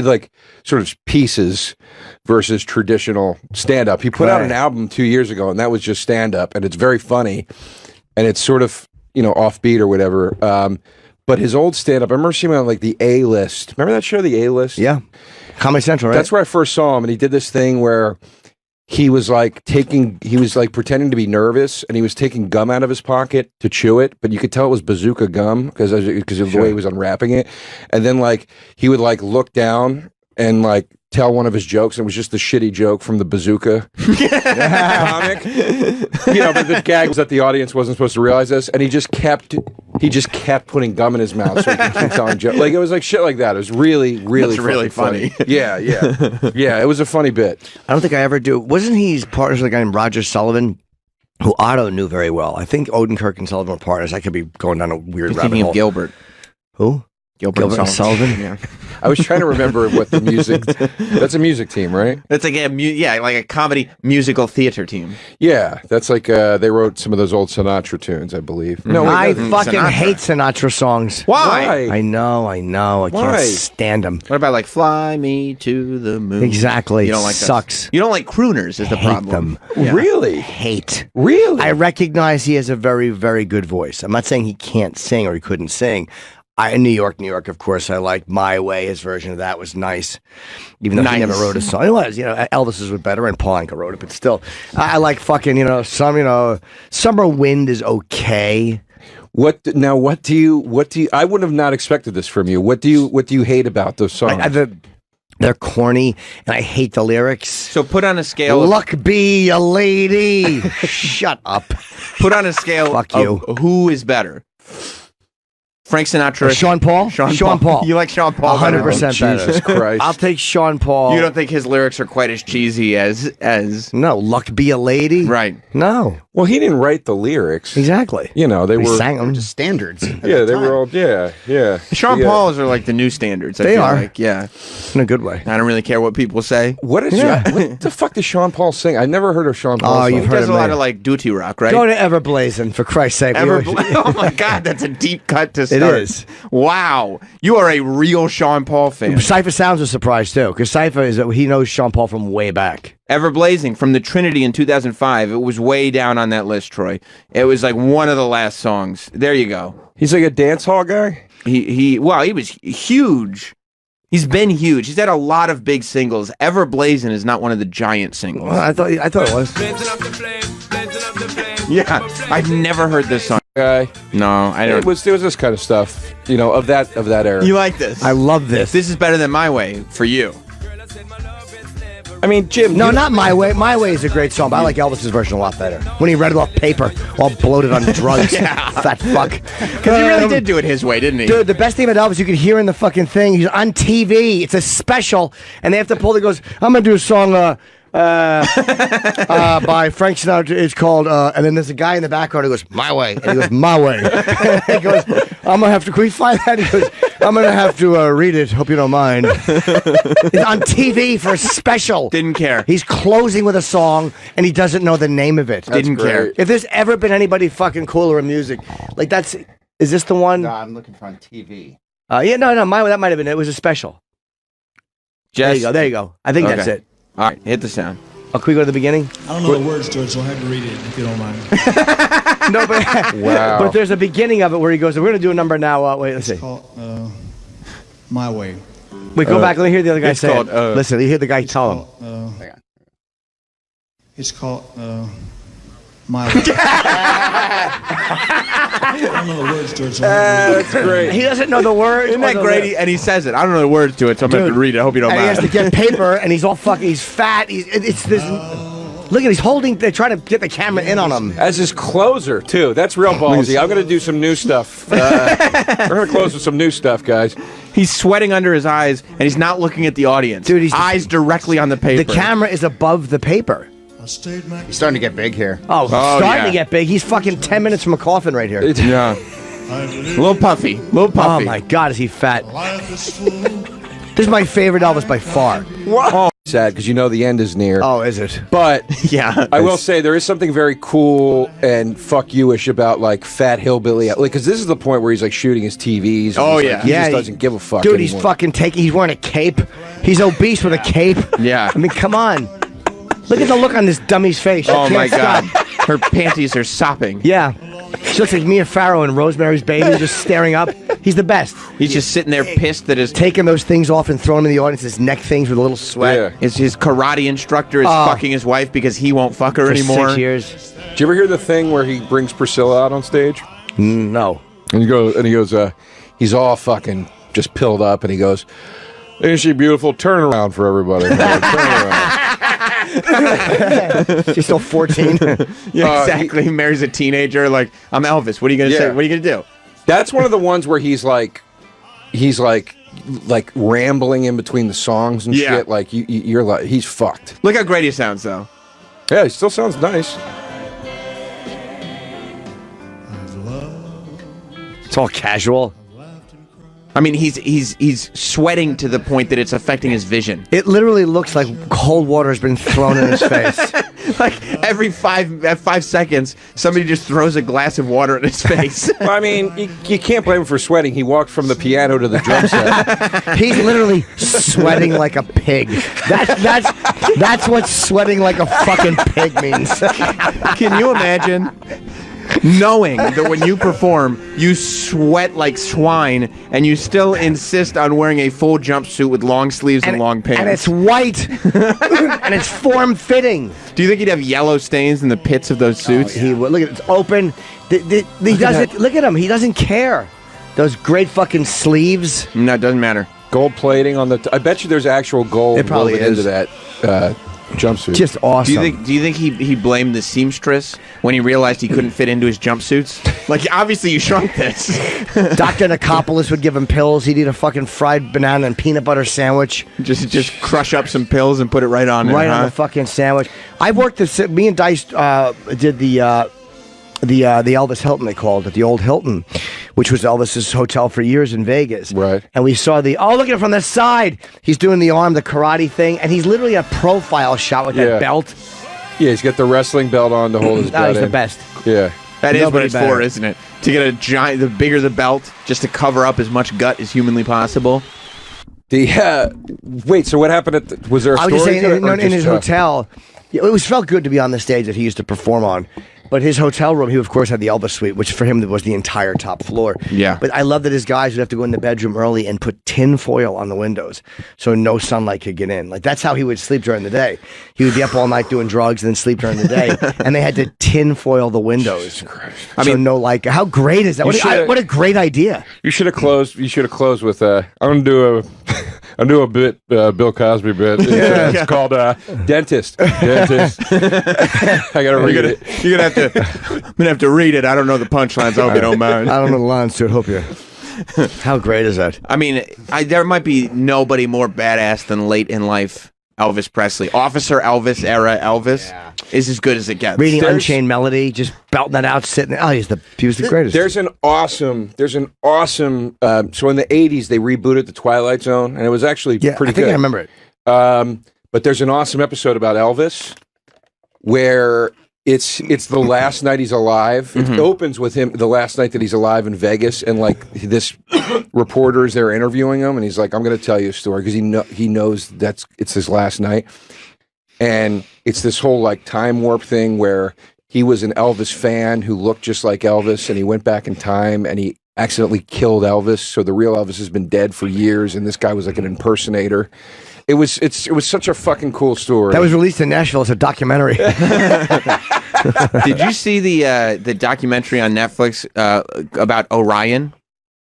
like sort of pieces versus traditional stand-up. He put out an album 2 years ago, and that was just stand-up, and it's very funny, and it's sort of offbeat or whatever. But his old stand-up, I remember seeing him on like the A-List. Remember that show, the A-List? Yeah, Comedy Central. Right? That's where I first saw him, and he did this thing where. He was like pretending to be nervous, and he was taking gum out of his pocket to chew it, but you could tell it was bazooka gum because of the way he was unwrapping it. And then like he would like look down and like tell one of his jokes, and it was just the shitty joke from the bazooka comic. But the gag was that the audience wasn't supposed to realize this, and he just kept putting gum in his mouth so he could keep telling jokes. Like it was like shit like that. It was really, really, really funny. Yeah. It was a funny bit. I don't think I ever do. Wasn't he partners with a guy named Roger Sullivan, who Otto knew very well? I think Odenkirk and Sullivan were partners. I could be going down a weird rabbit Thinking hole. of Gilbert. Who? Gilbert and Sullivan. Yeah. I was trying to remember what the music. That's a music team, right? It's like like a comedy musical theater team. Yeah, that's like they wrote some of those old Sinatra tunes, I believe. No, I fucking hate Sinatra songs. Why? I know. I can't stand them. What about like "Fly Me to the Moon"? Exactly. You don't like sucks. Those. You don't like crooners, is the hate problem. Them. Yeah. Really? Hate. Really? I recognize he has a very, very good voice. I'm not saying he can't sing or he couldn't sing. In New York, of course, I like My Way. His version of that was nice, even though he never wrote a song. It was, Elvis's was better, and Paul Anka wrote it, but still, I like fucking, Summer Wind is okay. What do you? I would have not expected this from you. What do you hate about those songs? They're corny, and I hate the lyrics. So put on a scale. Luck be a lady. Shut up. Put on a scale. Fuck you. Who is better? Frank Sinatra. Sean Paul? Sean Paul. You like Sean Paul? 100% better. Jesus Christ. I'll take Sean Paul. You don't think his lyrics are quite as cheesy as No, Luck Be a Lady? Right. No. Well, he didn't write the lyryrics. Exactly. They were sang them. Just standards. Yeah, they were all yeah. Sean Paul's are like the new standards. They are. Like, yeah. In a good way. I don't really care what people say. What the fuck does Sean Paul sing? I never heard of Sean Paul. Oh, you've He heard does him a lot later. of like duty rock, right? Go to Everblazing, for Christ's sake. Oh my God, that's a deep cut to start. It is. Wow, you are a real Sean Paul fan. Cypher Sounds a surprise too, because Cypher he knows Sean Paul from way back. Everblazing from the Trinity in 2005. It was way down on that list, Troy. It was like one of the last songs. There you go. He's like a dance hall guy. He was huge. He's been huge. He's had a lot of big singles. Everblazing is not one of the giant singles. Well, I thought it was. Yeah, I've never heard this song. Guy. No, I don't. It was this kind of stuff, of that era. You like this? I love this. This is better than My Way for you. I mean, Jim. No, not My Way. My Way is a great song, but I like Elvis's version a lot better. When he read it off paper, all bloated on drugs. Fat fuck. Because he really did do it his way, didn't he? Dude, the best thing about Elvis, you could hear in the fucking thing, he's on TV. It's a special, and they have to pull. He goes, I'm going to do a song by Frank Sinatra. It's called, and then there's a guy in the background who goes, My Way. And he goes, My Way. He goes, I'm going to have to, can we find that? He goes, I'm going to have to read it. Hope you don't mind. It's on TV for a special. Didn't care. He's closing with a song, and he doesn't know the name of it. Didn't care. If there's ever been anybody fucking cooler in music, like is this the one? No, I'm looking for on TV. Yeah, no, that might have been it. It was a special. There you go. I think that's it. All right, hit the sound. Oh, can we go to the beginning? I don't know the words, George, so I have to read it if you don't mind. No, but wow. But there's a beginning of it where he goes, we're going to do a number now. Wait, let's see. Called, My Way. Wait, go back. Let me hear the other guy It's say called, it. Listen, you hear the guy tell him. It's called My Way. I don't know the words, George. So I have to read it. That's great. He doesn't know the words. Isn't that great? And he says it. I don't know the words to it, so I'm going to have to read it. I hope you don't And he has mind. to get paper, and he's all fucking. He's fat. It's this. Look at he's holding. They're trying to get the camera in on him. As his closer too. That's real ballsy. I'm going to do some new stuff. We're going to close with some new stuff, guys. He's sweating under his eyes, and he's not looking at the audience. Dude, he's eyes directly on the paper. The camera is above the paper. He's starting to get big here. Oh, starting yeah. to get big. He's fucking 10 minutes from a coffin right here. Yeah. Little puffy. Little puffy. Oh my God, is he fat? This is my favorite Elvis by far. Oh, sad because you know the end is near. Oh, is it? But yeah, I will say there is something very cool and fuck you-ish about like fat hillbilly, like because this is the point where he's like shooting his TVs. And Oh, he's, yeah. like, he Yeah, just he- doesn't give a fuck. Dude, he's anymore. fucking taking. He's wearing a cape. He's obese with a cape. Yeah. I mean, come on. Look at the look on this dummy's face. She Oh can't my stop. God. Her panties are sopping. Yeah. She looks like Mia Farrow and Rosemary's Baby, just staring up. He's the best. He's just sitting there pissed that his Taking those things off and throwing them in the audience, his neck things with a little sweat. Yeah. his karate instructor is Oh. fucking his wife because he won't fuck her For anymore. 6 years. Did you ever hear the thing where he brings Priscilla out on stage? No. And he goes, he's all fucking just pilled up, and he goes, "Isn't she beautiful? Turn around for everybody. Turn around." She's still 14. Yeah, exactly. He marries a teenager. Like, I'm Elvis. What are you gonna say? What are you gonna do? That's one of the ones where he's like rambling in between the songs and Yeah. shit. Like you're like, he's fucked. Look how great he sounds, though. Yeah, he still sounds nice. It's all casual. I mean, he's sweating to the point that it's affecting his vision. It literally looks like cold water has been thrown in his face. Like every 5 seconds, somebody just throws a glass of water in his face. Well, I mean, you can't blame him for sweating. He walked from the piano to the drum set. He's literally sweating like a pig. That's what sweating like a fucking pig means. Can you imagine knowing that when you perform, you sweat like swine, and you still insist on wearing a full jumpsuit with long sleeves and long pants? And it's white. And it's form-fitting. Do you think he'd have yellow stains in the pits of those suits? He would. Look at it. It's open. He doesn't. Look at him. He doesn't care. Those great fucking sleeves. No, it doesn't matter. Gold plating on the. I bet you there's actual gold It probably woven is. into that jumpsuit. Just awesome. Do you think he blamed the seamstress when he realized he couldn't fit into his jumpsuits? Like, obviously you shrunk this. Dr. Nicopolis would give him pills. He'd eat a fucking fried banana and peanut butter sandwich. Just crush up some pills and put it right on there, Right on huh? the fucking sandwich. I worked at. Me and Dice did the Elvis Hilton, they called it, the old Hilton, which was Elvis's hotel for years in Vegas. Right. And we saw look at it from the side. He's doing the arm, the karate thing, and he's literally a profile shot with that belt. Yeah, he's got the wrestling belt on to hold his butt He's the in. best. Yeah. That is what Nobody it's better. for, isn't it? To get a giant, the bigger the belt, just to cover up as much gut as humanly possible. Wait, so what happened at was there a I was story just saying, to it, or in just, his hotel, it felt good to be on the stage that he used to perform on. But his hotel room, he of course had the Elvis suite, which for him was the entire top floor. Yeah. But I love that his guys would have to go in the bedroom early and put tin foil on the windows so no sunlight could get in. Like that's how he would sleep during the day. He would be up all night doing drugs and then sleep during the day. And they had to tin foil the windows. I mean, no light. How great is that? What a great idea. You should have closed. You should have closed with. I'm gonna do a bit, Bill Cosby bit. It's called Dentist. Dentist. I gotta read it. You're gonna have to. I'm gonna have to read it. I don't know the punchlines. I hope you don't mind. I don't know the lines to it. Hope you. How great is that? I mean, there might be nobody more badass than late in life Elvis Presley. Officer Elvis era Elvis is as good as it gets. Reading Unchained Melody, just belting that out, sitting there. Oh, he was the greatest. There's an awesome. So in the '80s they rebooted the Twilight Zone, and it was actually pretty I think good. I remember it. But there's an awesome episode about Elvis where it's the last night he's alive. It opens with him the last night that he's alive in Vegas, and like this reporter is there interviewing him, and he's like, "I'm going to tell you a story," because he knows it's his last night, and it's this whole like time warp thing where he was an Elvis fan who looked just like Elvis, and he went back in time, and he accidentally killed Elvis. So the real Elvis has been dead for years, and this guy was like an impersonator. It was such a fucking cool story. That was released in Nashville as a documentary. Did you see the documentary on Netflix about Orion?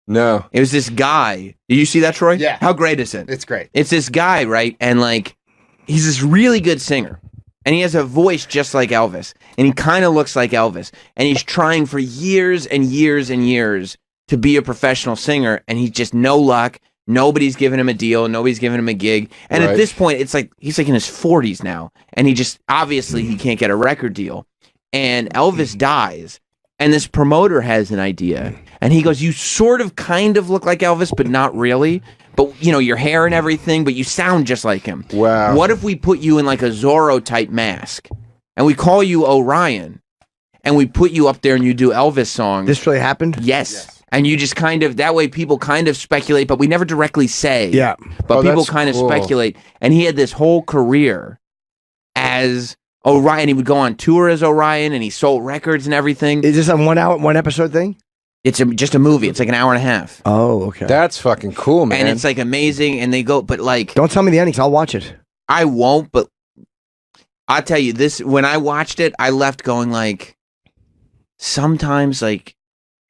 No. It was this guy. Did you see that, Troy? Yeah. How great is it? It's great. It's this guy, right? And like, he's this really good singer. And he has a voice just like Elvis. And he kind of looks like Elvis. And he's trying for years and years and years to be a professional singer. And he's just no luck. Nobody's giving him a deal. Nobody's giving him a gig. And at this point, it's like he's like in his 40s now. And he just, obviously, he can't get a record deal. And Elvis dies. And this promoter has an idea. And he goes, you sort of kind of look like Elvis, but not really. But, you know, your hair and everything, but you sound just like him. Wow. What if we put you in like a Zorro-type mask? And we call you Orion. And we put you up there and you do Elvis songs. This really happened? Yes. And you just kind of, that way people kind of speculate, but we never directly say. Yeah. But people that's kind of cool. speculate. And he had this whole career as Orion. He would go on tour as Orion and he sold records and everything. Is this a 1 hour, 1 episode thing? It's just a movie. It's like an hour and a half. Oh, okay. That's fucking cool, man. And it's like amazing. And they go, but like. Don't tell me the endings. I'll watch it. I won't, but I'll tell you this. When I watched it, I left going like, sometimes like,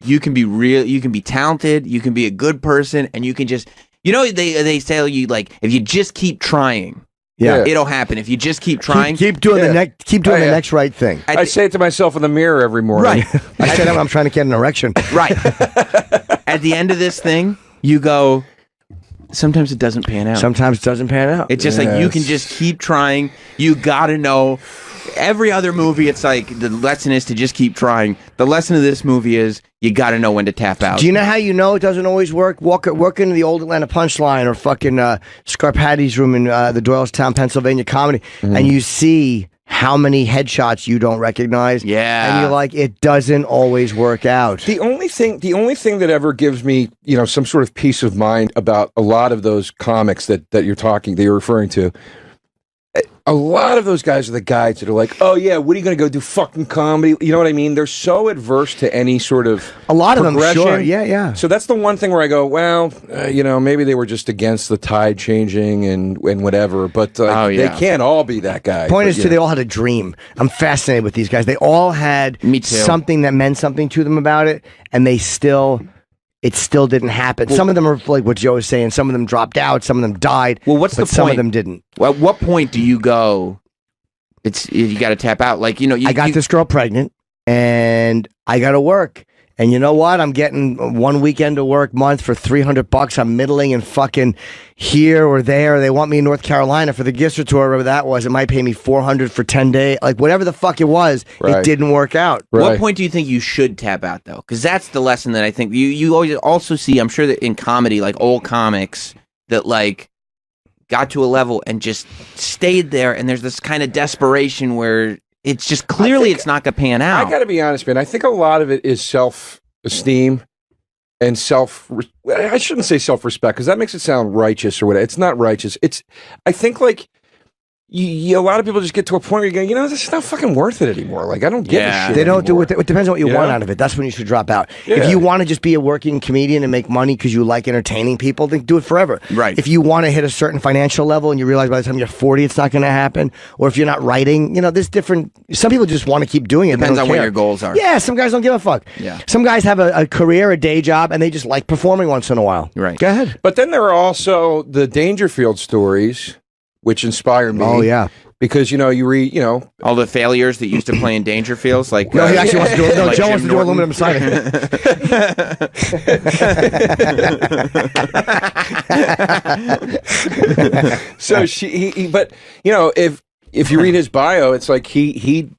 you can be real, you can be talented, you can be a good person, and you can just, you know, they tell you like, if you just keep trying, it'll happen. If you just keep trying, Keep doing the next. Keep doing the next right thing. I say it to myself in the mirror every morning. Right. I say that when I'm trying to get an erection. Right. At the end of this thing, you go, sometimes it doesn't pan out. Sometimes it doesn't pan out. It's just like, you can just keep trying. You gotta know. Every other movie, it's like, the lesson is to just keep trying. The lesson of this movie is, you gotta know when to tap out. Do you know how you know it doesn't always work? Walk into the old Atlanta Punchline or fucking Scarpatti's room in the Doylestown, Pennsylvania comedy, and you see how many headshots you don't recognize. Yeah. And you're like, it doesn't always work out. The only thing that ever gives me, you know, some sort of peace of mind about a lot of those comics that you're referring to, a lot of those guys are the guys that are like, oh yeah, what are you going to go do, fucking comedy? You know what I mean? They're so adverse to any sort of a lot of them, progression. sure, yeah. So that's the one thing where I go, well, you know, maybe they were just against the tide changing and whatever, but they can't all be that guy. Point is, they all had a dream. I'm fascinated with these guys. They all had something that meant something to them about it, and it still didn't happen. Some of them are like what Joe was saying. Some of them dropped out. Some of them died. Well, what's the point? Some of them didn't. Well, at what point do you go, you got to tap out? Like, you know, I got this girl pregnant, and I got to work. And you know what? I'm getting 1 weekend to work month for $300. I'm middling and fucking here or there. They want me in North Carolina for the Gisser tour, whatever that was. It might pay me $400 for 10 days. Like whatever the fuck it was, it didn't work out. What point do you think you should tap out, though? Because that's the lesson that I think you always also see. I'm sure that in comedy, like old comics that like got to a level and just stayed there, and there's this kind of desperation where it's just clearly it's not going to pan out. I got to be honest, man. I think a lot of it is self-esteem and I shouldn't say self-respect because that makes it sound righteous or whatever. It's not righteous. I think like a lot of people just get to a point where you go, you know, this is not fucking worth it anymore. Like I don't give a shit. They don't anymore. do it. It depends on what you want know? out of it. That's when you should drop out. Yeah. If you want to just be a working comedian and make money because you like entertaining people, then do it forever. Right. If you want to hit a certain financial level and you realize by the time you're 40 it's not going to happen, or if you're not writing, you know, there's different. Some people just want to keep doing it. Depends They on don't what care. your goals are. Yeah, some guys don't give a fuck. Yeah. Some guys have a career, a day job, and they just like performing once in a while. Right. Go ahead. But then there are also the Dangerfield stories, which inspire me. Oh yeah. Because, you know, you read, you know. All the failures that used to play in Dangerfields, like... No, he actually wants to do it. No, like Joe Jim wants to do Norton. aluminum siding. So but, you know, if you read his bio, it's like he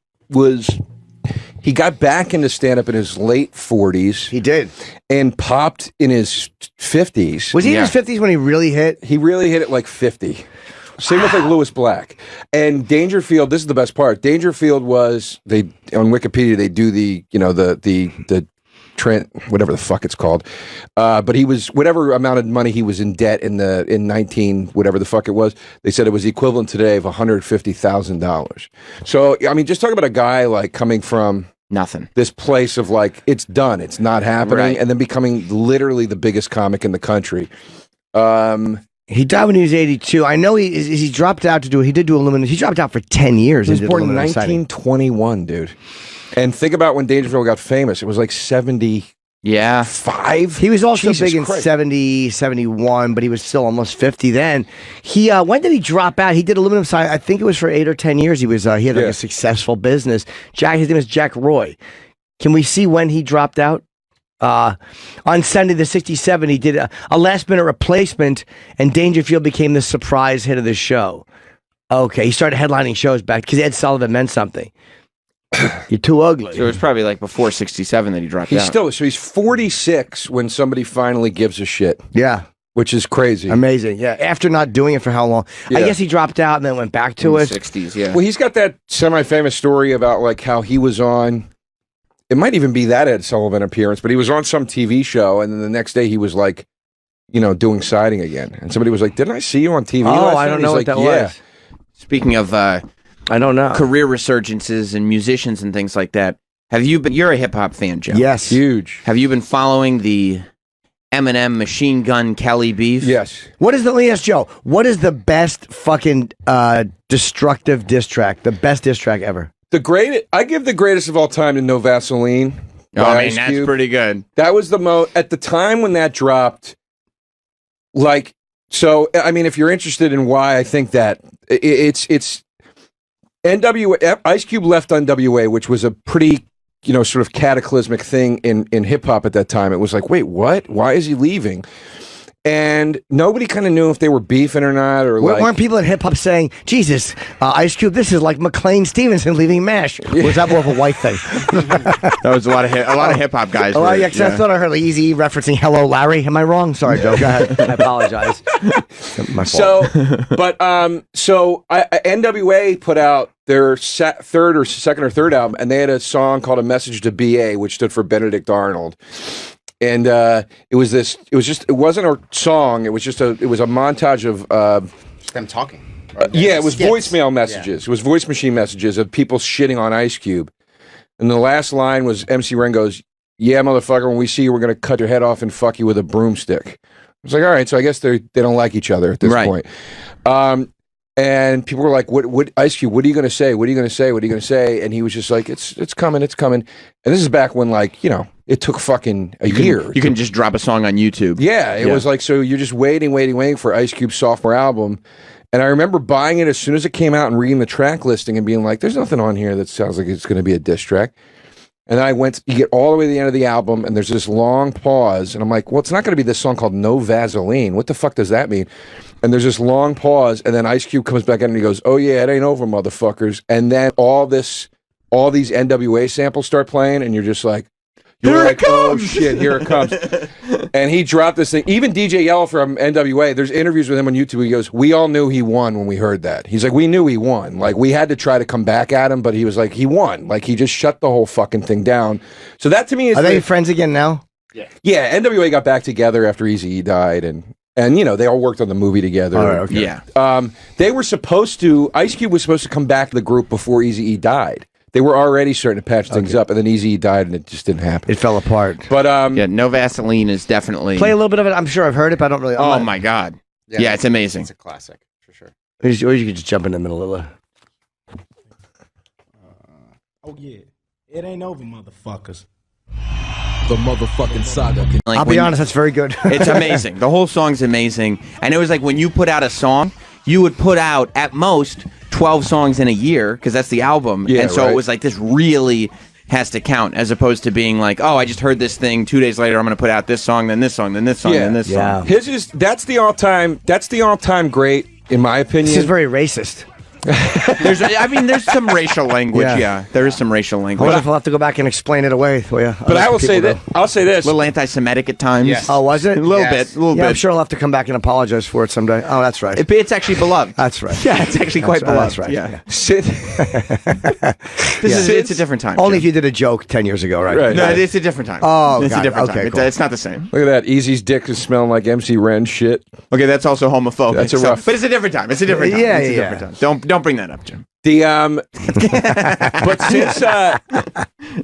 got back into stand-up in his late 40s. He did. And popped in his 50s. Was he in his 50s when he really hit? He really hit it like 50. Same with like Lewis Black. And Dangerfield, this is the best part. Dangerfield was, on Wikipedia, they do the, you know, the Trent, whatever the fuck it's called. But he was, whatever amount of money he was in debt in 19, whatever the fuck it was, they said it was equivalent today of $150,000. So, I mean, just talk about a guy like coming from Nothing. This place of like, it's done, it's not happening, Right. and then becoming literally the biggest comic in the country. He died when he was 82. I know he dropped out to do. He did do Illuminati. He dropped out for 10 years. He was and did born in Illuminati signing. 1921, dude. And think about when Dangerfield got famous. It was like 70. Yeah. 5. He was also Jesus big in Christ. 70, 71, but he was still almost 50 then. He when did he drop out? He did aluminum sign. I think it was for 8 or 10 years. He was he had like a successful business. His name is Jack Roy. Can we see when he dropped out? On Sunday the 67, he did a last minute replacement, and Dangerfield became the surprise hit of the show. Okay, he started headlining shows back because Ed Sullivan meant something. You're too ugly. So it was probably like before 67 that he dropped He's out. still, so he's 46 when somebody finally gives a shit. Yeah. Which is crazy. Amazing. Yeah. After not doing it for how long? I Yeah. guess he dropped out and then went back to in it. the 60s, yeah. Well, he's got that semi-famous story about like how he was on. It might even be that Ed Sullivan appearance, but he was on some TV show, and then the next day he was like, doing siding again. And somebody was like, "Didn't I see you on TV?" Oh, last I night?" don't And know he's what like, that "Yeah." was. Speaking of I don't know. career resurgences and musicians and things like that, have you been? You're a hip hop fan, Joe. Yes. Huge. Have you been following the Eminem Machine Gun Kelly beef? Yes. What is the, let me ask Joe, what is the best fucking destructive diss track? The best diss track ever? I give the greatest of all time to No Vaseline. Oh, by I mean, Ice that's Cube. pretty good. That was the most at the time when that dropped. Like, so I mean, if you're interested in why I think that it's NWA. Ice Cube left NWA, which was a pretty sort of cataclysmic thing in hip hop at that time. It was like, wait, what? Why is he leaving? And nobody kind of knew if they were beefing or not, or like. Weren't people in hip hop saying, "Jesus, Ice Cube, this is like McLean Stevenson leaving MASH"? Or was that more of a white thing? That was a lot of hip hop guys. Oh, were- yeah, 'cause I thought I heard like Easy referencing "Hello, Larry." Am I wrong? Sorry, Joe. Go ahead. I apologize. My fault. So NWA put out their second or third album, and they had a song called "A Message to BA," which stood for Benedict Arnold. And it wasn't a song. It was a montage of them talking. It was Skits. voicemail messages. It was voice machine messages of people shitting on Ice Cube. And the last line was MC Ren goes, "Yeah, motherfucker, when we see you, we're going to cut your head off and fuck you with a broomstick." I was like, all right, so I guess they don't like each other at this point. And people were like, "What, Ice Cube? What are you going to say? What are you going to say? What are you going to say?" And he was just like, "It's coming, it's coming." And this is back when it took fucking a year. You can just drop a song on YouTube. Yeah, it was like, so you're just waiting for Ice Cube's sophomore album. And I remember buying it as soon as it came out and reading the track listing and being like, there's nothing on here that sounds like it's going to be a diss track. And then you get all the way to the end of the album and there's this long pause. And I'm like, well, it's not going to be this song called No Vaseline. What the fuck does that mean? And there's this long pause. And then Ice Cube comes back in and he goes, "Oh yeah, it ain't over, motherfuckers." And then all these NWA samples start playing and you're just like, "Oh shit, here it comes." And he dropped this thing. Even DJ Yell from NWA, there's interviews with him on YouTube. He goes, "We all knew he won when we heard that." He's like, "We knew he won. Like, we had to try to come back at him, but he was like, he won. Like, he just shut the whole fucking thing down." So that to me is. Are they friends again now? Yeah, NWA got back together after Eazy-E died, and they all worked on the movie together. All right, okay. Yeah. They were supposed to. Ice Cube was supposed to come back to the group before Eazy-E died. They were already starting to patch things up, and then Eazy-E died, and it just didn't happen. It fell apart. But No Vaseline is definitely. Play a little bit of it. I'm sure I've heard it, but I don't really. Oh my god. Yeah, it's amazing. It's a classic for sure. Or you could just jump in the middle of it. Oh yeah, it ain't over, motherfuckers. The motherfucking saga. I'll be honest, that's very good. It's amazing. The whole song's amazing. And it was like when you put out a song, you would put out at most 12 songs in a year because that's the album. Yeah, and so right. it was like this really has to count as opposed to being like, oh, I just heard this thing 2 days later. I'm going to put out this song, then this song, then this song, then this song. That's the all time great in my opinion. This is very racist. There's some racial language. Yeah, there is some racial I language. wonder if I'll have to go back and explain it away for you. But I will say that I'll say this. A little anti-Semitic at times. Yes. Oh, was it? A little bit. Yeah, I'm sure I'll have to come back and apologize for it someday. Oh, that's right. It's actually beloved. That's right. Yeah, it's actually quite beloved. That's right. Yeah. This It's a different time. Only Jim. if you did a joke 10 years ago, right? Right. No, it's a different time. Oh, it's got a it. different Okay, time. cool. It's not the same. Look at that. Easy's dick is smelling like MC Ren shit. Okay, that's also homophobic. That's a rough- But it's a different time. It's a different time. Yeah, It's a yeah, different time. Don't bring that up, Jim. but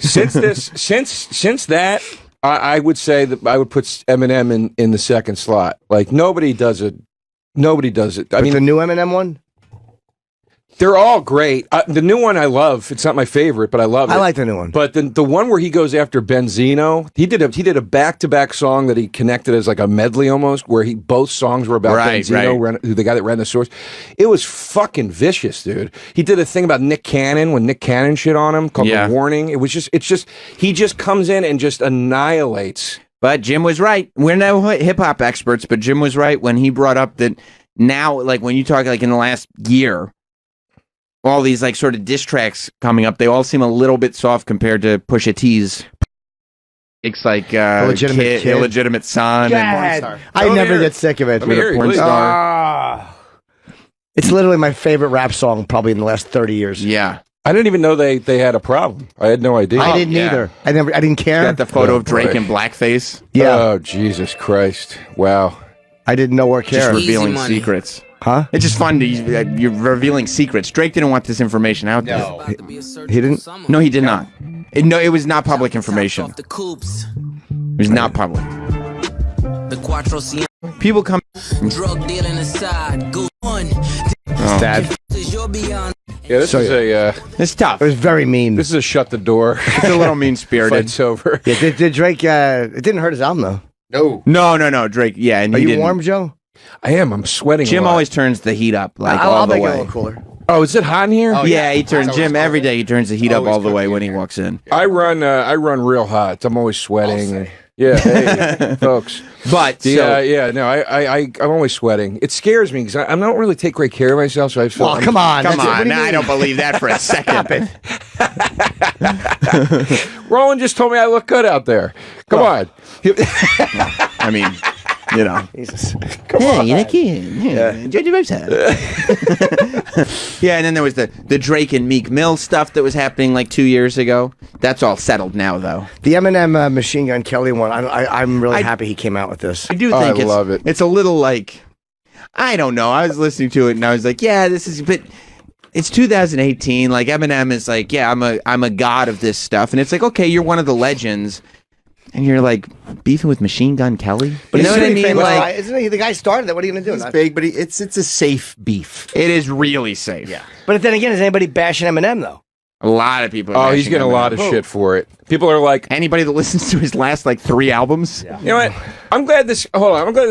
since that, I would say that I would put Eminem in the second slot. Like nobody does it. Nobody does it. I mean, the new Eminem one. They're all great. The new one I love. It's not my favorite, but I love it. I like the new one. But the one where he goes after Benzino, he did a back-to-back song that he connected as like a medley almost, where both songs were about Benzino, the guy that ran the stores. It was fucking vicious, dude. He did a thing about Nick Cannon when Nick Cannon shit on him called The Warning. He just comes in and just annihilates. But Jim was right. We're no hip-hop experts, but Jim was right when he brought up that now, like when you talk like in the last year, all these like sort of diss tracks coming up, they all seem a little bit soft compared to Pusha T's. It's like illegitimate son. And I never get sick of it. With a porn star. It's literally my favorite rap song probably in the last 30 years. Yeah. I didn't even know they had a problem. I had no idea. I didn't either. I didn't care. Got the photo of Drake in blackface. Yeah. Oh, Jesus Christ. Wow. I didn't know or care. Just revealing secrets. Huh? It's just fun to you're revealing secrets. Drake didn't want this information out there. He didn't? No, he did not. It was not public information. It was not public. People come. Drug dealing aside, go on. Dad. Yeah, this is a. It's tough. It was very mean. This is a shut the door. It's a little mean spirited. Fight's over. Yeah, did Drake? It didn't hurt his album though. No. Drake. Yeah, and are you didn't. warm, Joe? I am. I'm sweating. Jim a lot. always turns the heat up like I'll all the make way. it a little cooler. Oh, is it hot in here? Oh, yeah, he turns Jim every day. He turns the heat up all the way when he walks in. I run real hot. I'm always sweating. Yeah, hey, folks. But I'm always sweating. It scares me because I don't really take great care of myself. So I feel. Oh, come on! I don't believe that for a second. Roland just told me I look good out there. Come on. I mean, you know. Jesus. Come on. You're a kid. Yeah. Judge your website. Yeah, and then there was the Drake and Meek Mill stuff that was happening like 2 years ago. That's all settled now, though. The Eminem Machine Gun Kelly one, I'm really happy he came out with this. I do think I love it. It's a little like, I don't know. I was listening to it and I was like, yeah, this is, but it's 2018. Like Eminem is like, yeah, I'm a god of this stuff. And it's like, okay, you're one of the legends. And you're like beefing with Machine Gun Kelly, but you know what I mean? Like, isn't he the guy started that? What are you gonna do? He's big, but it's a safe beef. It is really safe. Yeah. But then again, is anybody bashing Eminem though? A lot of people. Oh, he's getting a lot of shit for it. People are like, anybody that listens to his last like 3 albums. Yeah. You know what? I'm glad this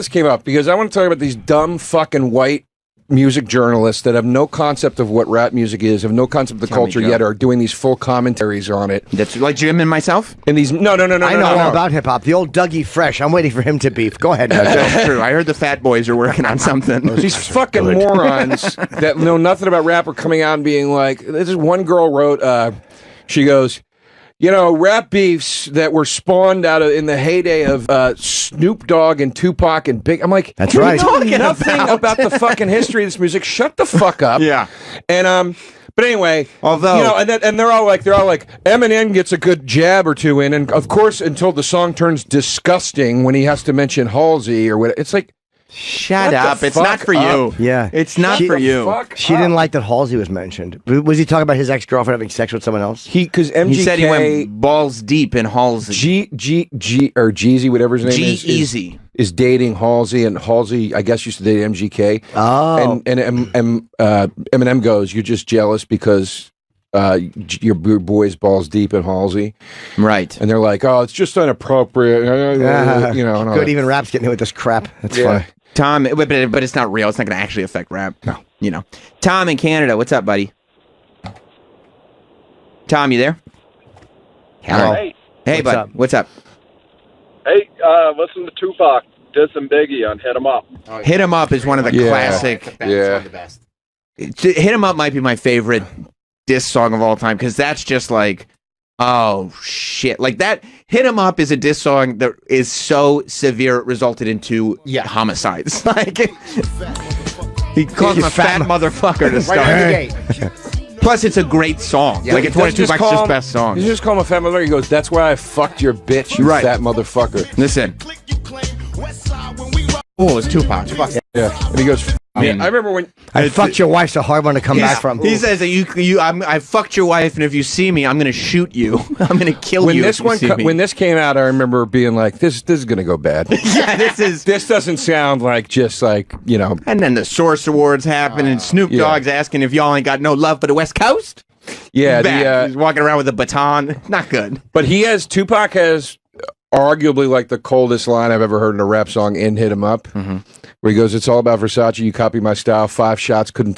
came up because I want to talk about these dumb fucking white music journalists that have no concept of what rap music is, have no concept of the culture yet, are doing these full commentaries on it. That's like Jim and myself. And these no. I know all about hip hop. The old Dougie Fresh. I'm waiting for him to beef. Go ahead. That's true. I heard the Fat Boys are working on something. These fucking morons that know nothing about rap are coming out and being like, this is one girl wrote. She goes, you know, rap beefs that were spawned out of in the heyday of Snoop Dogg and Tupac and Big. I'm like, that's right. You know nothing about the fucking history of this music. Shut the fuck up. Yeah. And but anyway, although you know, and they're all like Eminem gets a good jab or two in, and of course, until the song turns disgusting when he has to mention Halsey or what. It's like. Shut up. It's not for you. Yeah. It's not for you. She didn't like that Halsey was mentioned. Was he talking about his ex-girlfriend having sex with someone else? Because MGK... He said he went balls deep in Halsey. Jeezy, whatever his name is. G-Eazy. Is dating Halsey, and Halsey, I guess, used to date MGK. Oh. And Eminem goes, you're just jealous because... your boy's balls deep in Halsey, right? And they're like, "Oh, it's just inappropriate," you know. And good, even rap's getting hit with this crap. That's funny. Tom, but it's not real. It's not going to actually affect rap. No, you know. Tom in Canada, what's up, buddy? Tom, you there? Hello. Hey, bud. What's up? Hey, listen to Tupac, Diss and Biggie on "Hit 'Em Up." "Hit 'Em Up" is one of the classic. One of the best. "Hit 'Em Up" might be my favorite diss song of all time because that's just like, oh shit, like that. "Hit 'Em Up" is a diss song that is so severe it resulted in 2 homicides. Like he calls him a fat motherfucker to start. Right out the gate. Plus, it's a great song. Yeah, like it's one of Tupac's just best songs. You just call him a fat motherfucker. He goes, "That's why I fucked your bitch, you fat motherfucker." Listen. Oh, it was Tupac. Yeah, and he goes. I remember when I fucked your wife's a hard one to come back from. He says that I fucked your wife, and if you see me, I'm gonna shoot you. I'm gonna kill when you. This when this came out, I remember being like, "This is gonna go bad." Yeah, this doesn't sound like just like And then the Source Awards happen, and Snoop Dogg's asking if y'all ain't got no love for the West Coast. Yeah, he's walking around with a baton. Not good. But Tupac has arguably like the coldest line I've ever heard in a rap song in "Hit 'Em Up," where he goes, "It's all about Versace. You copy my style. 5 shots couldn't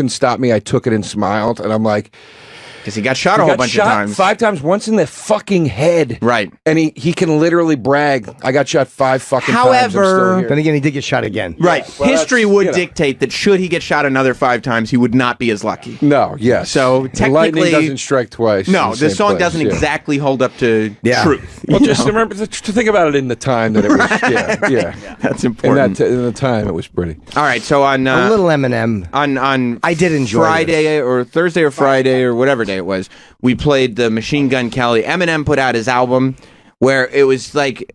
stop me. I took it and smiled." And I'm like, because he got shot a whole bunch of times. 5 times, once in the fucking head. Right. And he can literally brag, "I got shot 5 fucking times. I'm still However, here." Then again, he did get shot again. Right. Well, History would dictate that should he get shot another 5 times, he would not be as lucky. No, yes. So Lightning technically, doesn't strike twice. No, in the same song place, doesn't exactly hold up to truth. Well, you just know? remember to think about it in the time that it was. Yeah. That's important. In the time, it was pretty. All right, so on a little Eminem. On I did enjoy Friday or Thursday or Friday or whatever day it was, we played the Machine Gun Kelly. Eminem put out his album where it was like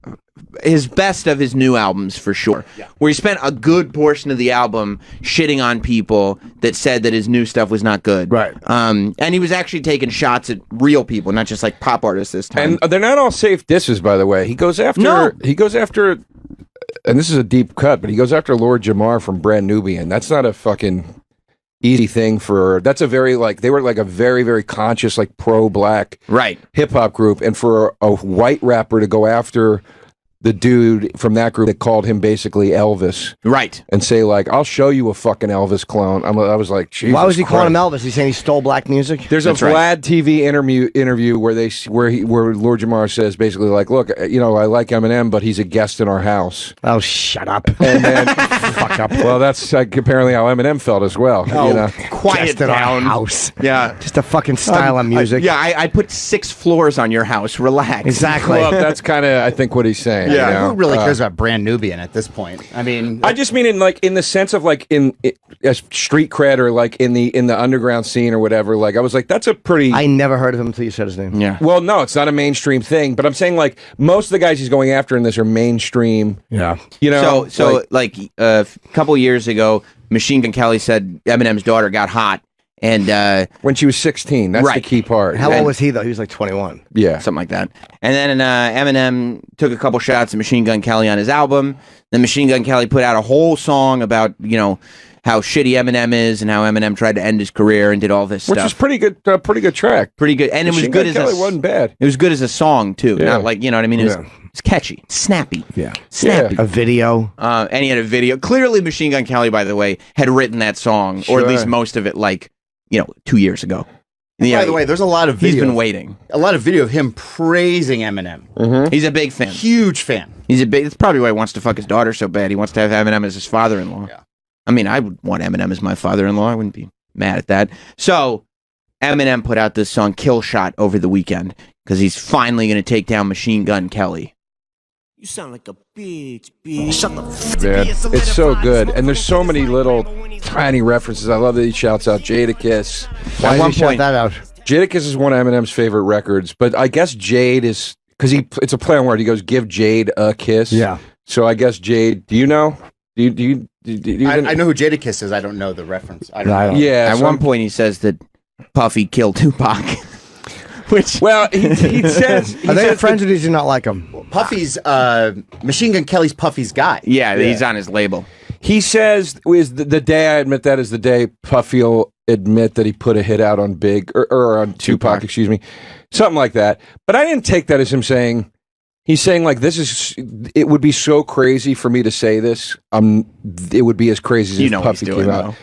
his best of his new albums for sure. Yeah. Where he spent a good portion of the album shitting on people that said that his new stuff was not good. Right. And he was actually taking shots at real people, not just like pop artists this time. And they're not all safe disses, by the way. He goes after. And this is a deep cut, but he goes after Lord Jamar from Brand Nubian. That's not a fucking easy thing for. That's a very they were like a very, very conscious, like pro-black hip hop group, and for a white rapper to go after the dude from that group that called him basically Elvis, right, and say like, "I'll show you a fucking Elvis clone." I was like, Jesus why was he calling him Christ. Elvis? He's saying he stole black music. There's That's a right. Vlad TV interview where Lord Jamar says basically like, "Look, I like Eminem, but he's a guest in our house." Oh, shut up! And then fuck up. Well, that's apparently how Eminem felt as well. Oh, quiet Guest in our down. house. Yeah, just a fucking style of music. I put 6 floors on your house. Relax. Exactly. Well, that's kind of I think what he's saying. Who really cares about Brand Nubian at this point? I mean, I just mean in the sense of like as street cred or like in the underground scene or whatever. Like I was like, that's a pretty. I never heard of him until you said his name. Yeah. Well, no, it's not a mainstream thing. But I'm saying like most of the guys he's going after in this are mainstream. Yeah. You know. So a couple years ago, Machine Gun Kelly said Eminem's daughter got hot. And when she was 16, that's the key part. How old was he though? He was like 21. Yeah, something like that. And then Eminem took a couple shots at Machine Gun Kelly on his album. Then Machine Gun Kelly put out a whole song about how shitty Eminem is and how Eminem tried to end his career and did all this Which stuff. was pretty good track. Pretty good, and Machine it was good Gun as Kelly wasn't bad. It was good as a song too. Yeah. Not like what I mean. It's catchy, snappy. Yeah, snappy. A video. And he had a video. Clearly, Machine Gun Kelly, by the way, had written that song, or at least most of it, 2 years ago. By the way, there's a lot of video. He's been waiting. A lot of video of him praising Eminem. Mm-hmm. He's a big fan. Huge fan. It's probably why he wants to fuck his daughter so bad. He wants to have Eminem as his father-in-law. Yeah. I mean, I would want Eminem as my father-in-law. I wouldn't be mad at that. So, Eminem put out this song, Kill Shot, over the weekend, because he's finally going to take down Machine Gun Kelly. You sound like a bitch. Shut the Man, it's so good, and there's so many little tiny references. I love that he shouts out Jadakiss. Why did he shout that out? Jadakiss is one of Eminem's favorite records, but I guess Jade is because it's a play on word. He goes, "Give Jade a kiss." Yeah. So I guess Jade. Do you know? Do you I know who Jadakiss is. I don't know the reference. I don't know. Yeah. At one point, he says that Puffy killed Tupac. Which he says, are they friends or does he not like him? Puffy's Machine Gun Kelly's Puffy's guy. Yeah, he's on his label. He says is the day I admit that is the day Puffy will admit that he put a hit out on Big or on Tupac, excuse me, something like that. But I didn't take that as him saying. He's saying like it would be so crazy for me to say this. It would be as crazy as if Puffy came out. Though.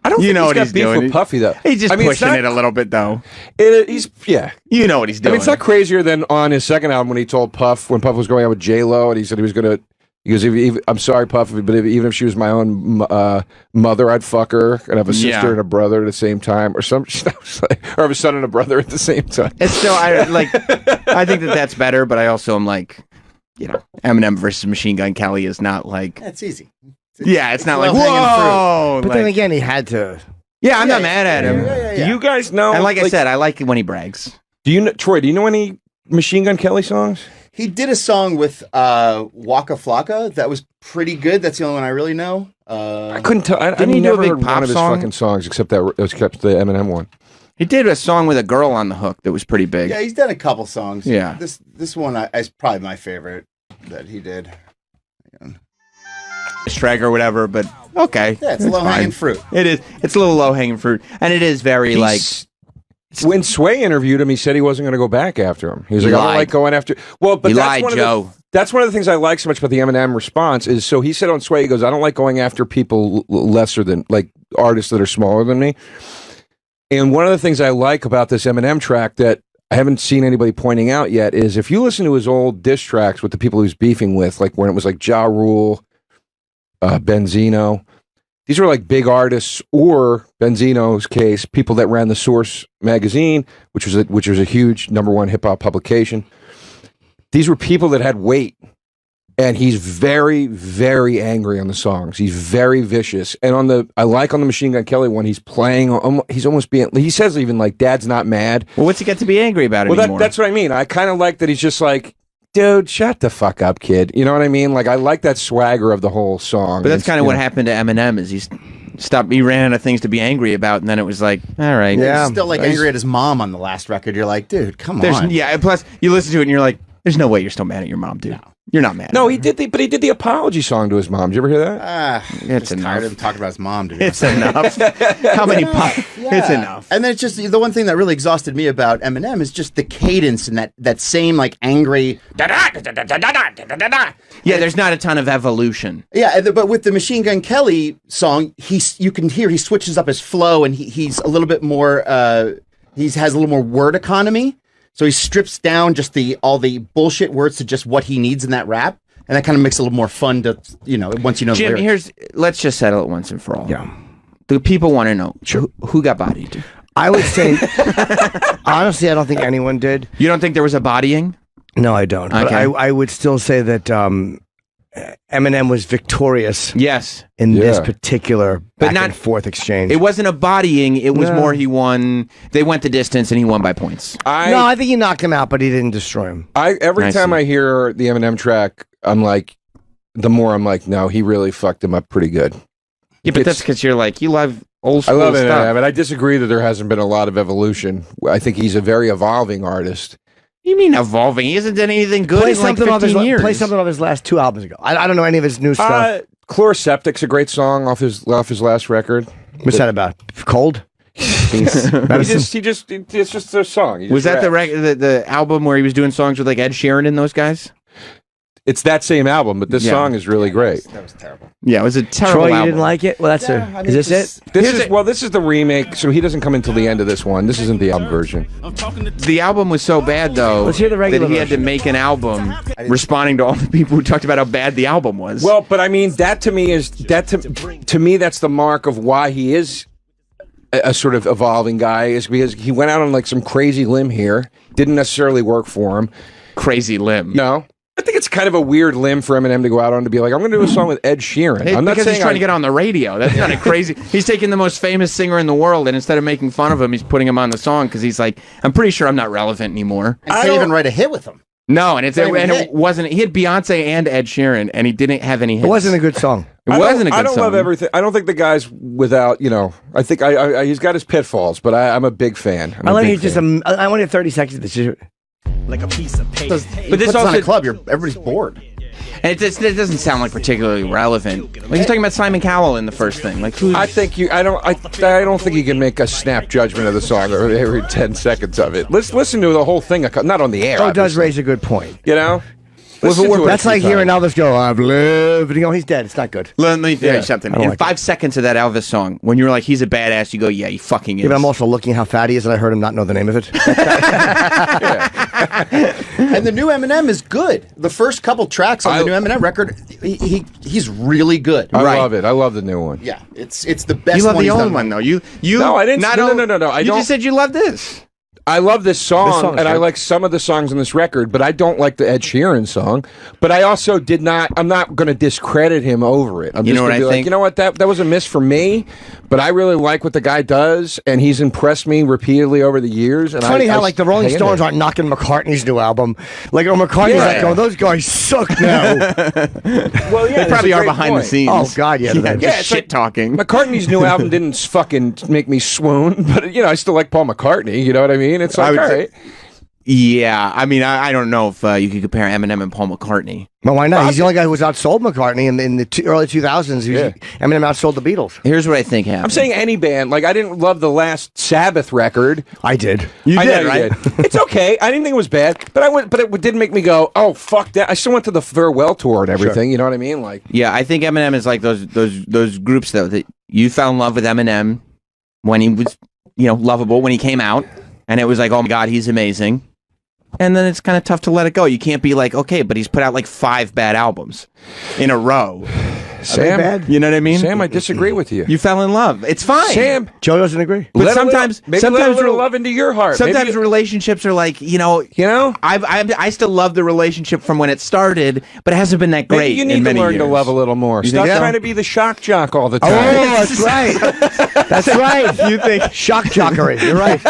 I don't think what he's got he's beef doing. with Puffy though. He's just it's pushing not- it a little bit though. Yeah. You know what he's doing. I mean, it's not crazier than on his second album when he told Puff when Puff was going out with J-Lo and he said he was gonna. He goes, I'm sorry, Puff, but even if she was my own mother, I'd fuck her and have a sister and a brother at the same time, or or have a son and a brother at the same time. It's still I think that's better, but I also am like, Eminem versus Machine Gun Kelly is not like. That's easy. It's not like low-hanging whoa. But then again, he had to. Yeah, I'm not mad at him. Do you guys know? And like I said, I like it when he brags. Do you know, Troy? Do you know any Machine Gun Kelly songs? He did a song with Waka Flocka that was pretty good. That's the only one I really know. I couldn't tell. Didn't he do a never big heard pop one of his song? fucking songs except the Eminem one. He did a song with a girl on the hook that was pretty big. Yeah, he's done a couple songs. Yeah. This one is probably my favorite that he did. Strag or whatever, but okay. Yeah, it's low hanging fine. fruit. It is. It's a little low hanging fruit, and it is very When Sway interviewed him, he said he wasn't going to go back after him. He was He like, I don't lied. like going after. Well, but He that's lied, one Joe. Of the, that's one of the things I like so much about the Eminem response is so he said on Sway, he goes, I don't like going after people lesser than like artists that are smaller than me. And one of the things I like about this Eminem track that I haven't seen anybody pointing out yet is if you listen to his old diss tracks with the people he's beefing with, like when it was like Ja Rule, Benzino. These were like big artists, or Benzino's case, people that ran the Source magazine, which was a huge #1 hip hop publication. These were people that had weight, and he's very, very angry on the songs. He's very vicious, and on the Machine Gun Kelly one, he's playing. He's almost being. He says even like, "Dad's not mad." Well, what's he got to be angry about anymore? That's what I mean. I kind of like that he's just like, dude, shut the fuck up, kid. You know what I mean? Like, I like that swagger of the whole song. But that's kind of what happened to Eminem is he ran out of things to be angry about, and then it was like, all right. Yeah. He's still like angry at his mom on the last record. You're like, dude, come on. Yeah, and plus you listen to it and you're like, there's no way you're still mad at your mom, dude. No. You're not mad. No, he did the apology song to his mom. Did you ever hear that? It's enough. Tired of him talking about his mom, dude. It's enough. How many It's enough. And then it's just the one thing that really exhausted me about Eminem is just the cadence and that same like angry. Yeah, there's not a ton of evolution. Yeah, but with the Machine Gun Kelly song, you can hear he switches up his flow and he's a little bit more. He has a little more word economy. So he strips down just all the bullshit words to just what he needs in that rap, and that kind of makes it a little more fun to once you know. Jim, the lyrics. let's just settle it once and for all. Yeah, the people want to know who got bodied. I would say, honestly, I don't think anyone did. You don't think there was a bodying? No, I don't. But Okay. I would still say that Eminem was victorious. Yes, in this particular back not and forth exchange. It wasn't a bodying. It was No. more he won. They went the distance and he won by points. I think he knocked him out, but he didn't destroy him. Every time I hear the Eminem track, I'm like, no, he really fucked him up pretty good. Yeah, but that's because you're like, you love old I school love it, stuff. but I disagree that there hasn't been a lot of evolution. I think he's a very evolving artist. You mean evolving? He hasn't done anything good Play in like something off 15 his years. play something off his last 2 albums ago. I don't know any of his new stuff. Chloroseptic's a great song off his last record. What's that about? Cold? It's just a song. He Was just that raps. the album where he was doing songs with like Ed Sheeran and those guys? It's that same album, but this Yeah. song is really great. That was terrible. Yeah, it was a terrible Troy, you album. didn't like it? Well, that's is this it? This is the remake, so he doesn't come until the end of this one. This isn't the album version. The album was so bad though Let's hear the regular that he had to make an album responding to all the people who talked about how bad the album was. Well, but I mean, that to me is to me that's the mark of why he is a sort of evolving guy, is because he went out on like some crazy limb here, didn't necessarily work for him. Crazy limb. No. I think it's kind of a weird limb for Eminem to go out on to be like, I'm going to do a song with Ed Sheeran. Hey, I'm not because saying he's trying to get on the radio. That's kind of crazy. He's taking the most famous singer in the world, and instead of making fun of him, he's putting him on the song because he's like, I'm pretty sure I'm not relevant anymore. And can't even write a hit with him. No, and Not even it wasn't. He had Beyonce and Ed Sheeran, and he didn't have any hits. It wasn't a good song. It wasn't a good I don't song. love everything. I don't think the guy's without, I think he's got his pitfalls, but I'm a big fan. I want to hear I want to hear 30 seconds of this. Like a piece of paper. But this Puts also on a club. Everybody's bored. and it doesn't sound like particularly relevant. Like he's talking about Simon Cowell in the first thing. Like who? I don't think you can make a snap judgment of the song every 10 seconds of it. Let's listen to the whole thing, not on the air. Oh, it does obviously. raise a good point. Listen to it That's a few like hearing times. Elvis go, I've lived. And he's dead. It's not good. Let me tell you something. I don't In like 5 seconds of that Elvis song, when you're like, he's a badass, you go, yeah, he fucking is. Yeah, but I'm also looking how fat he is, and I heard him not know the name of it. And the new Eminem is good. The first couple tracks on the new Eminem record, he's really good. I love it. I love the new one. Yeah, it's the best. You love one the he's old done. one though. You No, I didn't. No. I you don't. just said you love this. I love this song, song is and I good. like some of the songs on this record, but I don't like the Ed Sheeran song. But I also did not. I'm not going to discredit him over it. I'm You just know what going to I be like, think? you know what, that was a miss for me. But I really like what the guy does, and he's impressed me repeatedly over the years. And It's funny how I like the Rolling hang in Stones there. aren't knocking McCartney's new album. Like McCartney's Yeah. like, oh, those guys suck now. Well, yeah, They probably that's a are great behind the point. scenes. Oh God, yeah. Yeah, they're- just it's shit like- talking. McCartney's new album didn't fucking make me swoon, but you know, I still like Paul McCartney. You know what I mean? It's I like, would all say- right. Yeah, I mean, I don't know if you could compare Eminem and Paul McCartney. Well, why not? He's the only guy who was outsold McCartney in the early 2000s. Yeah. Eminem outsold the Beatles. Here's what I think happened. I'm saying any band. Like, I didn't love the last Sabbath record. I did. You I did, know right? did. It's okay. I didn't think it was bad, but it didn't make me go, oh fuck that. I still went to the farewell tour and everything. You know what I mean? Like, Yeah, I think Eminem is like those groups though that you fell in love with Eminem when he was lovable when he came out, and it was like, oh my God, he's amazing. And then it's kind of tough to let it go. You can't be like, okay, but he's put out like 5 bad albums in a row. Sam, You know what I mean? Sam, I disagree with you. You fell in love. It's fine. Sam, Joe doesn't agree. But let sometimes, maybe sometimes let a little re- love into your heart. Sometimes Maybe- relationships are like, I still love the relationship from when it started, but it hasn't been that great. maybe you in need to many learn to years. love a little more. You Stop think so? trying to be the shock jock all the time. Oh, that's right. That's right. You think Shock jockery. You're right.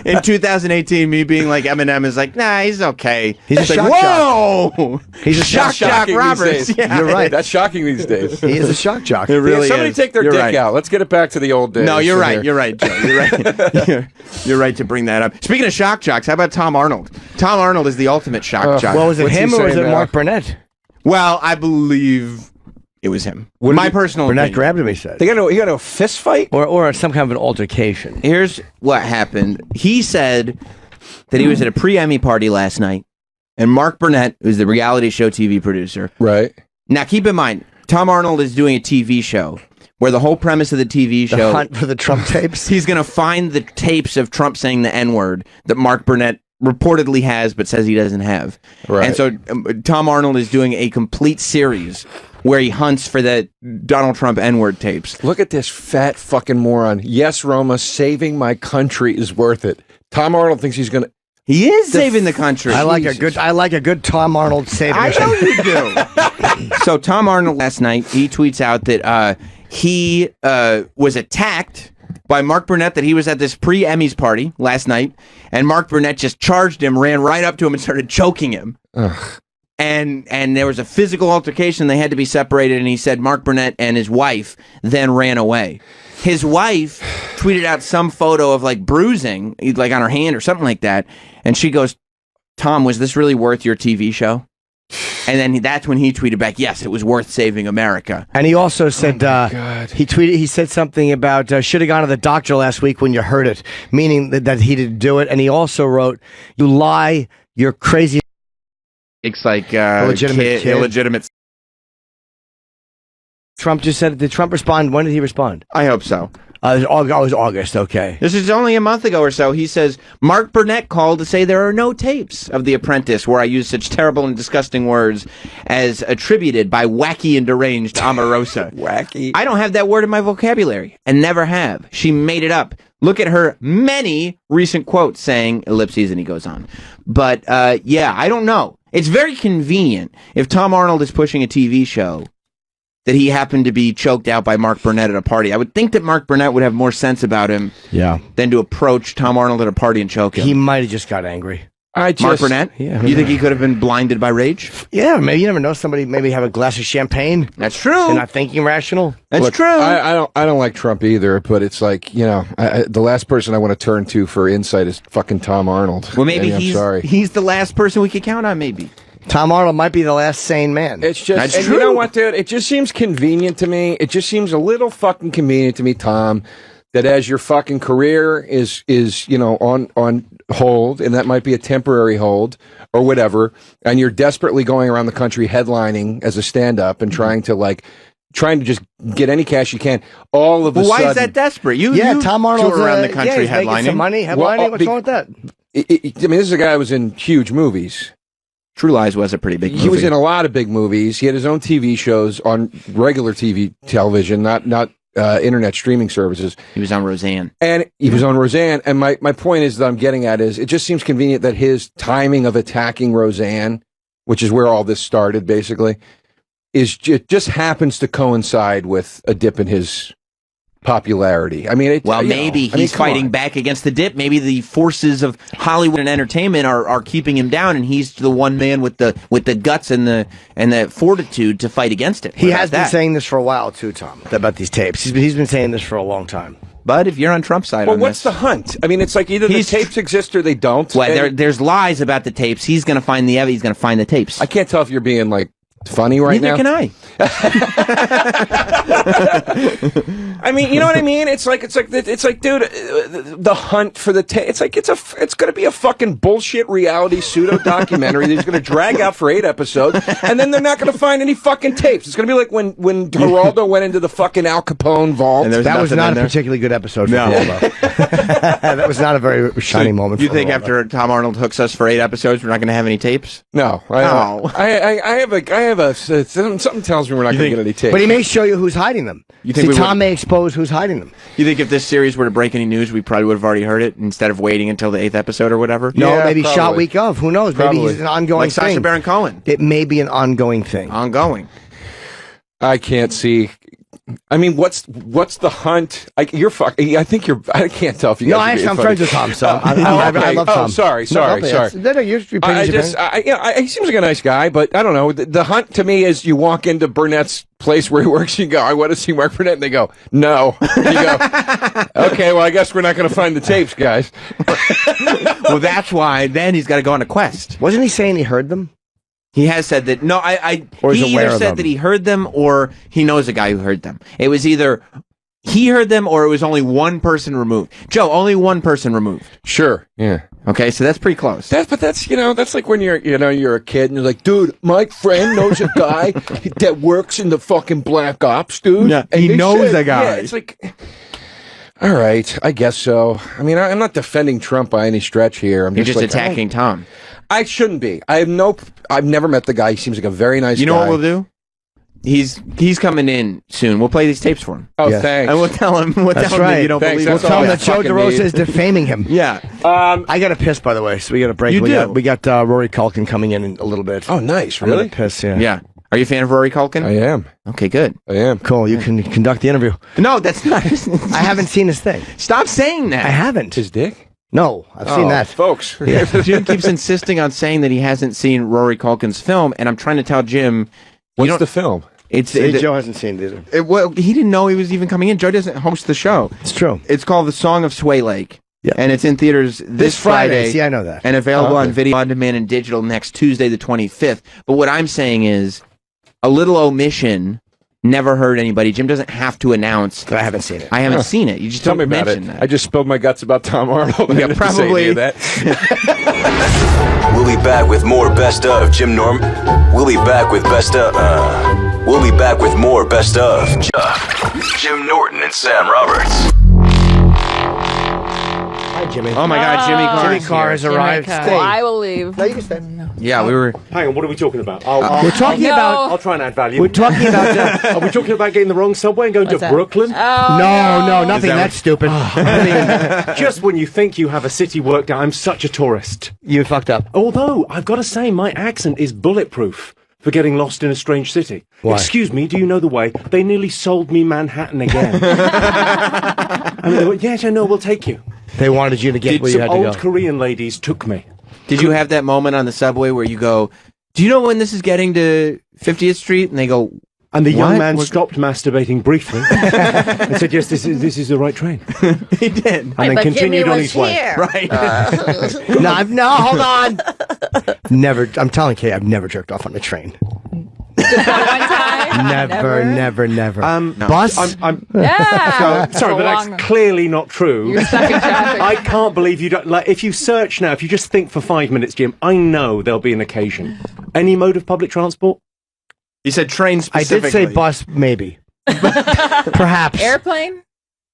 in 2018, me being like Eminem is like, nah, he's okay. He's a It's like, shock jock. whoa, He's a shock shock jock these Roberts. days. Yeah. You're right. That's shocking these days. He is a shock jock. It really Yeah, somebody is. take their You're dick right. out. Let's get it back to the old days. No, you're right. Here. You're right, Joe. You're right. You're right to bring that up. Speaking of shock jocks, how about Tom Arnold? Tom Arnold is the ultimate shock jock. Well, was it What's he him or was saying it now? Mark Burnett? Well, I believe it was him. My personal Burnett opinion. grabbed him, he said. They got into a fist fight? Or some kind of an altercation. Here's what happened. He said that he was at a pre-Emmy party last night, and Mark Burnett, who's the reality show TV producer. Right. Now, keep in mind, Tom Arnold is doing a TV show where the whole premise of the TV The show, hunt for the Trump tapes. he's going to find the tapes of Trump saying the N-word that Mark Burnett reportedly has but says he doesn't have. Right. And so Tom Arnold is doing a complete series where he hunts for the Donald Trump N-word tapes. Look at this fat fucking moron. Yes, Roma, saving my country is worth it. Tom Arnold thinks he's going to. He is saving the country. I like a good Tom Arnold saving. I know you do. So Tom Arnold last night, he tweets out that he was attacked by Mark Burnett, that he was at this pre-Emmys party last night, and Mark Burnett just charged him, ran right up to him and started choking him. Ugh. And there was a physical altercation. They had to be separated, and he said Mark Burnett and his wife then ran away. His wife tweeted out some photo of like bruising, like on her hand or something like that, and she goes, "Tom, was this really worth your TV show?" And then that's when he tweeted back, "Yes, it was worth saving America." And he also said he said something about should have gone to the doctor last week when you heard it, meaning that he didn't do it. And he also wrote, "You lie, you're crazy." It's like Illegitimate kid. illegitimate. Trump just said. Did Trump respond? When did he respond? I hope so. It was August. Okay. This is only a month ago or so. He says, Mark Burnett called to say there are no tapes of The Apprentice where I use such terrible and disgusting words as attributed by wacky and deranged Omarosa. Wacky. I don't have that word in my vocabulary and never have. She made it up. Look at her many recent quotes saying ellipses, and he goes on. But yeah, I don't know. It's very convenient if Tom Arnold is pushing a TV show that he happened to be choked out by Mark Burnett at a party. I would think that Mark Burnett would have more sense about him than to approach Tom Arnold at a party and choke him. He might have just got angry. Mark Burnett? Yeah. You think he could have been blinded by rage? Yeah, maybe you never know. Somebody maybe have a glass of champagne. That's true. They're not thinking rational. That's Look, true. I don't like Trump either, but it's like, you know, the last person I want to turn to for insight is fucking Tom Arnold. Well, maybe I'm he's sorry. he's the last person we could count on, maybe. Tom Arnold might be the last sane man. It's just, That's and true. you know what, dude? It just seems convenient to me. It just seems a little fucking convenient to me, Tom, that as your fucking career is you know on hold, and that might be a temporary hold or whatever, and you're desperately going around the country headlining as a stand-up and trying to just get any cash you can. All of a Well, why sudden, is that desperate? You Tom Arnold's tour around the country he's making headlining. some money. Headlining. Well, What's wrong with that? I mean, this is a guy who was in huge movies. True Lies was a pretty big movie. He was in a lot of big movies. He had his own TV shows on regular TV television, not internet streaming services. He was on Roseanne. And he was on Roseanne. And my point is that I'm getting at is it just seems convenient that his timing of attacking Roseanne, which is where all this started basically, it just happens to coincide with a dip in his popularity. I mean, maybe he's fighting back against the dip. Maybe the forces of Hollywood and entertainment are keeping him down, and he's the one man with the guts and the fortitude to fight against it. He has been saying this for a while too, Tom, about these tapes. He's been saying this for a long time. But if you're on Trump's side, well, what's the hunt? I mean, it's like either the tapes exist or they don't. Well, there's lies about the tapes. He's going to find the evidence. He's going to find the tapes. I can't tell if you're being like funny right Neither now. Neither can I. I mean, you know what I mean? It's like, dude, the hunt for the tape. It's like it's going to be a fucking bullshit reality pseudo documentary that's going to drag out for 8 episodes, and then they're not going to find any fucking tapes. It's going to be like when Geraldo went into the fucking Al Capone vault. That was not a particularly good episode for Geraldo. That was not a very shining moment. You for think Geraldo. after Tom Arnold hooks us for 8 episodes, we're not going to have any tapes? No. I have a something tells me we're not going to get any tapes. But he may show you who's hiding them. You think Tom may expose who's hiding them. You think if this series were to break any news, we probably would have already heard it instead of waiting until the 8th episode or whatever? No, maybe shot week of. Who knows? Maybe he's an ongoing like thing. Sacha Baron Cohen. It may be an ongoing thing. Ongoing. I can't see. I mean, what's the hunt? You're fucking. I think you're. I can't tell if you. No, guys I'm friends with Tom, so I love Tom. Oh, sorry. He seems like a nice guy, but I don't know. The hunt to me is you walk into Burnett's place where he works. You go, I want to see Mark Burnett, and they go, no. And you go, okay. Well, I guess we're not going to find the tapes, guys. Well, that's why. Then he's got to go on a quest. Wasn't he saying he heard them? He has said that. No, Or he's he aware either of said them. that he heard them or he knows a guy who heard them. It was either he heard them or it was only one person removed. Joe, only one person removed. Sure. Yeah. Okay, so that's pretty close. But that's that's like when you're a kid and you're like, dude, my friend knows a guy that works in the fucking Black Ops, dude. Yeah, And he they knows said- a guy. Yeah, it's like, all right, I guess so. I mean, I'm not defending Trump by any stretch here. I'm You're just just like, attacking Tom. I shouldn't be. I've never met the guy. He seems like a very nice guy. You know what we'll do? He's coming in soon. We'll play these tapes for him. Oh, thanks. And we'll tell him. That's right. That you don't Thanks, believe that's us. Tell him all that Joe fucking DeRosa need. is defaming him. Yeah. I got to piss, by the way. So we got to break. You do? We got Rory Culkin coming in a little bit. Oh, nice. I'm Really? gonna piss. Yeah. Yeah. Are you a fan of Rory Culkin? I am. Okay, good. I am. Cool. You can conduct the interview. No, that's not. I haven't seen his thing. Stop saying that. I haven't. His dick? No, I've seen that. Folks. Jim keeps insisting on saying that he hasn't seen Rory Culkin's film, and I'm trying to tell Jim. What's the film? Joe hasn't seen it either. Well, he didn't know he was even coming in. Joe doesn't host the show. It's true. It's called The Song of Sway Lake. Yeah. And it's in theaters this Friday. See, I know that. And available Oh, okay. on video on demand and digital next Tuesday, the 25th. But what I'm saying is a little omission. Never heard anybody. Jim doesn't have to announce. I haven't seen it. I haven't seen it. You just Tell don't me about mention it. that. I just spilled my guts about Tom Arnold. Yeah, I didn't say any probably. of that. We'll be back with more best of Jim Norm. We'll be back with best of. We'll be back with more best of Jim Norton and Sam Roberts. Hi, Jimmy. Oh my God, Jimmy Carr. Jimmy Carr has arrived. Well, I will leave. No, you can stay. Yeah, we were. Hang on, what are we talking about? We're talking about. I'll try and add value. We're talking about. Are we talking about getting the wrong subway and going What's to that? Brooklyn? Oh, No, nothing that stupid. Just when you think you have a city worked out, I'm such a tourist. You fucked up. Although, I've got to say, my accent is bulletproof for getting lost in a strange city. Why? Excuse me, do you know the way? They nearly sold me Manhattan again. And they went, yes, I know, we'll take you. They wanted you to get where you Some had to old go. Korean ladies took me. Did you have that moment on the subway where you go, do you know when this is getting to 50th Street? And they go, And the young What? man stopped masturbating briefly and said, yes, this is the right train. he did. And then continued on his way. Right. No, hold on. Never. I'm telling Kate, I've never jerked off on a train. Never. Bus. Yeah. Sorry, but that's clearly not true. You're stuck in traffic. I can't believe you don't. Like, if you search now, if you just think for 5 minutes, Jim, I know there'll be an occasion. Any mode of public transport? You said train I specifically. did say bus, maybe. Perhaps. Airplane?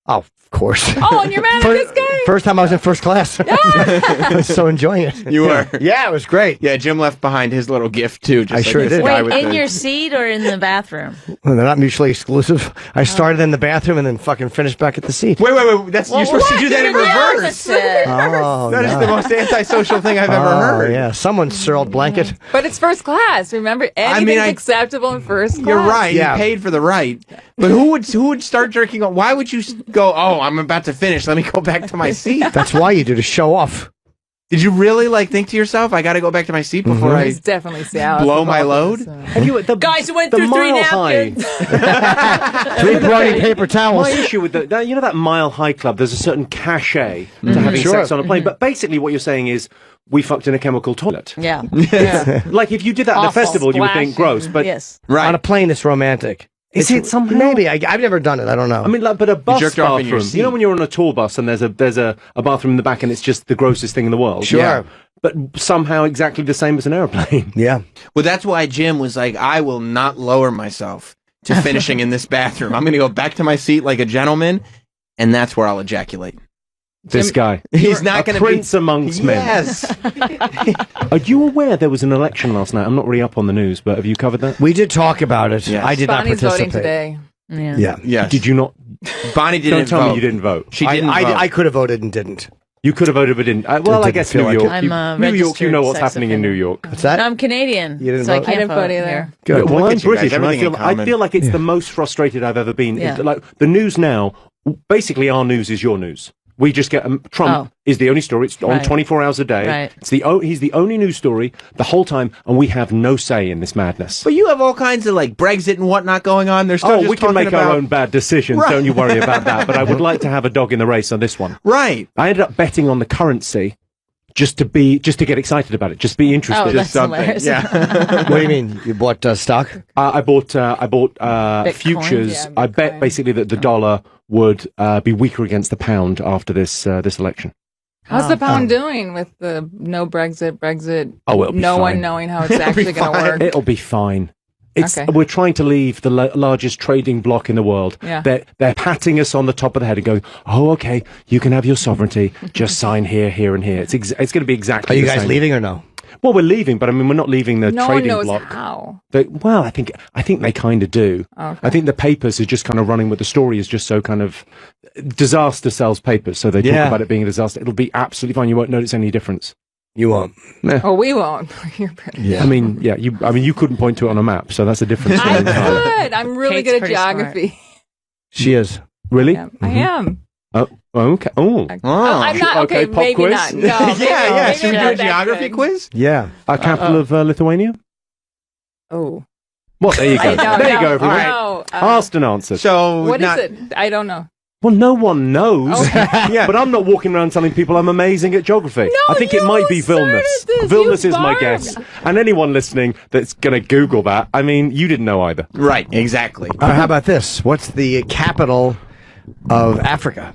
Oh, of course. Oh, and you're mad at this guy? First time I was in first class. I was so enjoying it. You were. Yeah, it was great. Yeah, Jim left behind his little gift too. Just I like sure this did. guy Wait, with in the- your seat or in the bathroom? Well, they're not mutually exclusive. I started in the bathroom and then fucking finished back at the seat. Wait. That's you're supposed to do that in reverse. Oh, That is no. the most antisocial thing I've ever heard. Yeah, someone surled blanket. But it's first class. Remember, anything's acceptable in first class. You're right. Yeah. You paid for the right. But who would start jerking off? Why would you go? Oh, I'm about to finish. Let me go back to my seat. That's why you do, to show off. Did you really think to yourself, I got to go back to my seat before He's definitely Sal's blow my load? And you, the, Guys who went the through 3 Mile High. napkins. 3 bloody paper towels. My issue with that Mile High Club, there's a certain cachet to having Sure. sex on a plane. But basically, what you're saying is, we fucked in a chemical toilet. Yeah. Like if you did that at a Awful. festival, you would think Splashing. gross. But yes. Right. On a plane, it's romantic. Is it somehow? Maybe. I've never done it. I don't know. I mean, like, but a bus jerked off in your bathroom. seat. You know when you're on a tour bus and there's a bathroom in the back and it's just the grossest thing in the world. Sure. Yeah. But somehow exactly the same as an airplane. Yeah. Well, that's why Jim was like, I will not lower myself to finishing in this bathroom. I'm going to go back to my seat like a gentleman, and that's where I'll ejaculate. This guy. He's not going to be prince amongst men. Yes. Are you aware there was an election last night? I'm not really up on the news, but have you covered that? We did talk about it. Yes. I did Bonnie's not voting participate. today. Yeah. Yes. Did you not? Bonnie didn't Don't tell vote. me you didn't vote. She didn't vote. I could have voted and didn't. You could have voted but didn't. Well, I didn't guess feel New like York. it. I'm a New York, you registered know what's sex happening in offender. New York. What's that? No, I'm Canadian, You didn't so I vote? can't I didn't vote vote either. here. Good. Well, Look I'm at you guys, British, and I everything in feel, I common. feel like it's the most frustrated I've ever been. Yeah. Like the news now, basically our news is your news. We just get Trump is the only story. It's on Right. 24 hours a day. Right. It's he's the only news story the whole time, and we have no say in this madness. But you have all kinds of like Brexit and whatnot going on. They're still just we can talking make about... our own bad decisions. Right. Don't you worry about that. But I would like to have a dog in the race on this one. Right. I ended up betting on the currency just to get excited about it, just be interested. Oh, that's hilarious. Yeah. What do you mean? You bought stock? I bought futures. Yeah, I bet Bitcoin. basically that the dollar would be weaker against the pound after this election. How's the pound doing with the no Brexit? Oh, it'll be no one fine. knowing how it's actually going to work. It'll be fine. Okay. We're trying to leave the largest trading bloc in the world. Yeah. They're patting us on the top of the head and going, "Oh, okay, you can have your sovereignty. Just sign here, here, and here." It's going to be exactly. Are you the guys same. leaving or no? Well, we're leaving, but I mean, we're not leaving the No one trading knows bloc. how. Well, I think they kind of do. Okay. I think the papers are just kind of running with the story is just so kind of disaster sells papers, so they talk Yeah. about it being a disaster. It'll be absolutely fine. You won't notice any difference. You won't. Oh, we won't. You're British. Yeah. I mean, you couldn't point to it on a map, so that's a different story. I entirely. could. I'm really Kate's good at pretty smart. geography. She is. Really? I am. Oh, okay. Oh, I'm not. Okay, pop maybe quiz? not. No, maybe, yeah. maybe Should we I'm do a not that geography good. quiz? Yeah. Capital of Lithuania. Oh. What? There you go. I know, There you no, go, everyone. no, Asked and answered. So What is it? I don't know. Well, no one knows. Okay. Yeah, but I'm not walking around telling people I'm amazing at geography. I think it might be Vilnius. this. Vilnius You is my barb. guess. And anyone listening that's going to Google that, I mean, you didn't know either. Right. Exactly. How about this? What's the capital of Africa?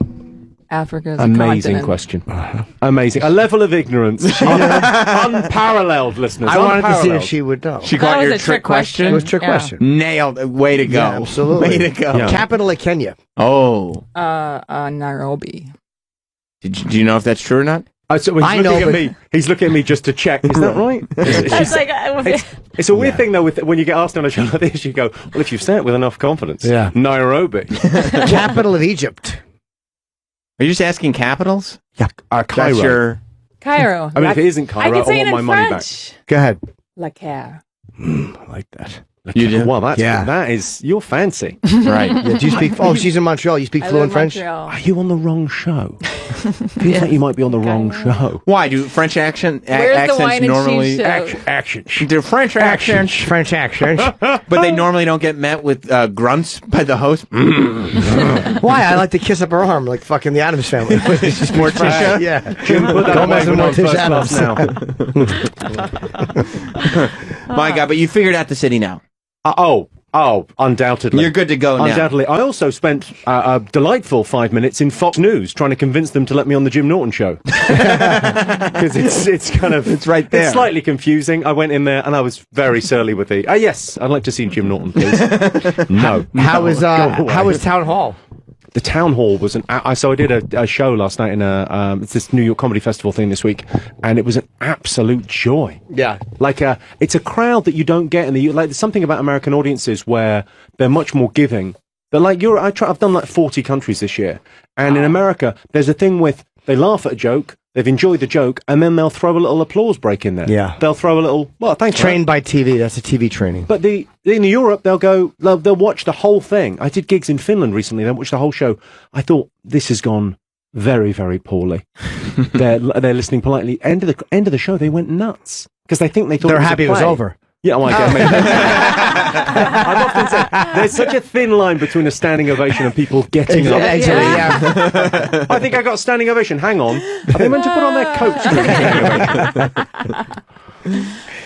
Africa is a Amazing continent. question. Amazing. A level of ignorance. Unparalleled, listeners. I wanted to see Unparalleled. if she would know. She That caught was your a trick question. It was a trick Yeah. question. Nailed. Way to go. Yeah, absolutely. Way to go. Yeah. Capital of Kenya. Oh. Nairobi. Do you know if that's true or not? So he's I looking know, at but- me. He's looking at me just to check. Is that right? It's like, It's a weird thing though. When you get asked on a show like this, you go, "Well, if you say it with enough confidence, Yeah. Nairobi, Capital of Egypt. Are you just asking capitals? yeah, Cairo." That's your. Cairo. I mean, if it isn't I Cairo, can say I it want in my money French. Go ahead. La Caire. I like that. You do? Well, that's Yeah. that is you're fancy. Right. Yeah, do you speak? Oh, she's in Montreal. You speak I live fluent in French? Montreal. Are you on the wrong show? Feels like you might be on the wrong show. Why do French accents Where's the wine and normally? cheese show? Action. Do French accents, French accent. but they normally don't get met with grunts by the host. Why? I like to kiss up her arm like fucking the Addams family. Morticia? Yeah. Jim, put that Gomez away. and We're on Morticia first class Addams. now. My God! But you figured out the city now. Undoubtedly. You're good to go now. Undoubtedly. I also spent a delightful 5 minutes in Fox News trying to convince them to let me on the Jim Norton show. Because it's right there. It's slightly confusing. I went in there and I was very surly with yes, I'd like to see Jim Norton, please. No. How was Go away. Town Hall? the town hall was so I did a show last night in it's this New York Comedy Festival thing this week, and it was an absolute joy. Yeah. Like, it's a crowd that you don't get in the, like, there's something about American audiences where they're much more giving. But like, I've done like 40 countries this year, and in America, there's a thing with, they laugh at a joke, they've enjoyed the joke, and then they'll throw a little applause break in there. Yeah. They'll throw a little, well, thanks. Trained by TV. That's a TV training. But in Europe, they'll watch the whole thing. I did gigs in Finland recently. They watched the whole show. I thought, this has gone very, very poorly. they're listening politely. End of the show, they went nuts because they thought they're happy it was over. Yeah, well, I've often said there's such a thin line between a standing ovation and people getting up. Yeah. I think I got a standing ovation. Hang on, are they meant to put on their coats?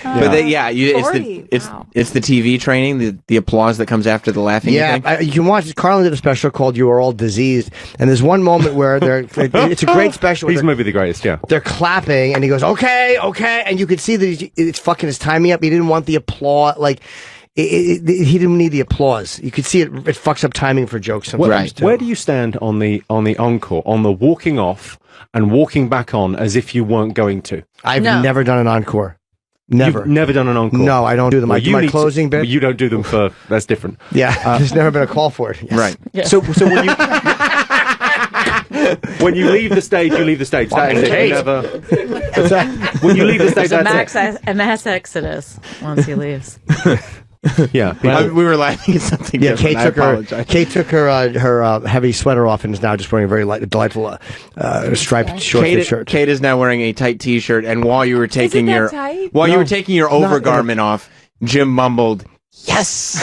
But it's the TV training, the applause that comes after the laughing. Yeah, you can watch. Carlin did a special called "You Are All Diseased," and there's one moment where it's a great special. He's maybe the greatest. Yeah, they're clapping, and he goes, "Okay, okay," and you could see that it's fucking his timing up. He didn't want the applause, like. He didn't need the applause. You could see it fucks up timing for jokes sometimes. Too. Where do you stand on the encore, on the walking off and walking back on as if you weren't going to? I've never done an encore. Never. You've never done an encore? No, I don't do them. I do my closing bit. You don't do them for, that's different. Yeah, there's never been a call for it. Yes. Right. Yes. So when you... When you leave the stage, you leave the stage. That is it. You never... When you leave the stage, that's a mass exodus once he leaves. Yeah, we were laughing at something. Yeah, different. Kate took her heavy sweater off and is now just wearing a very delightful striped short shirt. Kate is now wearing a tight T-shirt, and while you were taking you were taking your overgarment off, Jim mumbled, "Yes."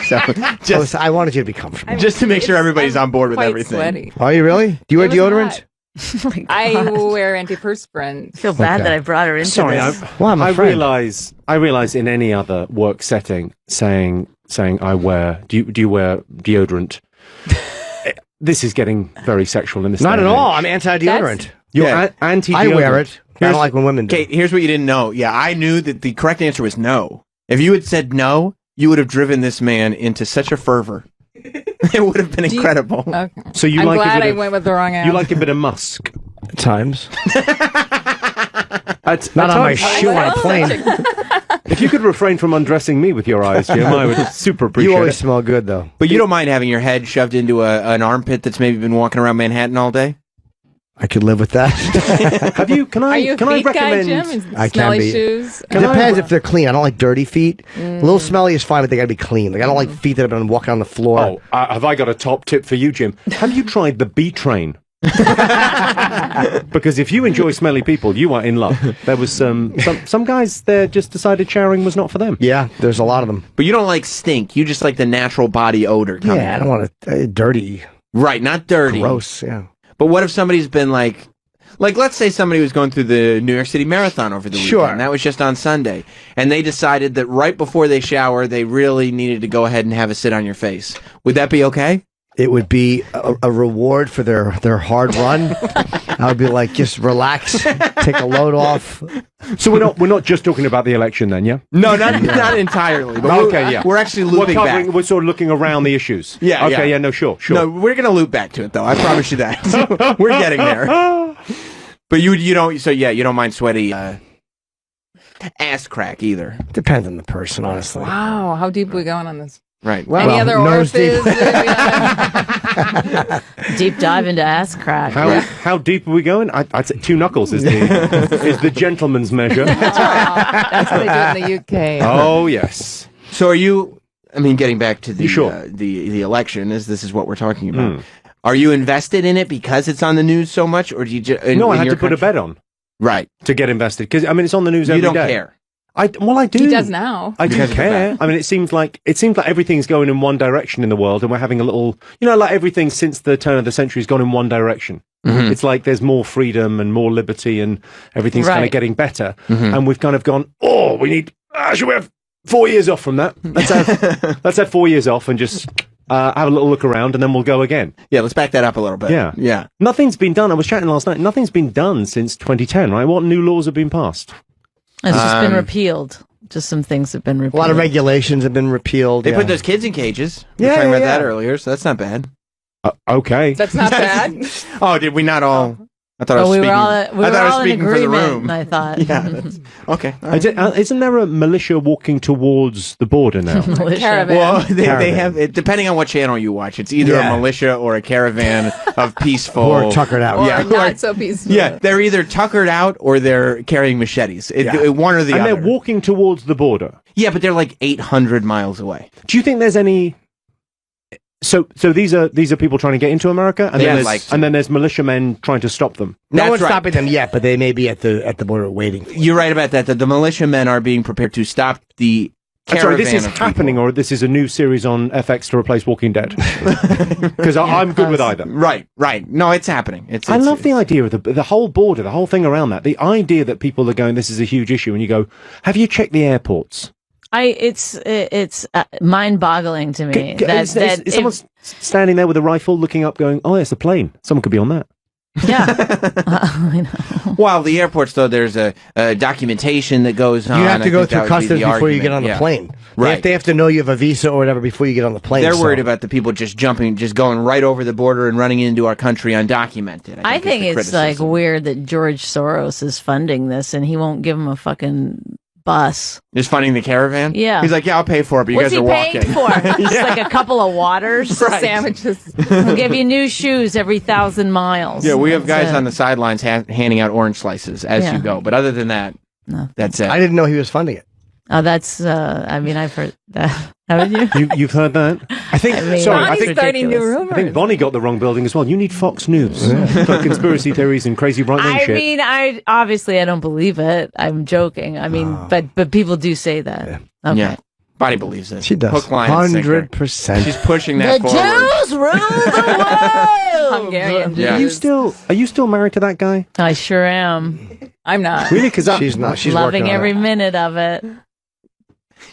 So I wanted you to be comfortable, just to make sure everybody's on board with everything. Sweaty. Are you really? Do you wear deodorant? I wear antiperspirant. I feel bad that I brought her into this. I realize in any other work setting, saying I wear. Do you wear deodorant? This is getting very sexual in this. Not day at and all. age. I'm anti-deodorant. You're anti-deodorant. I wear it. I don't like when women do. Kate, here's what you didn't know. Yeah, I knew that the correct answer was no. If you had said no, you would have driven this man into such a fervor. It would have been incredible. Okay. So I'm glad I went with the wrong answer. You like a bit of musk at times. Not on my shoe on a plane. If you could refrain from undressing me with your eyes, Jim, I would super appreciate it. You always smell good, though. But you don't mind having your head shoved into an armpit that's maybe been walking around Manhattan all day? I could live with that. Have you? Can I? Are you a can I feet guy, recommend? Jim? I can Smelly be. shoes. It depends if they're clean. I don't like dirty feet. A little smelly is fine, but they got to be clean. Like I don't like feet that have been walking on the floor. Oh, have I got a top tip for you, Jim? Have you tried the B train? Because if you enjoy smelly people, you are in luck. There was some guys there just decided showering was not for them. Yeah, there's a lot of them. But you don't like stink. You just like the natural body odor. Yeah, I don't want to dirty. Right, not dirty. Gross. Yeah. But what if somebody's been like, let's say somebody was going through the New York City Marathon over the weekend. Sure. That was just on Sunday. And they decided that right before they shower, they really needed to go ahead and have a sit on your face. Would that be okay? It would be a reward for their hard run. I would be like, just relax, take a load off. So we're not just talking about the election then, yeah? No, not entery. But we're actually looping back. We're sort of looking around the issues. Yeah. Okay. Yeah. No. Sure. No, we're gonna loop back to it though. I promise you that. We're getting there. But you don't. So yeah, you don't mind sweaty ass crack either. Depends on the person, honestly. Wow, how deep are we going on this? Right. Well, any other nose orifice? Deep dive into ass crack. How deep are we going? I'd say 2 knuckles is the gentleman's measure. That's what they do in the UK. Oh yes. So are you? I mean, getting back to the the election, this is what we're talking about. Are you invested in it because it's on the news so much, or do you just? No, I had to put a bet on. Right. To get invested because I mean it's on the news every day. You don't care. I do. He does now. I do care. I mean, it seems like everything's going in one direction in the world, and we're having a little, like everything since the turn of the century has gone in one direction. Mm-hmm. It's like there's more freedom and more liberty, and everything's kind of getting better. Mm-hmm. And we've kind of gone, we need. Should we have 4 years off from that? Let's have 4 years off and just have a little look around, and then we'll go again. Yeah, let's back that up a little bit. Yeah. Nothing's been done. I was chatting last night. Nothing's been done since 2010, right? What new laws have been passed? It's just been repealed. Just some things have been repealed. A lot of regulations have been repealed. They put those kids in cages. We were talking about that earlier, so that's not bad. Okay. That's not bad. Oh, did we not all? I thought I was we speaking. were all, I thought I was in speaking for the agreement, room. I thought. Yeah. Okay. all right. Isn't there a militia walking towards the border now? Caravan. Well, they Caravan. have it, depending on what channel you watch. It's either Yeah. a militia or a caravan of peaceful Or tuckered out. Or Yeah, not so peaceful. yeah. They're either tuckered out or they're carrying machetes. One or the And other. they're walking towards the border. Yeah, but they're like 800 miles away. Do you think there's any? So these are people trying to get into America, and Yeah, then like- there's militiamen trying to stop them. No That's one's right. stopping them yet, but they may be at the border waiting. You're right about that. That the militiamen are being prepared to stop the. That's right. This caravan is of people. happening, or this is a new series on FX to replace Walking Dead. Because I'm good with either. Right, right. No, it's happening. I love the idea of the whole border, the whole thing around that. The idea that people are going, this is a huge issue, and you go, have you checked the airports? It's mind-boggling to me that Is someone standing there with a rifle, looking up, going, "Oh, it's a plane. Someone could be on that." I know. Well, the airports, though, there's a documentation that goes on. You have to I go think through that would be customs the before you get argument. on the Yeah. plane. Right. They have to know you have a visa or whatever before you get on the plane. They're so- worried about the people just going right over the border and running into our country undocumented. I is think the it's like criticism. weird that George Soros is funding this and he won't give him a fucking bus. Just funding the caravan? Yeah. He's like, yeah, I'll pay for it, but you What's guys he are paying walking. for? Just like a couple of waters, Right. Sandwiches. We'll give you new shoes every 1,000 miles. Yeah, we have That's guys it. on the sidelines handing out orange slices as Yeah. you go. But other than that, that's it. I didn't know he was funding it. Oh, that's. I mean, I've heard that. Haven't you? You've heard that? I think. I mean, Sorry, I Bonnie's think starting new I rumors. think Bonnie got the wrong building as well. You need Fox News for conspiracy theories and crazy right wing I shit. mean, I obviously I don't believe it. I'm joking. I mean, but people do say that. Okay. Yeah. Bonnie believes it. She does. Hook, line, and sinker. 100%. She's pushing that The forward. Jews rule the world. Hungarian Yeah. Jews. Are you still married to that guy? I sure am. I'm not. Really? Because She's not. She's Loving working on every it. minute of it.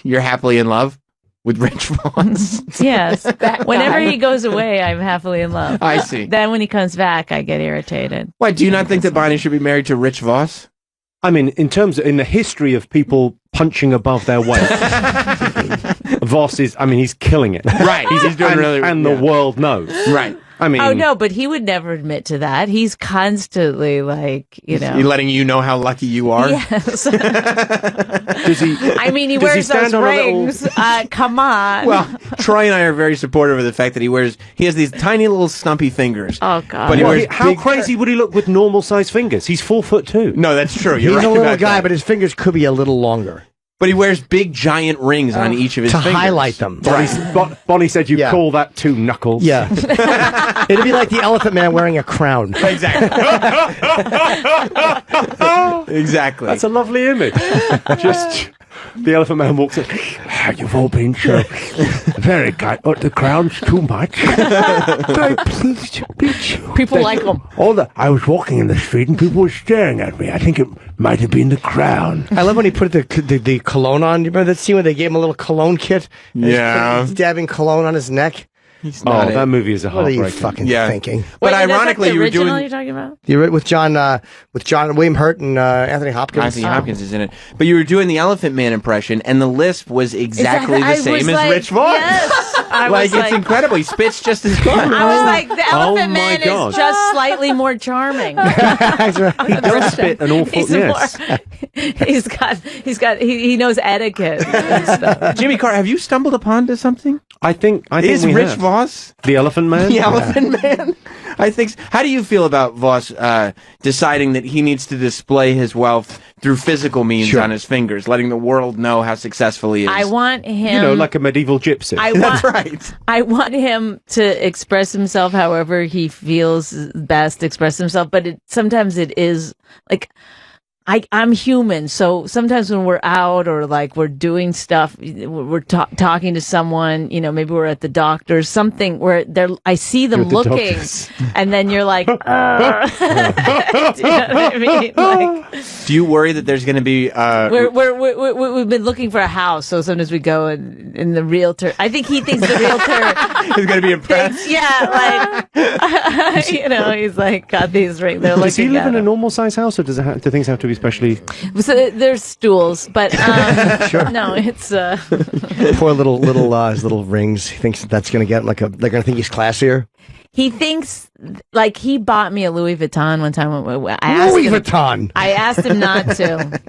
You're happily in love with Rich Voss. Yes. That Whenever guy. he goes away, I'm happily in love. I see. Then when he comes back, I get irritated. Why, do you not think that Bonnie should be married to Rich Voss? I mean, in the history of people punching above their weight, Voss is. I mean, he's killing it. Right. He's doing really and the world knows. Right. I mean, Oh no, but he would never admit to that. He's constantly like, He's letting you know how lucky you are. Yes. does he? I mean, he Does he wears stand those on a little- rings. Come on. Well, Troy and I are very supportive of the fact that he has these tiny little stumpy fingers. Oh God. But he Well, wears how big- crazy would he look with normal sized fingers? He's 4'2". No, that's true. He's You're right a little about guy, that. but his fingers could be a little longer But he wears big giant rings on each of his to fingers. highlight them. Bonnie said you Yeah. call that two knuckles. Yeah. It'd be like the Elephant Man wearing a crown. Exactly. Exactly. That's a lovely image. Just the Elephant Man walks in. You've all been so very kind. Oh, the crown's too much. Very pleased to meet you. People like him. I was walking in the street and people were staring at me. I think it might have been the crown. I love when he put the cologne on. You remember that scene where they gave him a little cologne kit? And Yeah. he's dabbing cologne on his neck. He's Oh, not it. that movie is a What are you heartbreaker. fucking Yeah. thinking? But Wait, is that ironically, the you were original doing. you're talking about? You're with John William Hurt and Anthony Hopkins. Anthony Hopkins is in it. But you were doing the Elephant Man impression, and the lisp was exactly I the same was as like, Rich Voss. Yes. I Like, was it's like, incredible. He spits just as good. I was like, the Oh Elephant my Man God. is just slightly more charming. That's right. He does spit an awful. He's Yes. he knows etiquette and stuff. Jimmy Carr, have you stumbled upon something? I think Is we Rich have. Voss The Elephant Man? the Elephant Man? I think. How do you feel about Voss deciding that he needs to display his wealth through physical means on his fingers, letting the world know how successful he is? I want him. You know, like a medieval gypsy. That's right. I want him to express himself however he feels best, express himself. But sometimes it is like I'm human, so sometimes when we're out or like we're doing stuff, we're talking to someone, you know, maybe we're at the doctor's, something where I see them You're at the looking, doctor's. and then you're like, do you know what I mean? Like, Do you worry that there's going to be? we've been looking for a house, so sometimes we go and the realtor. I think he thinks the realtor is going to be impressed? thinks, yeah, like you know, he's like got these rings. They're Does he looking live at in a him. normal size house, or do things have to be especially? So there's stools, but no, it's Poor little rings. He thinks that's going to get they're going to think he's classier. he thinks like he bought me a Louis Vuitton one time. Louis Vuitton. I asked him not to,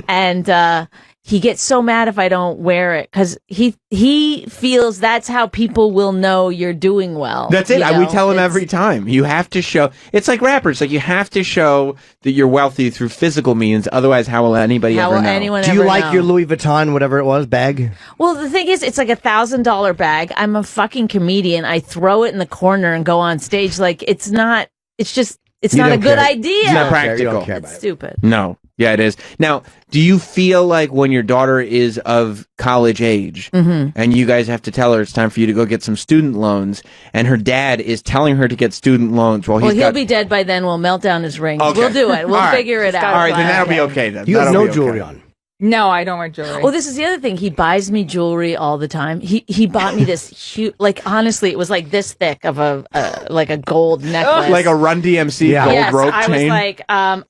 and he gets so mad if I don't wear it because he feels that's how people will know you're doing well. That's it. you We know? tell him It's- every time. You have to show. It's like rappers. Like you have to show that you're wealthy through physical means. Otherwise, how will anybody How ever will know? anyone Do you ever like know? your Louis Vuitton, whatever it was, bag? Well, the thing is, it's like $1,000 bag. I'm a fucking comedian. I throw it in the corner and go on stage. Like it's not. It's just. It's You not a don't good care. idea. It's not practical. It's stupid. No. Yeah, it is. Now, do you feel like when your daughter is of college age Mhm. and you guys have to tell her it's time for you to go get some student loans and her dad is telling her to get student loans while Well, he's he'll got... be dead by then. We'll melt down his rings. Okay. We'll do it. We'll All right. figure it out. All right, then that'll be okay then. You have That'll no be jewelry okay. on. No, I don't wear jewelry. Oh, this is the other thing. He buys me jewelry all the time. He bought me this huge, like honestly, it was like this thick of a like a gold necklace, Like a Run DMC gold yes, rope I chain? was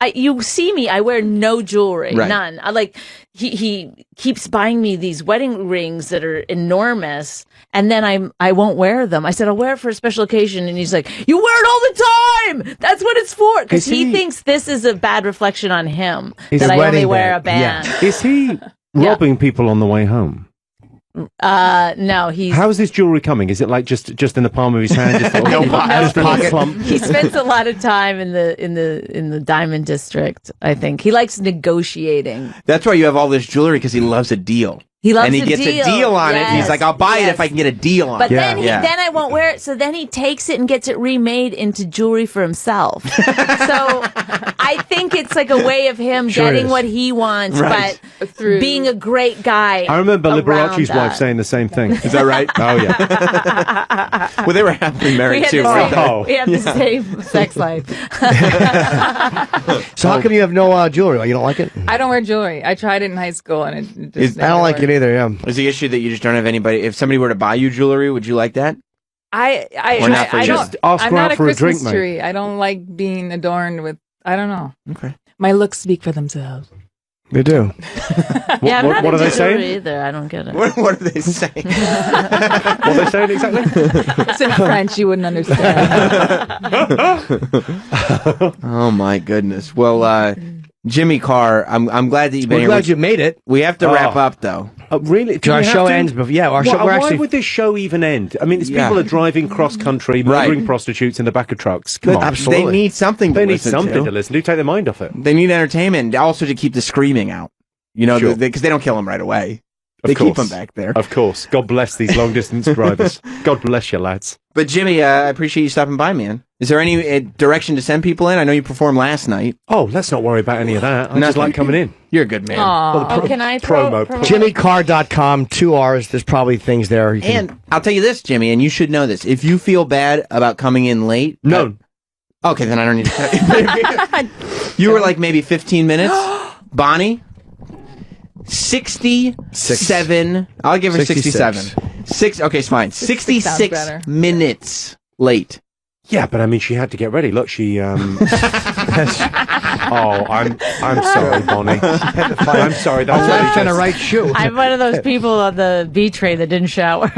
like, you see me, I wear no jewelry, Right. none. I like he keeps buying me these wedding rings that are enormous, and then I won't wear them. I said I'll wear it for a special occasion, and he's like, you wear it all the time. That's what it's for, because Is he he- thinks this is a bad reflection on him He's that a I only wedding wear a band. band. Is he robbing people on the way home? No, he's. How is this jewelry coming? Is it like just in the palm of his hand? Just No just a little clump? He spends a lot of time in the Diamond District. I think he likes negotiating. That's why you have all this jewelry, because he loves a deal. He loves and he a deal. gets a deal on it, and he's Yes, like, I'll buy it yes. if I can get a deal on But it. then I won't wear it. So then he takes it and gets it remade into jewelry for himself. So I think it's like a way of him Sure getting is. what he wants, Right. but through being a great guy. I remember around Liberace's that. wife saying the same thing. Is that right? Oh, yeah. Well, they were happily We married had too. the weren't same, they? we have the same sex life. So how come you have no jewelry? You don't like it? I don't wear jewelry. I tried it in high school and it just I don't like it either. Yeah. Is the issue that you just don't have anybody? If somebody were to buy you jewelry, would you like that? Or not for I you? don't. Just ask I'm her not out a for a Christmas drink, mate. tree. I don't like being adorned with. I don't know. Okay. My looks speak for themselves. They do. Yeah, I'm not what are into they saying? jewelry either. I don't get it. What are they saying? What are they saying exactly? It's in French. You wouldn't understand. Oh my goodness. Well, Jimmy Carr, I'm glad that you've been We're here. glad you made it. We have to Oh. wrap up though. Really? Do Our we have show to? ends, but yeah, our Why- show. We're why actually. would this show even end? I mean, these Yeah. people are driving cross country, murdering prostitutes in the back of trucks. Come on. They need something to They need listen something to. to listen to. Take their mind off it. They need entertainment, and also to keep the screaming out. You know, Sure. because they don't kill them right away. Of They keep course. them back there. Of course. God bless these long distance drivers. God bless you, lads. But Jimmy, I appreciate you stopping by, man. Is there any direction to send people in? I know you performed last night. Oh, let's not worry about any of that. I just Nothing. like coming in. You're a good man. Oh, can I throw promo. JimmyCarr.com, 2 R's. There's probably things there. You can, And I'll tell you this, Jimmy, and you should know this. If you feel bad about coming in late, no. Okay, then I don't need to tell you. You were like maybe 15 minutes. Bonnie, 67. I'll give her 67. 66. Okay, it's fine. 66 sounds 66 better. minutes late. Yeah, but I mean, she had to get ready. Look, she. Oh, I'm sorry, Bonnie. I'm sorry. That's A really left and a just- right shoe. I'm one of those people on the B train that didn't shower.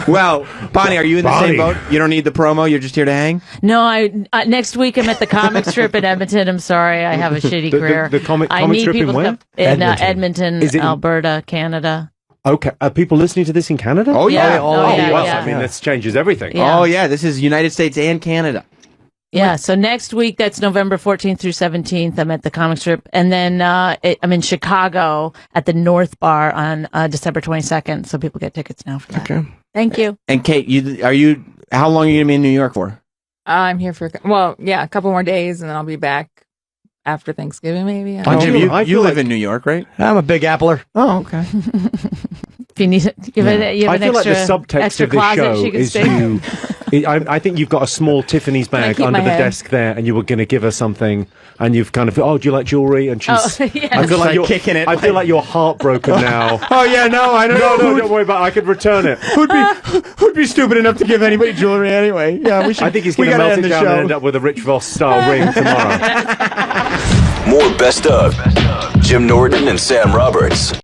Well, Bonnie, are you in the same boat? You don't need the promo. You're just here to hang. No, next week I'm at the comic strip in Edmonton. I'm sorry, I have a shitty career. the comic I comic need strip in people to where? come in Edmonton. Edmonton, Is it in- Alberta, Canada. Okay, are people listening to this in Canada? Oh, yeah. Oh, yeah, well, yeah. I mean, this changes everything. Yeah. Oh yeah, this is United States and Canada. Yeah, so next week, that's November 14th through 17th, I'm at the comic strip. And then I'm in Chicago at the North Bar on December 22nd. So people get tickets now for that. Okay. Thank you. And Kate, how long are you gonna be in New York for? I'm here for a couple more days, and then I'll be back after Thanksgiving, maybe. I Oh, don't Jim, know. you live in New York, right? I'm a big appler. Oh, okay. If you need it, you have I an feel like extra, the subtext extra of this closet show she can is stay in. I think you've got a small Tiffany's I bag keep under my the head? desk there, and you were going to give her something, and you've kind of, oh, do you like jewelry? And she's, Oh, yes. I feel like Like you're kicking it, I feel like you're heartbroken now. Oh yeah, no, I don't No, know. don't worry about it. I could return it. Who'd be stupid enough to give anybody jewelry anyway? Yeah, we should. I think he's we going to gotta melt end it the down and show. end up with a Rich Voss style ring tomorrow. more best of Jim Norton and Sam Roberts.